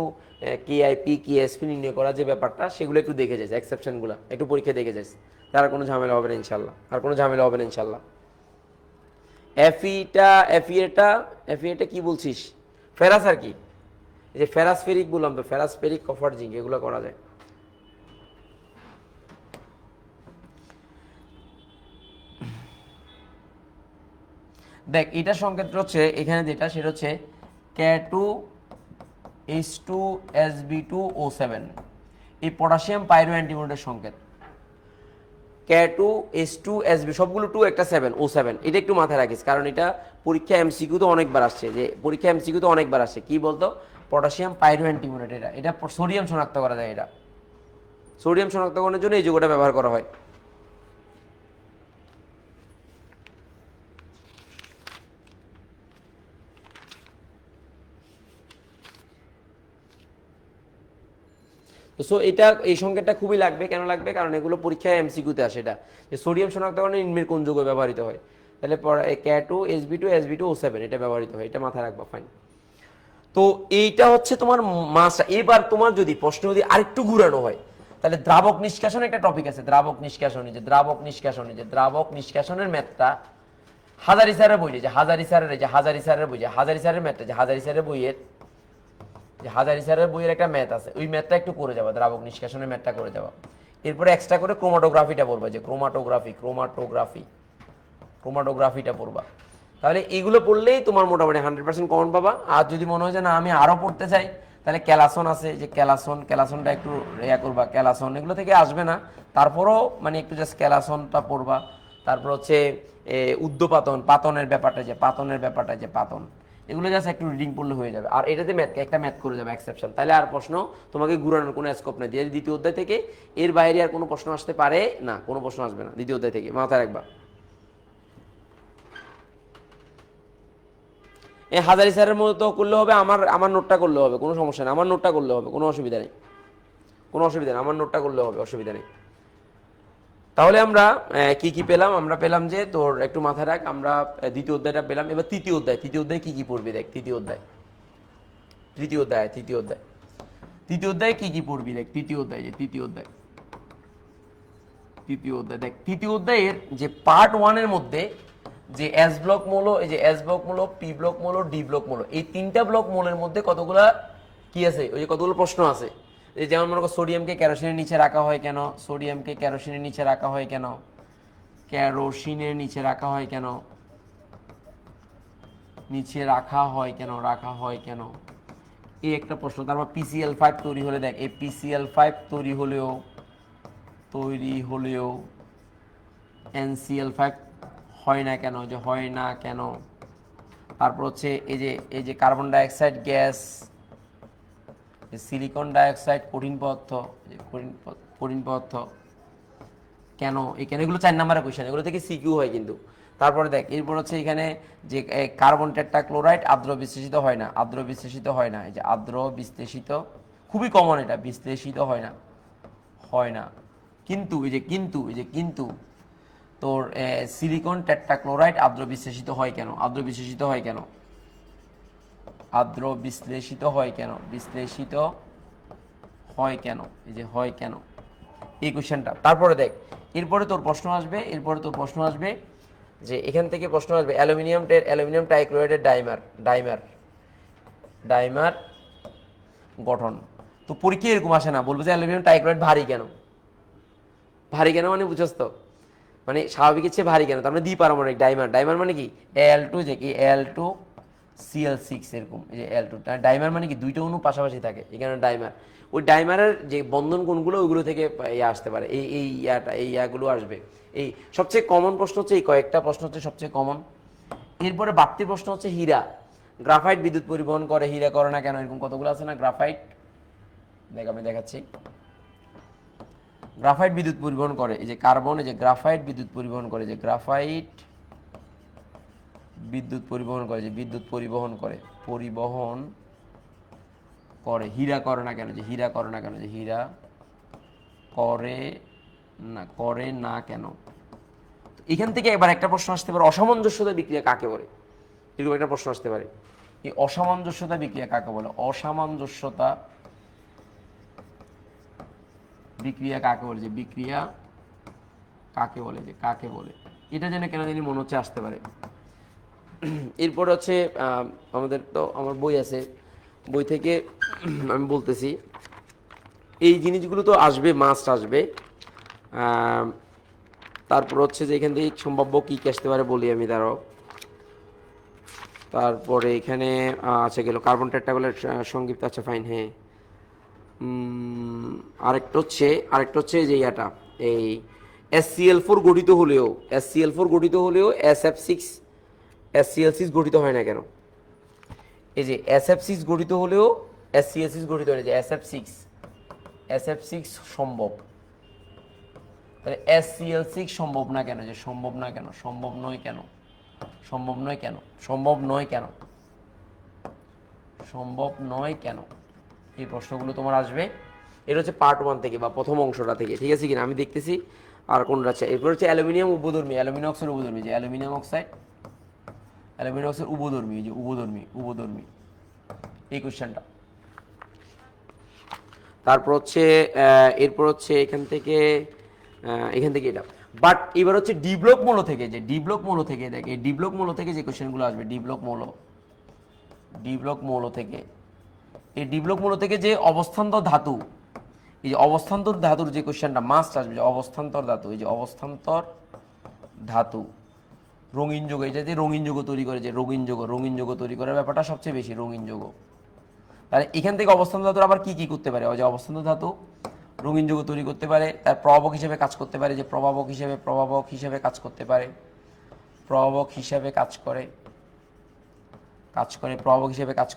কেআইপি কেএসপি নির্ণয় করা যে ব্যাপারটা, সেগুলো একটু দেখে যাস, এক্সেপশনগুলো একটু পরীক্ষা দেখে যাস, তার কোনো ঝামেলা হবে না ইনশাল্লাহ, আর কোনো ঝামেলা হবে না ইনশাল্লাহ। এফিএটা কি বলছিস, ফেরাস আর কি, এই যে ফেরাস ফেরিক বললাম তো, ফেরাস ফেরিক কপার জিঙ্ক, এগুলো করা যায়। দেখ এটার সংকেত হচ্ছে এখানে যেটা, সেটা হচ্ছে K2H2SB2O7, এই পটাশিয়াম পাইরো অ্যান্টিমোনেটের সংকেত। K2H2SB সবগুলো 2 একটা 7 O7, এটা একটু মাথায় রাখিস, কারণ এটা পরীক্ষা এমসিকিউ তো অনেকবার আসছে, যে পরীক্ষা এমসিকিউ তো অনেকবার আসছে, কি বলতো পটাশিয়াম পাইরো অ্যান্টিমোনেট, এটা সোডিয়াম শনাক্ত করা যায়, এটা সোডিয়াম শনাক্তকরণের জন্য এই যৌগটা ব্যবহার করা হয়। সো এটা এই সংকেতটা খুবই লাগবে, কেন লাগবে, কারণ এগুলো পরীক্ষায় এমসিকিউতে আসে, এটা যে সোডিয়াম শনাক্তকরণে নিম্নের কোন যৌগ ব্যবহৃত হয়, তাহলে K2SB2SB2O7 এটা ব্যবহৃত হয়, এটা মাথায় রাখবা, ফাইন। তো এইটা হচ্ছে তোমার মাসটা। এবার তোমার যদি প্রশ্ন যদি আরেকটু ঘুরানো হয়, তাহলে দ্রাবক নিষ্কাশন একটা টপিক আছে, দ্রাবক নিষ্কাশনী, যে দ্রাবক নিষ্কাশনী, যে দ্রাবক নিষ্কাশনের ম্যাথটা হাজারি স্যারের বই, যে হাজারি স্যারের বই, যে হাজারি স্যারের ম্যাথটা, যে হাজারি স্যারের বইয়ের, যে হাজারি স্যারের বইয়ের একটা ম্যাথ আছে, ওই ম্যাথটা একটু করে যাবা, দ্রাবক নিষ্কাশনের ম্যাথটা করে যাবা। এরপরে এক্সট্রা করে ক্রোমাটোগ্রাফিটা পড়বা, যে ক্রোমাটোগ্রাফিটা পড়বা। তাহলে এইগুলো পড়লেই তোমার মোটামুটি 100% কমন পাবা। আর যদি মনে হয় যে না আমি আরও পড়তে চাই, তাহলে ক্যালাসন আছে, যে ক্যালাসনটা একটু করবা, ক্যালাসন এগুলো থেকে আসবে না, তারপরও মানে একটু জাস্ট ক্যালাসনটা পড়বা। তারপর হচ্ছে উদ্যপাতন, পাতনের ব্যাপারটা, যে পাতন, এগুলো জাস্ট একটু রিডিং পড়লে হয়ে যাবে। আর এটাতে একটা ম্যাথ করে যাবে এক্সেপশন, তাহলে আর প্রশ্ন তোমাকে ঘুরানোর কোনো স্কোপ নেই। দ্বিতীয় অধ্যায় থেকে এর বাইরে আর কোনো প্রশ্ন আসতে পারে না, কোনো প্রশ্ন আসবে না দ্বিতীয় অধ্যায় থেকে, মাথায় রাখবা। হাজারি স্যারের মতো করলে হবে, আমার নোটটা করলে হবে, কোনো সমস্যা নেই, আমার নোটটা করলে হবে, কোনো অসুবিধা নেই, আমার নোটটা করলে হবে, অসুবিধা নেই। তাহলে আমরা কি পেলাম, আমরা পেলাম যে তোর একটু মাথায় রাখ, আমরা দ্বিতীয় অধ্যায়টা পেলাম। এবার তৃতীয় অধ্যায় কি কি পড়বি দেখ, তৃতীয় অধ্যায় কি পড়বি দেখ, তৃতীয় অধ্যায় দেখ, তৃতীয় অধ্যায়ের যে পার্ট 1 এর মধ্যে যে এস ব্লক মৌল, এই যে এস ব্লক মৌল, পি ব্লক মৌল, ডি ব্লক মৌল, এই তিনটা ব্লক মৌলের মধ্যে কতগুলা কি আছে, ওই যে কতগুলো প্রশ্ন আছে। যেমন মনে করো সোডিয়ামকে কেরোসিনের নিচে রাখা হয় কেন, কেরোসিনের নিচে রাখা হয় কেন, এই একটা প্রশ্ন। তারপর PCl5 তৈরি হলে দেখ, এই PCl5 তৈরি হলেও NCl5 হয় না কেন, তারপর হচ্ছে এই যে carbon dioxide gas, silicon dioxide কঠিন পদার্থ কেন, এগুলো 4 নম্বরের কোশ্চেন, এগুলো থেকে সিকিউ হয় কিন্তু। তারপরে দেখ এরপর হচ্ছে এখানে যে কার্বন টেট্রাক্লোরাইড আর্দ্র বিশ্লেষিত হয় না, এই যে আর্দ্র বিশ্লেষিত খুবই কমন এটা, বিশ্লেষিত হয় না, হয় না। কিন্তু তোর সিলিকন টেট্রাক্লোরাইড আর্দ্র বিশ্লেষিত হয় কেন? আর্দ্র বিশ্লেষিত হয় কেন? আর্দ্র বিশ্লেষিত হয় কেন? বিশ্লেষিত হয় কেন? এই যে হয় কেন, এই কোশ্চেনটা। তারপরে দেখ, এরপরে তোর প্রশ্ন আসবে যে এখান থেকে প্রশ্ন আসবে অ্যালুমিনিয়াম ট্রাইক্লোরাইডের ডাইমার গঠন। তো পরীক্ষা এরকম আসে না, বলবো যে অ্যালুমিনিয়াম ট্রাইক্লোরাইড ভারী কেন? ভারী কেন মানে বুঝছস তো, মানে স্বাভাবিকের চেয়ে ভারী কেন? তার মানে দ্বিপারমাণবিক ডাইমার মানে কি Al2, যে কি Al2 Cl6 এরকম, এই যে Al2 ডাইমার মানে কি দুইটা অণু পাশাপাশি থাকে, এখানে ডাইমার। ওই ডাইমারের যে বন্ধন কোণগুলো ওইগুলো থেকে ইয়ে আসতে পারে, এই ইয়াগুলো আসবে। এই সবচেয়ে কমন প্রশ্ন হচ্ছে, এই কয়েকটা প্রশ্ন হচ্ছে সবচেয়ে কমন। এরপরে বাড়তি প্রশ্ন হচ্ছে হীরা, গ্রাফাইট বিদ্যুৎ পরিবহন করে, হীরা করে না কেন? এরকম কতগুলো আছে না গ্রাফাইট, দেখ আমি দেখাচ্ছি। গ্রাফাইট বিদ্যুৎ পরিবহন করে, এই যে কার্বন, এই যে গ্রাফাইট বিদ্যুৎ পরিবহন করে, যে গ্রাফাইট বিদ্যুৎ পরিবহন করে, যে বিদ্যুৎ পরিবহন করে। হীরা করে না কেন? যে হীরা করে না কেন? যে হীরা করে না কেন? এখান থেকে এবার একটা প্রশ্ন আসতে পারে, অসামঞ্জস্যতা বিক্রিয়া কাকে বলে? এরকম একটা প্রশ্ন আসতে পারে, এই অসামঞ্জস্যতা বিক্রিয়া কাকে বলে? অসামঞ্জস্যতা বিক্রিয়া কাকে বলে? যে বিক্রিয়া কাকে বলে? যে কাকে বলে? এটা জেনে কেন জানি মনে হচ্ছে আসতে পারে। এরপর হচ্ছে আমাদের তো আমার বই আছে, বই থেকে আমি বলতেছি, এই জিনিসগুলো তো আসবে, মাস্ট আসবে। তারপর হচ্ছে যে এখান থেকে সম্ভাব্য কী কী আসতে পারে বলি আমি, দাঁড়াও। তারপরে এখানে আচ্ছা গেল কার্বন টেট্রাক্লোরাইড সংক্ষিপ্ত, আচ্ছা ফাইন, হ্যাঁ। আরেকটা হচ্ছে যে ইয়াটা, এই SCl4 গঠিত হলেও SCl6 গঠিত হয় না কেন? এই যে SF6 গঠিত হলেও SCl6 গঠিত হয় না, যে SF6 সম্ভব, তাহলে SCl6 সম্ভব না কেন? যে সম্ভব না কেন? সম্ভব নয় কেন? সম্ভব নয় কেন? সম্ভব নয় কেন? সম্ভব নয় কেন? এই প্রশ্নগুলো তোমার আসবে। এটা হচ্ছে পার্ট 1 থেকে বা প্রথম অংশটা থেকে, ঠিক আছে কিনা আমি দেখতেছি আর কোনটা আছে। এরপর হচ্ছে অ্যালুমিনিয়াম উপধর্মী, অ্যালুমিনিয়াম অক্সাইড উপধর্মী, যে অ্যালুমিনিয়াম অক্সাইড উপধর্মী, যে উপধর্মী এই কোশ্চেনটা। তারপর হচ্ছে এরপর হচ্ছে এখান থেকে এটা। বাট এবার হচ্ছে ডিব্লক মৌল থেকে, যে ডিব্লক মৌল থেকে দেখ, এই ডিব্লক মৌল থেকে যে কোশ্চেনগুলো আসবে, ডিব্লক মৌল থেকে, এই ডিব্লক মৌল থেকে যে অবস্থান্তর ধাতু, এই যে অবস্থান্তর ধাতুর যে কোশ্চেনটা মাস্ট আসবে, যে অবস্থান্তর ধাতু, এই যে অবস্থান্তর ধাতু, রঙিন যৌগ, এটা যে রঙিন যৌগ তৈরি করে, যে রঙিন যৌগ তৈরি করার ব্যাপারটা সবচেয়ে বেশি, রঙিন যৌগ। তাহলে এখান থেকে অবস্থান্তর ধাতুর আবার কি কি করতে পারে? ওই যে অবস্থান্তর ধাতু রঙিন যৌগ তৈরি করতে পারে, তার প্রভাবক হিসেবে কাজ করতে পারে, যে প্রভাবক হিসেবে কাজ করতে পারে, প্রভাবক হিসেবে কাজ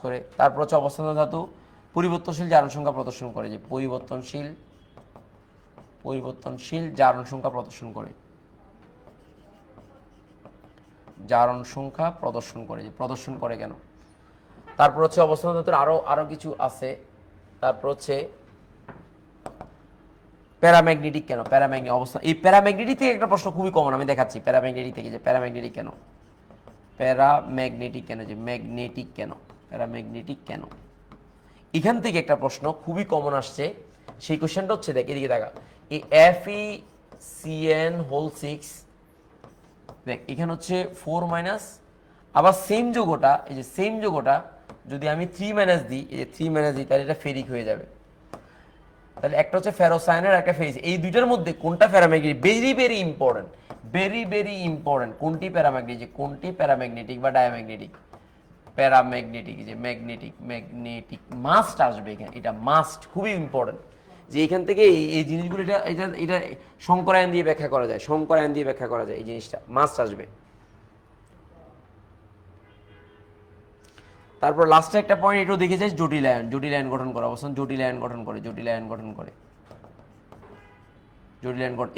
করে, তারপর হচ্ছে অবস্থান্তর ধাতু পরিবর্তনশীল জারণ সংখ্যা প্রদর্শন করে, যে পরিবর্তনশীল জারণ সংখ্যা প্রদর্শন করে, যে প্রদর্শন করে কেন? তারপর হচ্ছে অবস্থান্তর ধাতুর আরো কিছু আছে। তারপর হচ্ছে প্যারাম্যাগনেটিক কেন? এই প্যারাম্যাগনেটিক থেকে একটা প্রশ্ন খুবই কমন, আমি দেখাচ্ছি। প্যারাম্যাগনেটিক থেকে, যে প্যারাম্যাগনেটিক কেন? যে ম্যাগনেটিক কেন? প্যারাম্যাগনেটিক কেন? এখান থেকে একটা প্রশ্ন খুবই কমন আসছে, সেই কোশ্চেনটা হচ্ছে, দেখ এদিকে দেখা, এই FeCN6, দেখ এখানে হচ্ছে 4 আবার সেম যৌগটা, এই যে সেম যৌগটা যদি আমি 3 দিই, এই যে 3 দিই, তাহলে এটা ফেরিক হয়ে যাবে। তাহলে একটা হচ্ছে ফেরোসায়ানের, একটা ফেরিস, এই দুইটার মধ্যে কোনটা প্যারাম্যাগনেটিক? ভেরি ইম্পর্টেন্ট, কোনটি প্যারাম্যাগনেটিক, যে কোনটি প্যারাম্যাগনেটিক বা ডায়াম্যাগনেটিক? প্যারাম্যাগনেটিক, যে ম্যাগনেটিক মাস্ট আসবে এখানে, এটা মাস্ট, খুবই ইম্পর্টেন্ট। যে এখান থেকে এই জিনিসগুলো, এটা শঙ্করায়ন দিয়ে ব্যাখ্যা করা যায়, এই জিনিসটা মাস্ট আসবে। তারপর লাস্টে একটা পয়েন্ট এটাও দেখে যাই, জটিল আয়ন গঠন করে, অবস্থান জটিল আয়ন গঠন করে।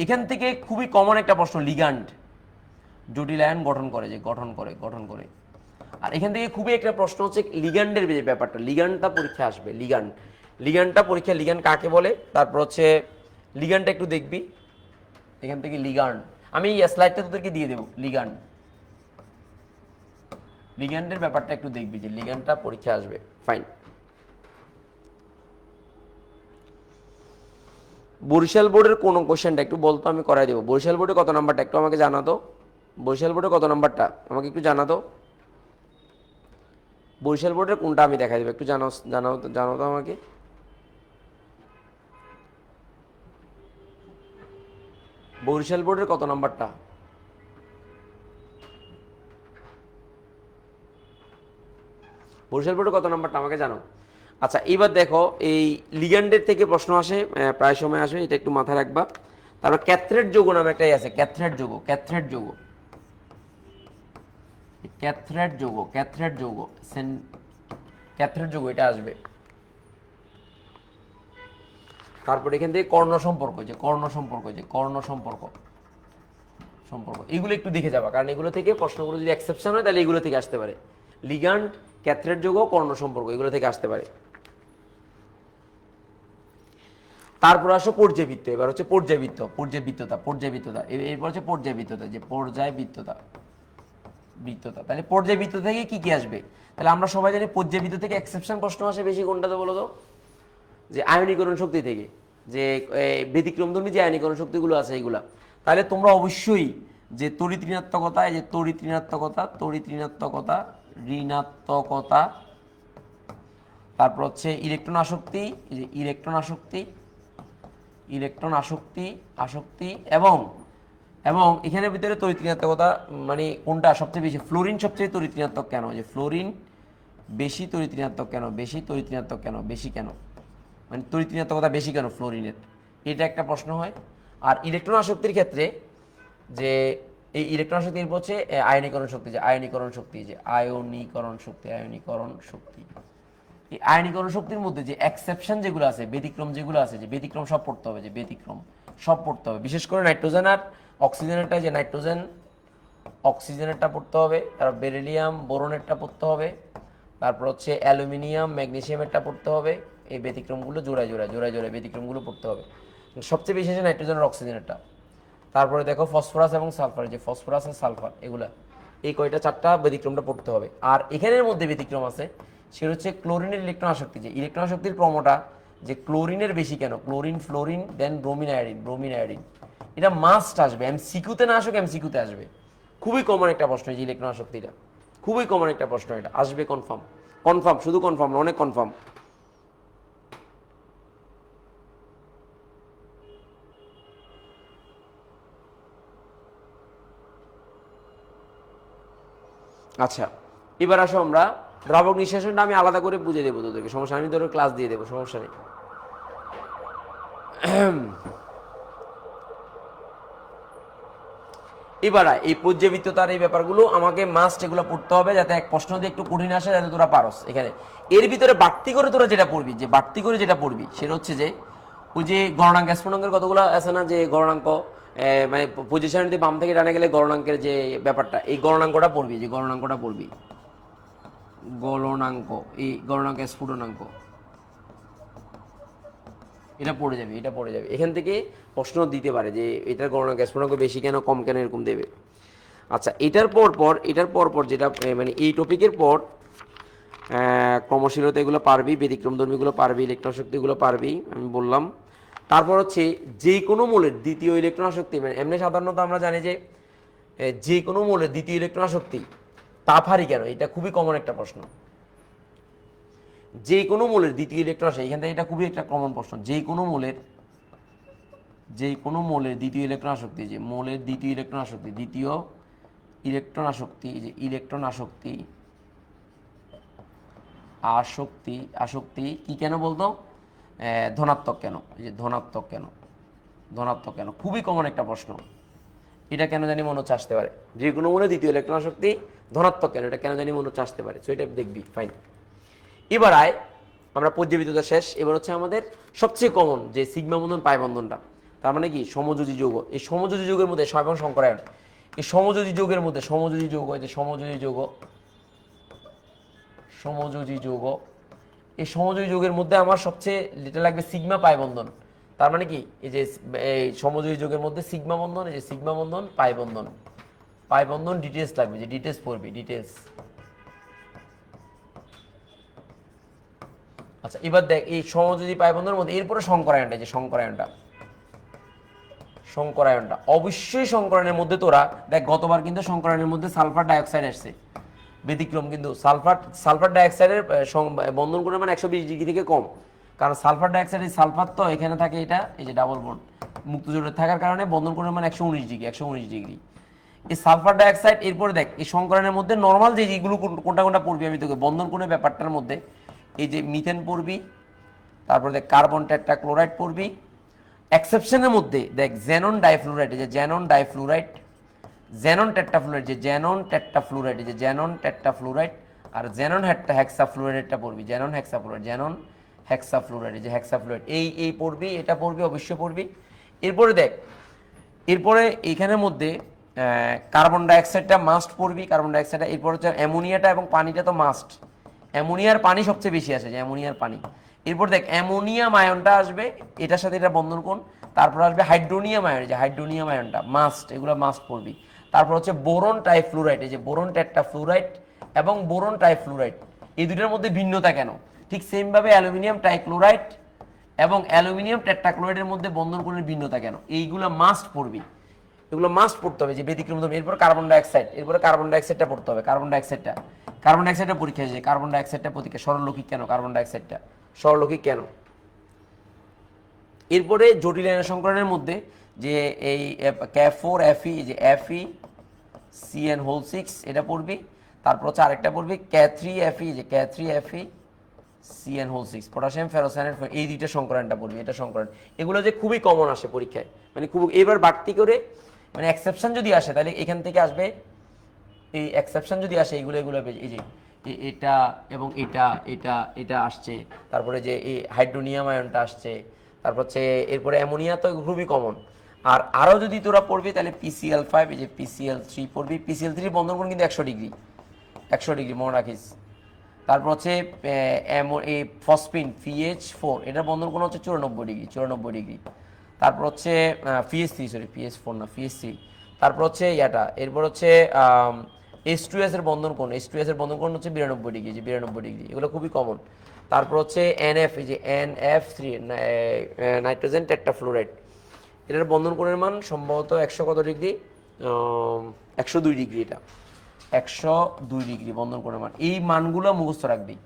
এখান থেকে খুবই কমন একটা প্রশ্ন, লিগ্যান্ড, জটিল আয়ন গঠন করে, যে গঠন করে। আর এখান থেকে খুবই একটা প্রশ্ন হচ্ছে লিগ্যান্ডের যে ব্যাপারটা, লিগ্যান্ডটা পরীক্ষা আসবে, লিগ্যান্ড লিগ্যান্ডটা পরীক্ষা, লিগ্যান্ড কাকে বলে, তারপর হচ্ছে লিগ্যান্ডটা একটু দেখবি এখান থেকে। লিগ্যান্ড আমি স্লাইডটা তোদেরকে দিয়ে দেবো। লিগ্যান্ড, লিগ্যান্ডের ব্যাপারটা একটু দেখবি যে লিগ্যান্ডটা পরীক্ষা আসবে। ফাইন। বরিশাল বোর্ডের কোন কোশ্চেনটা একটু বলতো, আমি করাই দেবো। বরিশাল বোর্ডে কত নাম্বারটা একটু আমাকে জানাতো। বরিশাল বোর্ডে কত নাম্বারটা আমাকে একটু জানাতো। বরিশাল বোর্ডের কোনটা আমি দেখাই দেবো, একটু জানাও তো আমাকে। বরিশাল বোর্ডের কত নাম্বারটা? বরিশাল বোর্ডের কত নাম্বারটা আমাকে জানাও। আচ্ছা এবার দেখো, এই লিগ্যান্ডের থেকে প্রশ্ন আসে, প্রায় সময় আসে, এটা একটু মাথায় রাখবা। তারপর ক্যাথ্রেট যৌগ নামে একটাই আছে, ক্যাথ্রেট যৌগ, ক্যাথ্রেট যৌগ, ক্যাথ্রেট যৌগ, ক্যাথ্রেট যৌগ, ক্যাথ্রেট যৌগ, এটা আসবে। তারপর এখান থেকে কর্ণ সম্পর্ক, যে কর্ণ সম্পর্ক, যে কর্ণ সম্পর্ক, সম্পর্ক, এগুলো একটু দেখে যাবা, কারণ এগুলো থেকে প্রশ্নগুলো যদি এক্সেপশন হয় তাহলে এগুলো থেকে আসতে পারে। লিগ্যান্ড, ক্যাথ্রেট যৌগ, কর্ণ সম্পর্ক, এগুলো থেকে আসতে পারে। তারপর আসো পর্যায়বৃত্ত। এবার হচ্ছে পর্যায়বৃত্ত, পর্যায়বৃত্ততা, পর্যায়বৃত্ততা, এরপর হচ্ছে পর্যায়বৃত্ততা, যে পর্যায়বৃত্ততা, বৃত্ততা। তাহলে পর্যায়বৃত্ত থেকে কি কি আসবে? তাহলে আমরা সবাই জানি পর্যায়বৃত্ত থেকে এক্সেপশন প্রশ্ন আসে বেশি কোনটাতে বলো তো? যে আয়নীকরণ শক্তি থেকে, যে ব্যতিক্রমধর্মী যে আয়নীকরণ শক্তিগুলো আছে এইগুলা। তাহলে তোমরা অবশ্যই যে তড়িৎ ঋণাত্মকতা, এই যে তড়িৎ ঋণাত্মকতা, তড়িৎ ঋণাত্মকতা, ঋণাত্মকতা, তারপর হচ্ছে ইলেকট্রন আসক্তি, এই যে ইলেকট্রন আসক্তি, ইলেকট্রন আসক্তি, আসক্তি, এবং এবং এখানের ভিতরে তড়িৎ ঋণাত্মকতা মানে কোনটা সবচেয়ে বেশি? ফ্লোরিন সবচেয়ে তড়িৎ ঋণাত্মক কেন? যে ফ্লোরিন বেশি তড়িৎ ঋণাত্মক কেন? বেশি তড়িৎ ঋণাত্মক কেন? বেশি কেন? মানে তড়িৎ ঋণাত্মকতা বেশি কেন ফ্লোরিনের? এটা একটা প্রশ্ন হয়। আর ইলেকট্রন আসক্তির ক্ষেত্রে যে এই ইলেকট্রন আসক্তির হচ্ছে আয়নীকরণ শক্তি, যে আয়নীকরণ শক্তি, যে আয়নীকরণ শক্তি, আয়নীকরণ শক্তি, এই আয়নীকরণ শক্তির মধ্যে যে এক্সেপশন যেগুলো আছে, ব্যতিক্রম যেগুলো আছে, যে ব্যতিক্রম সব পড়তে হবে, যে ব্যতিক্রম সব পড়তে হবে, বিশেষ করে নাইট্রোজেন আর অক্সিজেনেরটা, যে নাইট্রোজেন অক্সিজেনেরটা পড়তে হবে, তারপর বেরিলিয়াম বোরনেরটা পড়তে হবে, তারপর হচ্ছে অ্যালুমিনিয়াম ম্যাগনেসিয়ামেরটা পড়তে হবে। এই ব্যতিক্রমগুলো জোড়ায় জোড়ায় জোড়ায় জোড়ায় ব্যতিক্রমগুলো পড়তে হবে। সবচেয়ে বেশি আছে নাইট্রোজেন আর অক্সিজেনেরটা। তারপরে দেখো ফসফরাস এবং সালফার, যে ফসফরাস আর সালফার, এগুলা এই কয়টা চারটা ব্যতিক্রমটা পড়তে হবে। আর এখানের মধ্যে ব্যতিক্রম আছে, সেটা হচ্ছে ক্লোরিনের ইলেকট্রন আসক্তি। যে ইলেকট্রন আসক্তির ক্রমটা যে ক্লোরিনের বেশি কেন, ক্লোরিন, ফ্লোরিন, দেন ব্রোমিন, আয়োডিন, ব্রোমিন, আয়োডিন, এটা মাস্ট আসবে। এমসিকিউতে না আসুক, এমসিকিউতে আসবে। খুবই কমন একটা প্রশ্ন যে ইলেকট্রন আসক্তিটা, খুবই কমন একটা প্রশ্ন, এটা আসবে কনফার্ম, কনফার্ম, শুধু কনফার্ম না, অনেক কনফার্ম। আচ্ছা এবার আসো আমরা দ্রাবক নিঃশেষণটা আমি আলাদা করে বুঝিয়ে দেবো তোদেরকে, সমস্যা আমি তোর ক্লাস দিয়ে দেবো, সমস্যা নেই। এবার এই পর্যাবৃত্ততার এই ব্যাপারগুলো আমাকে মাস্ট এগুলো পড়তে হবে, যাতে এক প্রশ্ন দিয়ে একটু কঠিন আসে, যাতে তোরা পারস। এখানে এর ভিতরে বাড়তি করে তোরা যেটা পড়বি, যে বাড়তি করে যেটা পড়বি সেটা হচ্ছে যে ওই যে গণনাঙ্ক, স্ফুটনাঙ্কের কতগুলো আছে না, যে গণনাঙ্ক, মানে পজিশন দিয়ে বাম থেকে ডানে গেলে গণনাঙ্কের যে ব্যাপারটা, এই গণনাঙ্কটা পড়বি, যে গণনাঙ্কটা পড়বি, গলনাঙ্ক, এই গণনাঙ্ক, স্ফুটনাঙ্ক, এটা পড়ে যাবে, এটা পড়ে যাবে। এখান থেকে প্রশ্ন দিতে পারে যে এটার গণনাঙ্ক, স্ফুটনাঙ্ক বেশি কেন, কম কেন, এরকম দেবে। আচ্ছা এটার পর যেটা মানে এই টপিকের পর ক্রমশীলতা এগুলো পারবি, ব্যতিক্রমধর্মীগুলো পারবি, ইলেকট্রন শক্তিগুলো পারবি, আমি বললাম। তারপর হচ্ছে যে কোনো মৌলের দ্বিতীয় ইলেকট্রন আসক্তি, মানে এমনি সাধারণত আমরা জানি যে যে কোনো মৌলের দ্বিতীয় ইলেকট্রন আসক্তি তাপ হারি কেন, এটা খুবই কমন একটা প্রশ্ন। যে কোনো মৌলের দ্বিতীয় ইলেকট্রন আসে, এখান থেকে এটা খুবই একটা কমন প্রশ্ন। যে কোনো মৌলের দ্বিতীয় ইলেকট্রন আসক্তি, যে মৌলের দ্বিতীয় ইলেকট্রন আসক্তি, দ্বিতীয় ইলেকট্রন আসক্তি, যে ইলেকট্রন আসক্তি, আসক্তি, আসক্তি কি কেন বলতো, ধনাত্মক কেন, এই যে ধনাত্মক কেন, ধনাত্মক কেন, খুবই কমন একটা প্রশ্ন। এটা কেন জানি মনে হচ্ছে আসতে পারে, যে কোনো মৌলের দ্বিতীয় ইলেকট্রন আসক্তি ধনাত্মক কেন, এটা কেন জানি মনে হচ্ছে আসতে পারে। সো এটা দেখবি, ফাইন। এবার আয় আমরা পর্যাবৃত্ততা শেষ, এবার হচ্ছে আমাদের সবচেয়ে কমন যে সিগমা বন্ধন, পাই বন্ধনটা, তার মানে কি সমযোজী যৌগ। এই সমযোজী যৌগের মধ্যে এবং সংকরায়ন, এই সমযোজী যৌগের মধ্যে সমযোজী যৌগ, এই যে সমযোজী যৌগ, সমযোজী যৌগ, এই সমযোজী যৌগের মধ্যে আমার সবচেয়ে যেটা লাগবে সিগমা পাই বন্ধন। তার মানে কি এই যে এই সমযোজী যৌগের মধ্যে সিগমা বন্ধন, এই যে সিগমা বন্ধন, পাই বন্ধন, পাই বন্ধন ডিটেলস লাগবে, যে ডিটেলস পড়বি ডিটেলস। আচ্ছা এবার দেখ এই সমযোজী পাই বন্ধনের মধ্যে এরপরে সংকরায়নটা, যে সংকরায়নটা, সংকরায়নটা অবশ্যই সংকরায়নের মধ্যে তোরা দেখ গতবার কিন্তু সংকরায়নের মধ্যে সালফার ডাইঅক্সাইড আসছে, ব্যতিক্রম কিন্তু সালফার ডাইঅক্সাইডের বন্ধন কোণ মানে 120 ডিগ্রি থেকে কম, কারণ সালফার ডাইঅক্সাইডের সালফার তো এখানে থাকে, এটা এই যে ডাবল বন্ড মুক্ত জোড়ে থাকার কারণে বন্ধন কোণের মানে 119 ডিগ্রি, 119 ডিগ্রি। এই সালফার ডাইঅক্সাইড এরপরে দেখ এই সংকরায়নের মধ্যে নর্মাল যে যেগুলো কোনটা কোনটা পড়বি আমি তোকে বন্ধন কোণের ব্যাপারটার মধ্যে, এই যে মিথেন পড়বি, তারপরে দেখ কার্বন টেট্রাক্লোরাইড পড়বি। এক্সেপশনের মধ্যে দেখ জ্যানন ডাইফ্লুরাইড, এই যে জ্যানন ডাইফ্লুরাইড, জ্যানন টেট্রাফ্লুরাইড, যে জ্যানন টেট্রাফ্লুরাইড, এই যে জ্যানন টেট্রাফ্লুরাইড, আর জ্যানন হেক্সাফ্লুরাইডটা পড়বি, জ্যানন হেক্সাফ্লুরাইড, জ্যানন হেক্সাফ্লুরাইড, এই যে হেক্সাফ্লুরাইড, এই পড়বি, এটা পড়বি, অবশ্যই পড়বি। এরপরে দেখ এরপরে এইখানের মধ্যে কার্বন ডাইঅক্সাইডটা মাস্ট পড়বি, কার্বন ডাইঅক্সাইডটা। এরপর হচ্ছে অ্যামোনিয়াটা এবং পানিটা তো মাস্ট, অ্যামোনিয়ার পানি সবচেয়ে বেশি আসে, যে অ্যামোনিয়ার পানি। এরপর দেখ অ্যামোনিয়াম আয়নটা আসবে, এটার সাথে এটা বন্ধন কোণ। তারপর আসবে হাইড্রোনিয়াম আয়ন, যে হাইড্রোনিয়াম আয়নটা মাস্ট, এগুলো মাস্ট পড়বি। তারপর হচ্ছে বোরন টাইফ্লুরাইড, এই যে বোরন টেট্রাফ্লুরাইড এবং বোরন টাইফ্লুরাইড, এই দুটোর মধ্যে ভিন্নতা কেন? ঠিক সেমভাবে অ্যালুমিনিয়াম টাইক্লোরাইড এবং অ্যালুমিনিয়াম টেট্রাক্লোরাইডের মধ্যে বন্ধন কোণের ভিন্নতা কেন, এইগুলো মাস্ট পড়বি, এগুলো মাস্ট পড়তে হবে, যে ব্যতিক্রম। এরপর কার্বন ডাইঅক্সাইড, এরপরে কার্বন ডাইঅক্সাইডটা পড়তে হবে, কার্বন ডাইঅক্সাইডটা পরীক্ষা এসেছে, কার্বন ডাইঅক্সাইডটা পরীক্ষা সরলরৈখিক কেন, কার্বন ডাইঅক্সাইডটা সরলরৈখিক কেন। এরপরে জটিল আয়ন সংকরণের মধ্যে যে এই K4Fe, যে Fe CN6 এটা পড়বি। তারপর হচ্ছে আরেকটা পড়বি K3Fe, যে K3Fe CN6 পটাশিয়াম ফেরোসায়ানেট, এই দুইটা সংকরণটা পড়বি, এটা সংকরণ। এগুলো যে খুবই কমন আসে পরীক্ষায়, মানে খুব এবার বাড়তি করে, মানে এক্সেপশন যদি আসে তাহলে এখান থেকে আসবে, এই এক্সেপশন যদি আসে এইগুলো এই যে এটা এবং এটা আসছে, তারপরে যে এই হাইড্রোনিয়াম আয়নটা আসছে, তারপর হচ্ছে এরপরে অ্যামোনিয়া তো খুবই কমন। আর আরও যদি তোরা পড়বি তাহলে PCl5, এই যে PCl3 পড়বি। PCl3 বন্ধন কোণ কিন্তু 100 ডিগ্রি, 100 ডিগ্রি মনে রাখিস। তারপর হচ্ছে এই ফসফিন PH4, এটার বন্ধন কোণ হচ্ছে 94 ডিগ্রি, 94 ডিগ্রি। তারপর হচ্ছে PH4 না PH3। তারপর হচ্ছে ইয়াটা, এরপর হচ্ছে H2S এর বন্ধন কোণ, H2S এর বন্ধন কোণ হচ্ছে 92 ডিগ্রি, যে 92 ডিগ্রি, এগুলো খুবই কমন। তারপর হচ্ছে NF, এই যে NF3 নাইট্রোজেন টেট্রাফ্লুরাইড, এটার বন্ধন কোণের মান সম্ভবত 100 কত ডিগ্রি, 102 ডিগ্রি, এটা 102 ডিগ্রি বন্ধন কোণের মান। এই মানগুলো মুখস্থ রাখবি,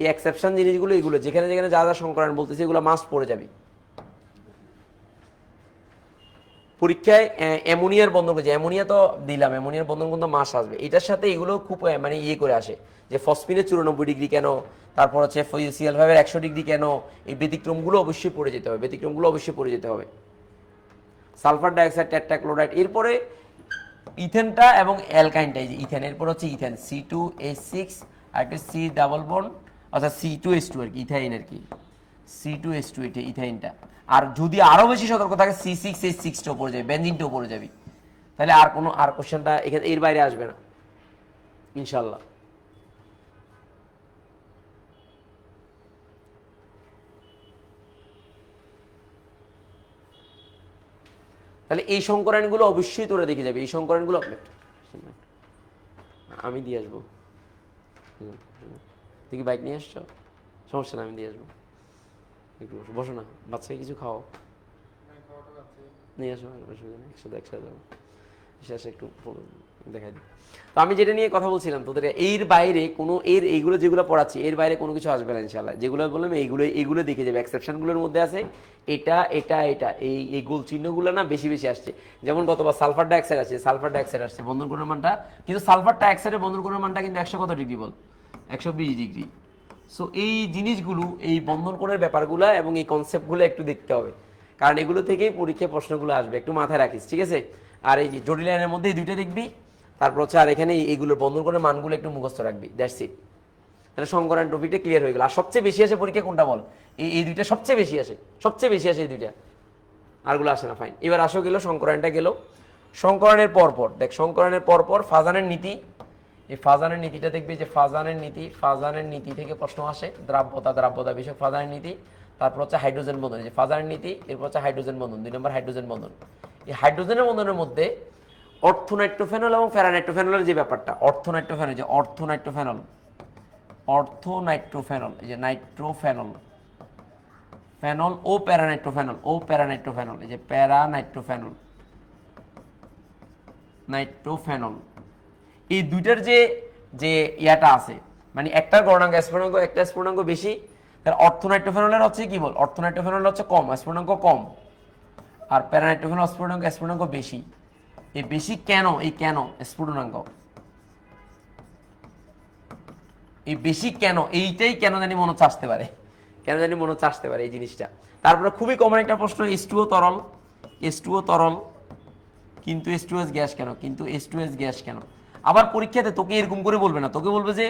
এই এক্সেপশন জিনিসগুলো, এগুলো যেখানে যেখানে যা যা সংকরণ বলতেছি এগুলো মাস্ট পড়ে যাবি পরীক্ষায়। অ্যামোনিয়ার বন্ধন, যে অ্যামোনিয়া তো দিলাম, অ্যামোনিয়ার বন্ধন কিন্তু মাস আসবে, এটার সাথে এগুলো খুব মানে ইয়ে করে আসে, যে ফসফিনের 94 ডিগ্রি কেন, তারপর হচ্ছে CL5 এর 100 ডিগ্রি কেন, এই ব্যতিক্রমগুলো অবশ্যই পড়ে যেতে হবে, ব্যতিক্রমগুলো অবশ্যই পড়ে যেতে হবে। সালফার ডাইঅক্সাইড টেট্রাক্লোরাইড, এরপরে ইথেনটা এবং অ্যালকাইনটা, এই যে ইথেন, এরপর হচ্ছে ইথেন C2H6 আর একটা C ডাবল বন্ড, অর্থাৎ C2H2 আর কি, ইথাইন আর কি, C2H2 এটা ইথাইনটা। আর যদি আরো বেশি সতর্ক থাকে C6H6টাও পড়ে যাবে, বেনজিনটাও পড়ে যাবে, তাহলে আর কোশ্চেনটা এখানে এর বাইরে আসবে না ইনশাল্লাহ। তাহলে এই সংকরণগুলো অবশ্যই তোরা দেখে যাবে, এই সংকরণগুলো আমি দিয়ে আসবো। তুই কি বাইক নিয়ে আসছো? সমস্যা না, আমি দিয়ে আসবো। একটু বসো না, বাচ্চাকে কিছু খাও, নিয়ে আসো, অসুবিধা নেই, একসাথে যাবো, শেষে একটু দেখাই দিই। তো আমি যেটা নিয়ে কথা বলছিলাম তোদের, এর বাইরে কোনো এইগুলো যেগুলো পড়াচ্ছি এর বাইরে কোনো কিছু আসবে না ইনশাল্লাহ। যেগুলো বললাম এইগুলো দেখে যাবে, এক্সেপশনগুলোর মধ্যে আছে এটা এই গোল চিহ্নগুলো না বেশি বেশি আসছে। যেমন গতবার সালফার ডাইঅক্সাইড আছে, সালফার ডাইঅক্সাইড আসছে বন্ধন কোণের মানটা, কিন্তু সালফার ডাইঅক্সাইডের বন্ধন কোণের মানটা কিন্তু 100 কত ডিগ্রি বল, 120 ডিগ্রি। সো এই জিনিসগুলো, এই বন্ধন কোণের ব্যাপারগুলো এবং এই কনসেপ্টগুলো একটু দেখতে হবে, কারণ এগুলো থেকেই পরীক্ষায় প্রশ্নগুলো আসবে, একটু মাথায় রাখিস, ঠিক আছে? আর এই যে জটিল লাইনের মধ্যে এই দুইটা দেখবি, তারপর হচ্ছে আর এখানে এইগুলোর বন্ধন কোণের মানগুলো একটু মুখস্থ রাখবি, দ্যাটস ইট। তাহলে সংকরণ টপিকটা ক্লিয়ার হয়ে গেল। আর সবচেয়ে বেশি আসে পরীক্ষা কোনটা বল? এই দুইটা সবচেয়ে বেশি আসে, সবচেয়ে বেশি আসে এই দুইটা, আরগুলো আসে না। ফাইন, এবার আসো গেল সংকরণটা গেল। সংকরণের পরপর দেখ, সংকরণের পরপর ফাজানের নীতি এই ফাজানের নীতিটা দেখবি যে ফাজানের নীতি থেকে প্রশ্ন আসে, দ্রাব্যতা বিষয়ক ফাজানের নীতি। তারপর হচ্ছে হাইড্রোজেন বন্ধন, যে ফাজানের নীতি, এরপর হচ্ছে হাইড্রোজেন বন্ধন, 2 নম্বর হাইড্রোজেন বন্ধন। এই হাইড্রোজেনের বন্ধনের মধ্যে অর্থোনাইট্রোফেনল এবং প্যারানাইট্রোফেনলের যে ব্যাপারটা, অর্থোনাইট্রোফেনল, এই যে অর্থোনাইট্রোফেনল, এই যে নাইট্রোফেনল, ফেনল ও প্যারানাইট্রোফেনল, এই যে প্যারানাইট্রোফেনল, নাইট্রোফেনল, এই দুইটার যে যে ইয়াটা আছে, মানে একটার গণনাঙ্ক স্ফুটনাঙ্ক, একটা স্ফুটনাঙ্ক বেশি, তার অর্থোনাইট্রোফেনলের হচ্ছে কি বল, অর্থোনাইট্রোফেনল হচ্ছে কম, স্ফুটনাঙ্ক কম, আর প্যারানাইট্রোফেনল স্ফুটনাঙ্ক বেশি। এই বেশি কেন, এই কেন স্ফুটনাঙ্ক, এই বেশি কেন, এইটাই কেন জানি মনে হচ্ছে আসতে পারে, এই জিনিসটা। তারপরে খুবই কমন একটা প্রশ্ন, H2O তরল কিন্তু H2S গ্যাস কেন? আবার পরীক্ষাতে তোকে এরকম করে বলবে না, তোকে বলবে যে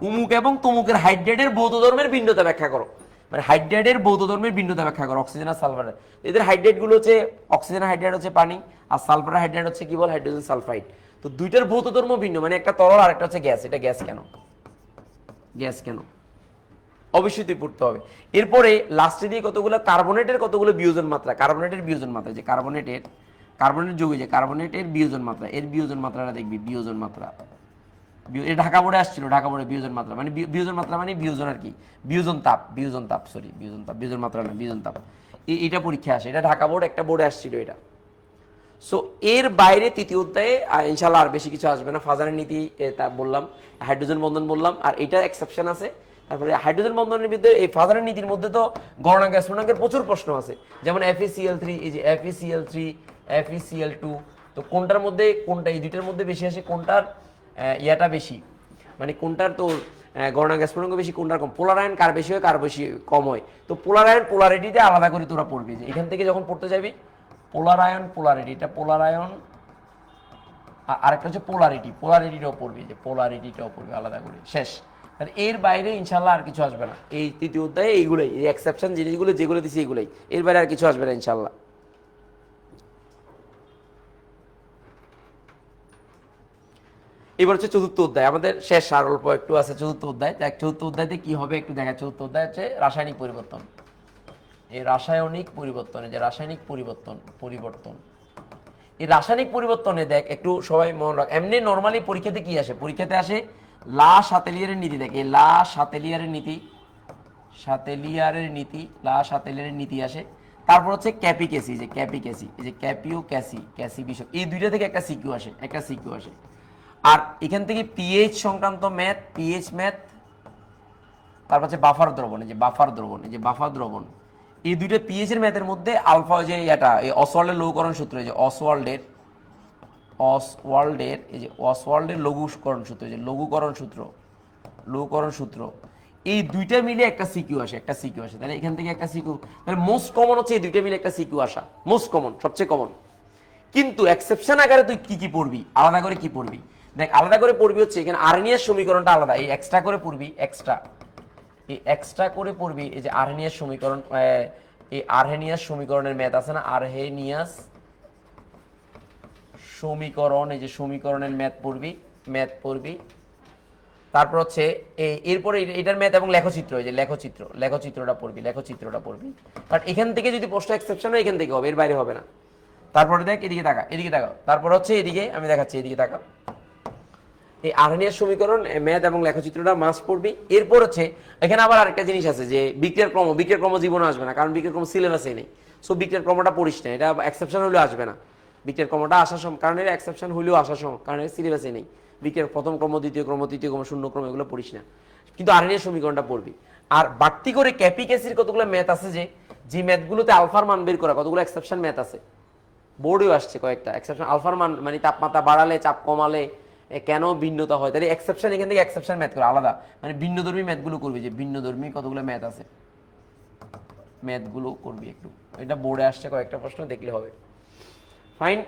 উমুক এবং তমুকের হাইড্রেটের ভৌত ধর্মের ভিন্নতা ব্যাখ্যা করো, মানে হাইড্রেটের ভৌত ধর্মের ভিন্নতা ব্যাখ্যা করো, অক্সিজেন আর সালফারের। এদের হাইড্রেট গুলো হচ্ছে, অক্সিজেন হাইড্রেট হচ্ছে পানি, আর সালফার হাইড্রেট হচ্ছে কি বল, হাইড্রোজেন সালফাইড। তো দুইটার ভৌত ধর্ম ভিন্ন, মানে একটা তরল আর একটা হচ্ছে গ্যাস, এটা গ্যাস কেন অবশ্যই তুই পড়তে হবে। এরপরে লাস্টে দিয়ে কতগুলো কার্বনেটের কতগুলো বিয়োজন মাত্রা, যে কার্বনেট যৌগ, যে কার্বনেটের বিয়োজন মাত্রা, এর বিয়োজন মাত্রাটা দেখবি, বিয়োজন মাত্রা, এটা ঢাকা বোর্ডে আসছিল, ঢাকা বোর্ডে বিয়োজন মাত্রা মানে বিয়োজন আর কি, বিয়োজন তাপ, বিয়োজন মাত্রা না, বিয়োজন তাপ, এটা পরীক্ষা আসে, এটা ঢাকা বোর্ড একটা বোর্ডে আসছিল এটা। সো এর বাইরে তৃতীয় অধ্যায়ে ইনশাল্লাহ আর বেশি কিছু আসবে না। ফাজানের নীতি তা বললাম, হাইড্রোজেন বন্ধন বললাম, আর এটা এক্সেপশন আছে। তারপরে হাইড্রোজেন বন্ধনের মধ্যে এই ফাজানের নীতির মধ্যে তো গণনাঙ্ক স্ফুটনাঙ্কের প্রচুর প্রশ্ন আছে, যেমন FeCl3, এই যে FeCl3, FeCl2, তো কোনটার মধ্যে কোনটা, এই দুইটার মধ্যে বেশি আসে, কোনটার ইয়াটা বেশি, মানে কোনটার তো গণনাঙ্ক স্ফুটনাঙ্ক বেশি, কোনটার কম, পোলার আয়ন কার বেশি হয় কার বেশি কম হয়। তো পোলার আয়ন পোলারিটিতে আলাদা করে তোরা পড়বি, যে এখান থেকে যখন পড়তে যাবি পোলার আয়ন পোলারিটি, এটা পোলার আয়ন, আরেকটা হচ্ছে পোলারিটিটাও পড়বি, যে পোলারিটিটাও পড়বি আলাদা করে, শেষ। এর বাইরে ইনশাল্লাহ আর কিছু আসবে না এই তৃতীয় অধ্যায়ে, এইগুলোই এই এক্সেপশন জিনিসগুলো যেগুলো দিছি এগুলোই, এর বাইরে আর কিছু আসবে না ইনশাল্লাহ। এবার হচ্ছে চতুর্থ অধ্যায়, আমাদের শেষ, আর অল্প একটু আছে চতুর্থ অধ্যায়। চতুর্থ অধ্যায়তে কি হবে একটু দেখা। চতুর্থ অধ্যায় হচ্ছে রাসায়নিক পরিবর্তন, এই রাসায়নিক পরিবর্তন, এই যে রাসায়নিক পরিবর্তন, এই রাসায়নিক পরিবর্তনে দেখ একটু সবাই মনে রাখ, এমনি নর্মালি পরীক্ষাতে কি আসে, পরীক্ষাতে আসে লা শাতেলিয়ারের নীতি, দেখ এই লা শাতেলিয়ারের নীতি আসে। তারপর হচ্ছে ক্যাপিকেসি, যে ক্যাপিকেসি, এই যে ক্যাপিও ক্যাসি বিষয়, এই দুইটা থেকে একটা সিকিউ আসে। আর এখান থেকে পিএইচ সংক্রান্ত ম্যাথ, তারপর হচ্ছে বাফার দ্রবণ, এই যে বাফার দ্রবণ, এই দুইটা পিএইচ এর ম্যাথের মধ্যে আলফা, যে এটা এই অসওয়াল্ডের লঘুকরণ সূত্র, এই যে অসওয়াল্ডের এই যে অসওয়াল্ডের লঘুকরণ সূত্র, এই দুইটা মিলে একটা সিকিউ আসে, তাহলে এখান থেকে একটা সিকিউ, তাহলে মোস্ট কমন হচ্ছে এই দুইটা মিলে একটা সিকিউ আসা, মোস্ট কমন, সবচেয়ে কমন। কিন্তু এক্সেপশন আকারে তুই কি পড়বি, আলাদা করে কি পড়বি, দেখ আলাদা করে পড়বি হচ্ছে এখানে আরএনএর সমীকরণটা আলাদা, এই এক্সট্রা করে পড়বি, এই যে আরহেনিয়াস সমীকরণ, এই আরহেনিয়াস সমীকরণের ম্যাথ আছে না, আরহেনিয়াস সমীকরণ, এই যে সমীকরণের ম্যাথ পড়বি। তারপর হচ্ছে এরপরে এটার ম্যাথ এবং লেখচিত্র, এই যে লেখচিত্রটা পড়বি। কারণ এখান থেকে যদি প্রশ্ন এক্সেপশন হয় এখান থেকে হবে, এর বাইরে হবে না। তারপরে দেখ এদিকে তাকা, তারপর হচ্ছে এদিকে আমি দেখাচ্ছি, এদিকে তাকা, এই আরএনএর সমীকরণ ম্যাথ এবং লেখচিত্রটা মাস্ট পড়বি। এরপর হচ্ছে এখানে আবার আরেকটা জিনিস আছে, যে বিক্রিয়ার ক্রম জীবনে আসবে না, কারণ বিক্রিয়ার ক্রম সিলেবাসে নেই। সো বিক্রিয়ার ক্রমটা পড়িস না, এটা এক্সেপশন হলেও আসবে না, বিক্রিয়ার ক্রমটা আসার সময়, কারণ এটা এক্সেপশন হলেও আসার সময়, কারণ এটা সিলেবাসে নেই। বিক্রিয়ার প্রথম ক্রম, দ্বিতীয় ক্রম, তৃতীয় ক্রম, শূন্য ক্রম, এগুলো পড়িস না, কিন্তু আরএনএর সমীকরণটা পড়বি। আর বাড়তি করে ক্যাপিকেসির কতগুলো ম্যাথ আছে, যে ম্যাথগুলোতে আলফার মান বের করা, কতগুলো এক্সেপশন ম্যাথ আছে, বোর্ডেও আসছে কয়েকটা এক্সেপশন, আলফার মান মানে তাপমাত্রা বাড়ালে চাপ কমালে কেন ভিন্নতা হয়, তাহলে এক্সেপশন, এখান থেকে এক্সেপশন ম্যাথ করে আলাদা, মানে ভিন্নধর্মী ম্যাথগুলো করবি, যে ভিন্নধর্মী কতগুলো ম্যাথ আছে, ম্যাথগুলো করবি একটু, এটা বোর্ডে আসছে কয়েকটা প্রশ্ন, দেখলে হবে। ফাইন।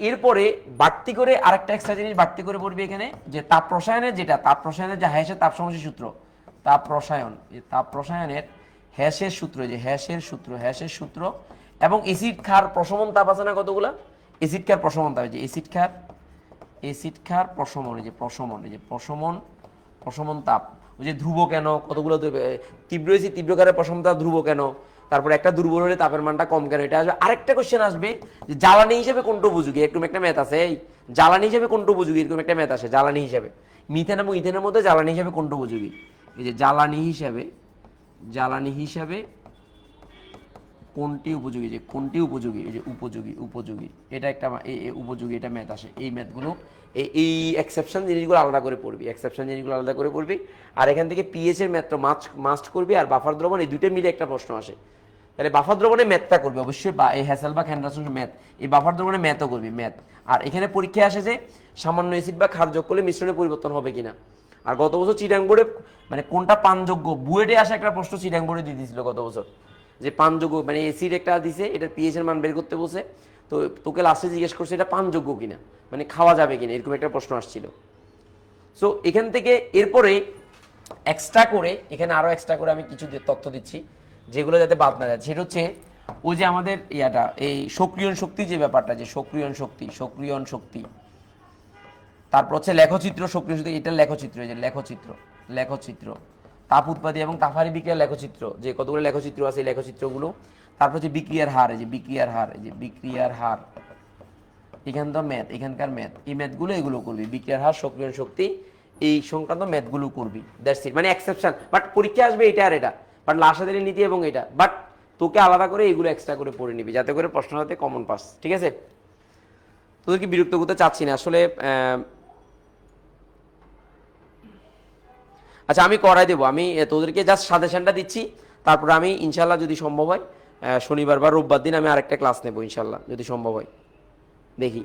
এরপরে বাড়তি করে আরেকটা এক্সট্রা জিনিস বাড়তি করে পড়বি এখানে, যে তাপ রসায়নের যে হ্যাশের তাপ সমষ্টি সূত্র, তাপ রসায়নের হ্যাশের সূত্র, যে হ্যাশের সূত্র এবং এসিড ক্ষার প্রশমন তাপ আছে না কতগুলা, এসিড ক্ষার প্রশমন তাপ, যে এসিড এসিড ক্ষার প্রশমন, এই যে প্রশমন, এই যে প্রশমন তাপ, ওই যে ধ্রুব কেন, কতগুলো তীব্র এসিড তীব্র ক্ষারে প্রশমন তাপ ধ্রুব কেন, তারপর একটা দুর্বল হলে তাপের মানটা কম কেন, এটা আসবে। আরেকটা কোশ্চেন আসবে যে জ্বালানি হিসেবে কোনটা উপযোগী, এরকম একটা ম্যাথ আছে, এই জ্বালানি হিসেবে কোনটা উপযোগী, এরকম একটা ম্যাথ আসে জ্বালানি হিসেবে, মিথেন এবং ইথেনের মধ্যে জ্বালানি হিসেবে কোনটা উপযোগী, এই যে জ্বালানি হিসাবে কোনটি উপযোগী, যে কোনটি উপযোগী, এই যে উপযোগী এটা একটা উপযোগী, এটা ম্যাথ আসে। এই ম্যাথগুলো এই এক্সেপশন জিনিসগুলো আলাদা করে পড়বি, আর এখান থেকে পিএইচ এর ম্যাথটা মাস্ট করবি, আর বাফার দ্রবণ, এই দুটো মিলে একটা প্রশ্ন আসে। তাহলে বাফার দ্রবণে ম্যাথটা করবি অবশ্যই, বা এই হ্যাসেলবাগ অ্যান্ডারসন ম্যাথ, এই বাফার দ্রবণে ম্যাথও করবি ম্যাথ। আর এখানে পরীক্ষায় আসে যে সামান্য অ্যাসিড বা ক্ষার যোগ করলে মিশ্রণের পরিবর্তন হবে কিনা। আর গত বছর চিটাং বোর্ডে মানে কোনটা পানযোগ্য, বুয়েটে আসা একটা প্রশ্ন চিটাং বোর্ডে দিয়ে দিয়েছিল গত বছর, যে পানযোগ্য মানে এসিড একটা দিছে, এটার পিএইচ এর মান বের করতে বসে, তো তোকে লাস্টে জিজ্ঞেস করছে এটা পানযোগ্য কিনা, মানে খাওয়া যাবে কিনা, এরকম একটা প্রশ্ন আসছিল। সো এখান থেকে এরপরে এক্সট্রা করে, এখানে আরো এক্সট্রা করে আমি কিছু তথ্য দিচ্ছি যেগুলো যাতে বাদ না যায়। সেটা হচ্ছে ওই যে আমাদের ইয়াটা, এই সক্রিয়ণ শক্তি যে ব্যাপারটা, যে সক্রিয়ণ শক্তি, তারপর হচ্ছে লেখচিত্র, সক্রিয় শক্তি, এটা লেখচিত্র, এই যে লেখচিত্র, তাপ উৎপাদী এবং তাপহারী বিক্রিয়ার লেখচিত্র, যে কতগুলো লেখচিত্র আছে এই লেখচিত্রগুলো। তারপর হচ্ছে বিক্রিয়ার হার, এই যে বিক্রিয়ার হার, এখানকার ম্যাথ, এই ম্যাথগুলো এগুলো করবি, বিক্রিয়ার হার, সক্রিয়ণ শক্তি, এই সংক্রান্ত ম্যাথগুলো করবি, দ্যাটস ইট। মানে এক্সেপশন, বাট পরীক্ষা আসবে এটা আর এটা, বাট লাসাদের নীতি এবং এটা, বাট তোকে আলাদা করে এগুলো এক্সট্রা করে পড়ে নিবি যাতে করে প্রশ্নটাতে কমন পাস, ঠিক আছে? তোদেরকে বিরক্ত করতে চাচ্ছি না আসলে। আচ্ছা আমি করাই দেবো, আমি তোদেরকে জাস্ট সাজেশনটা দিচ্ছি, তারপর আমি ইনশাল্লাহ যদি সম্ভব হয় শনিবার বা রোববার দিন আমি আরেকটা ক্লাস নেবো ইনশাল্লাহ, যদি সম্ভব হয় দেখি।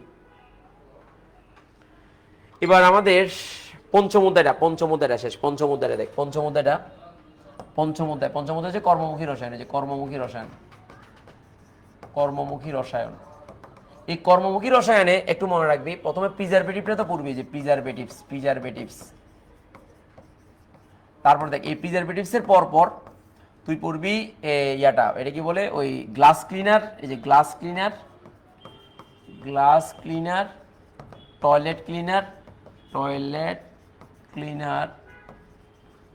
এবার আমাদের পঞ্চম অধ্যায়টা শেষ। পঞ্চম অধ্যায়টা দেখ, পঞ্চম অধ্যায় হচ্ছে কর্মমুখী রসায়ন, এই যে কর্মমুখী রসায়ন। এই কর্মমুখী রসায়নে একটু মনে রাখবি, প্রথমে প্রিজারভেটিভটা তো পড়বি, যে প্রিজারভেটিভস। তারপর দেখ এই প্রিজারভেটিভস এর পর তুই পড়বি ইয়াটা, এটা কি বলে, ওই গ্লাস ক্লিনার, এই যে গ্লাস ক্লিনার, টয়লেট ক্লিনার,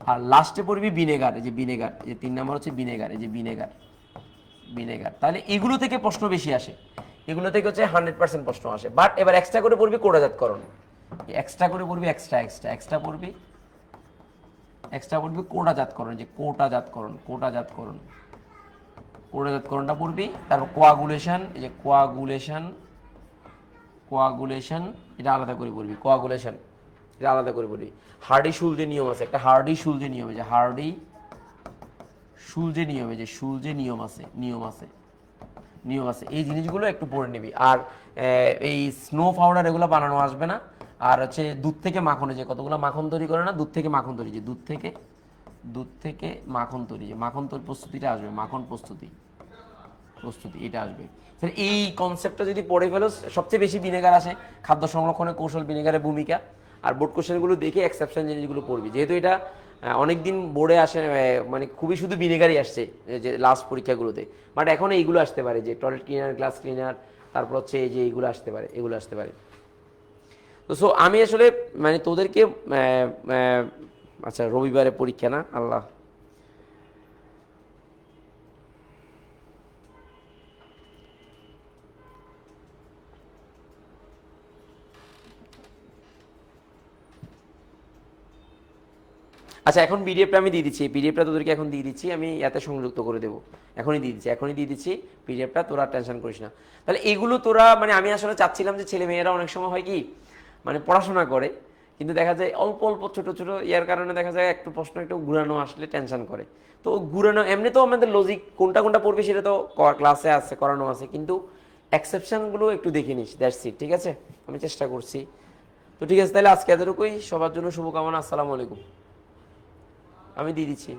আর লাস্টে পড়বি ভিনেগার, এই যে 3 নাম্বার হচ্ছে ভিনেগার, এই যে ভিনেগার। তাহলে এগুলো থেকে প্রশ্ন বেশি আসে, এগুলো থেকে হচ্ছে 100% প্রশ্ন আসে। বাট এবার এক্সট্রা করে পড়বি কোটাজাতকরণ, এক্সট্রা পড়বি কোটাজাতকরণ, যে কোটাজাতকরণটা পড়বি। তারপর কোয়াগুলেশন, এই যে কোয়াগুলেশন, এটা আলাদা করে পড়বি, হার্ডি শুলজে নিয়ম আছে একটা, নিয়ম আছে, এই জিনিসগুলো একটু পড়ে নিবি। আর এই স্নো পাউডার এগুলো বানানো আসবে না। আর হচ্ছে দুধ থেকে মাখন, যে কতগুলো মাখন তৈরি করে না, দুধ থেকে মাখন তৈরি, যে দুধ থেকে মাখন তৈরি, যে মাখন তৈরি প্রস্তুতিটা আসবে, মাখন প্রস্তুতি এটা আসবে। এই কনসেপ্টটা যদি পড়ে ফেলো, সবচেয়ে বেশি ভিনেগার আসে, খাদ্য সংরক্ষণের কৌশল, ভিনেগারের ভূমিকা। আর বোর্ড কোশ্চেনগুলো দেখে এক্সেপশন জিনিসগুলো পড়বি, যেহেতু এটা অনেকদিন বোর্ডে আসে, মানে খুবই শুধু ভিনেগারই আসছে যে লাস্ট পরীক্ষাগুলোতে। বাট এখন এইগুলো আসতে পারে, যে টয়লেট ক্লিনার, গ্লাস ক্লিনার, তারপর হচ্ছে এই যে এইগুলো আসতে পারে। তো সো আমি আসলে মানে তোদেরকে আচ্ছা রবিবারে পরীক্ষা না, আল্লাহ, আচ্ছা এখন পিডিএফটা আমি দিয়ে দিচ্ছি, পিডিএফটা তোদেরকে এখন দিয়ে দিচ্ছি, আমি এতে সংযুক্ত করে দেবো, এখনই দিয়ে দিচ্ছি পিডিএফটা, তোরা টেনশন করিস না। তাহলে এগুলো তোরা, মানে আমি আসলে চাচ্ছিলাম যে ছেলে মেয়েরা অনেক সময় হয় কি, মানে পড়াশোনা করে কিন্তু দেখা যায় অল্প ছোট ইয়ার কারণে দেখা যায় একটু প্রশ্ন একটু ঘুরানো আসলে টেনশন করে। তো ঘুরানো এমনি তো আমাদের লজিক কোনটা পড়বে সেটা তো ক্লাসে আছে, করানো আছে, কিন্তু এক্সেপশনগুলো একটু দেখে নিস, দ্যাটস ইট, ঠিক আছে? আমি চেষ্টা করছি। তো ঠিক আছে, তাহলে আজকে এতটুকুই, সবার জন্য শুভকামনা, আসসালামু আলাইকুম। আমি দিয়ে দিচ্ছি।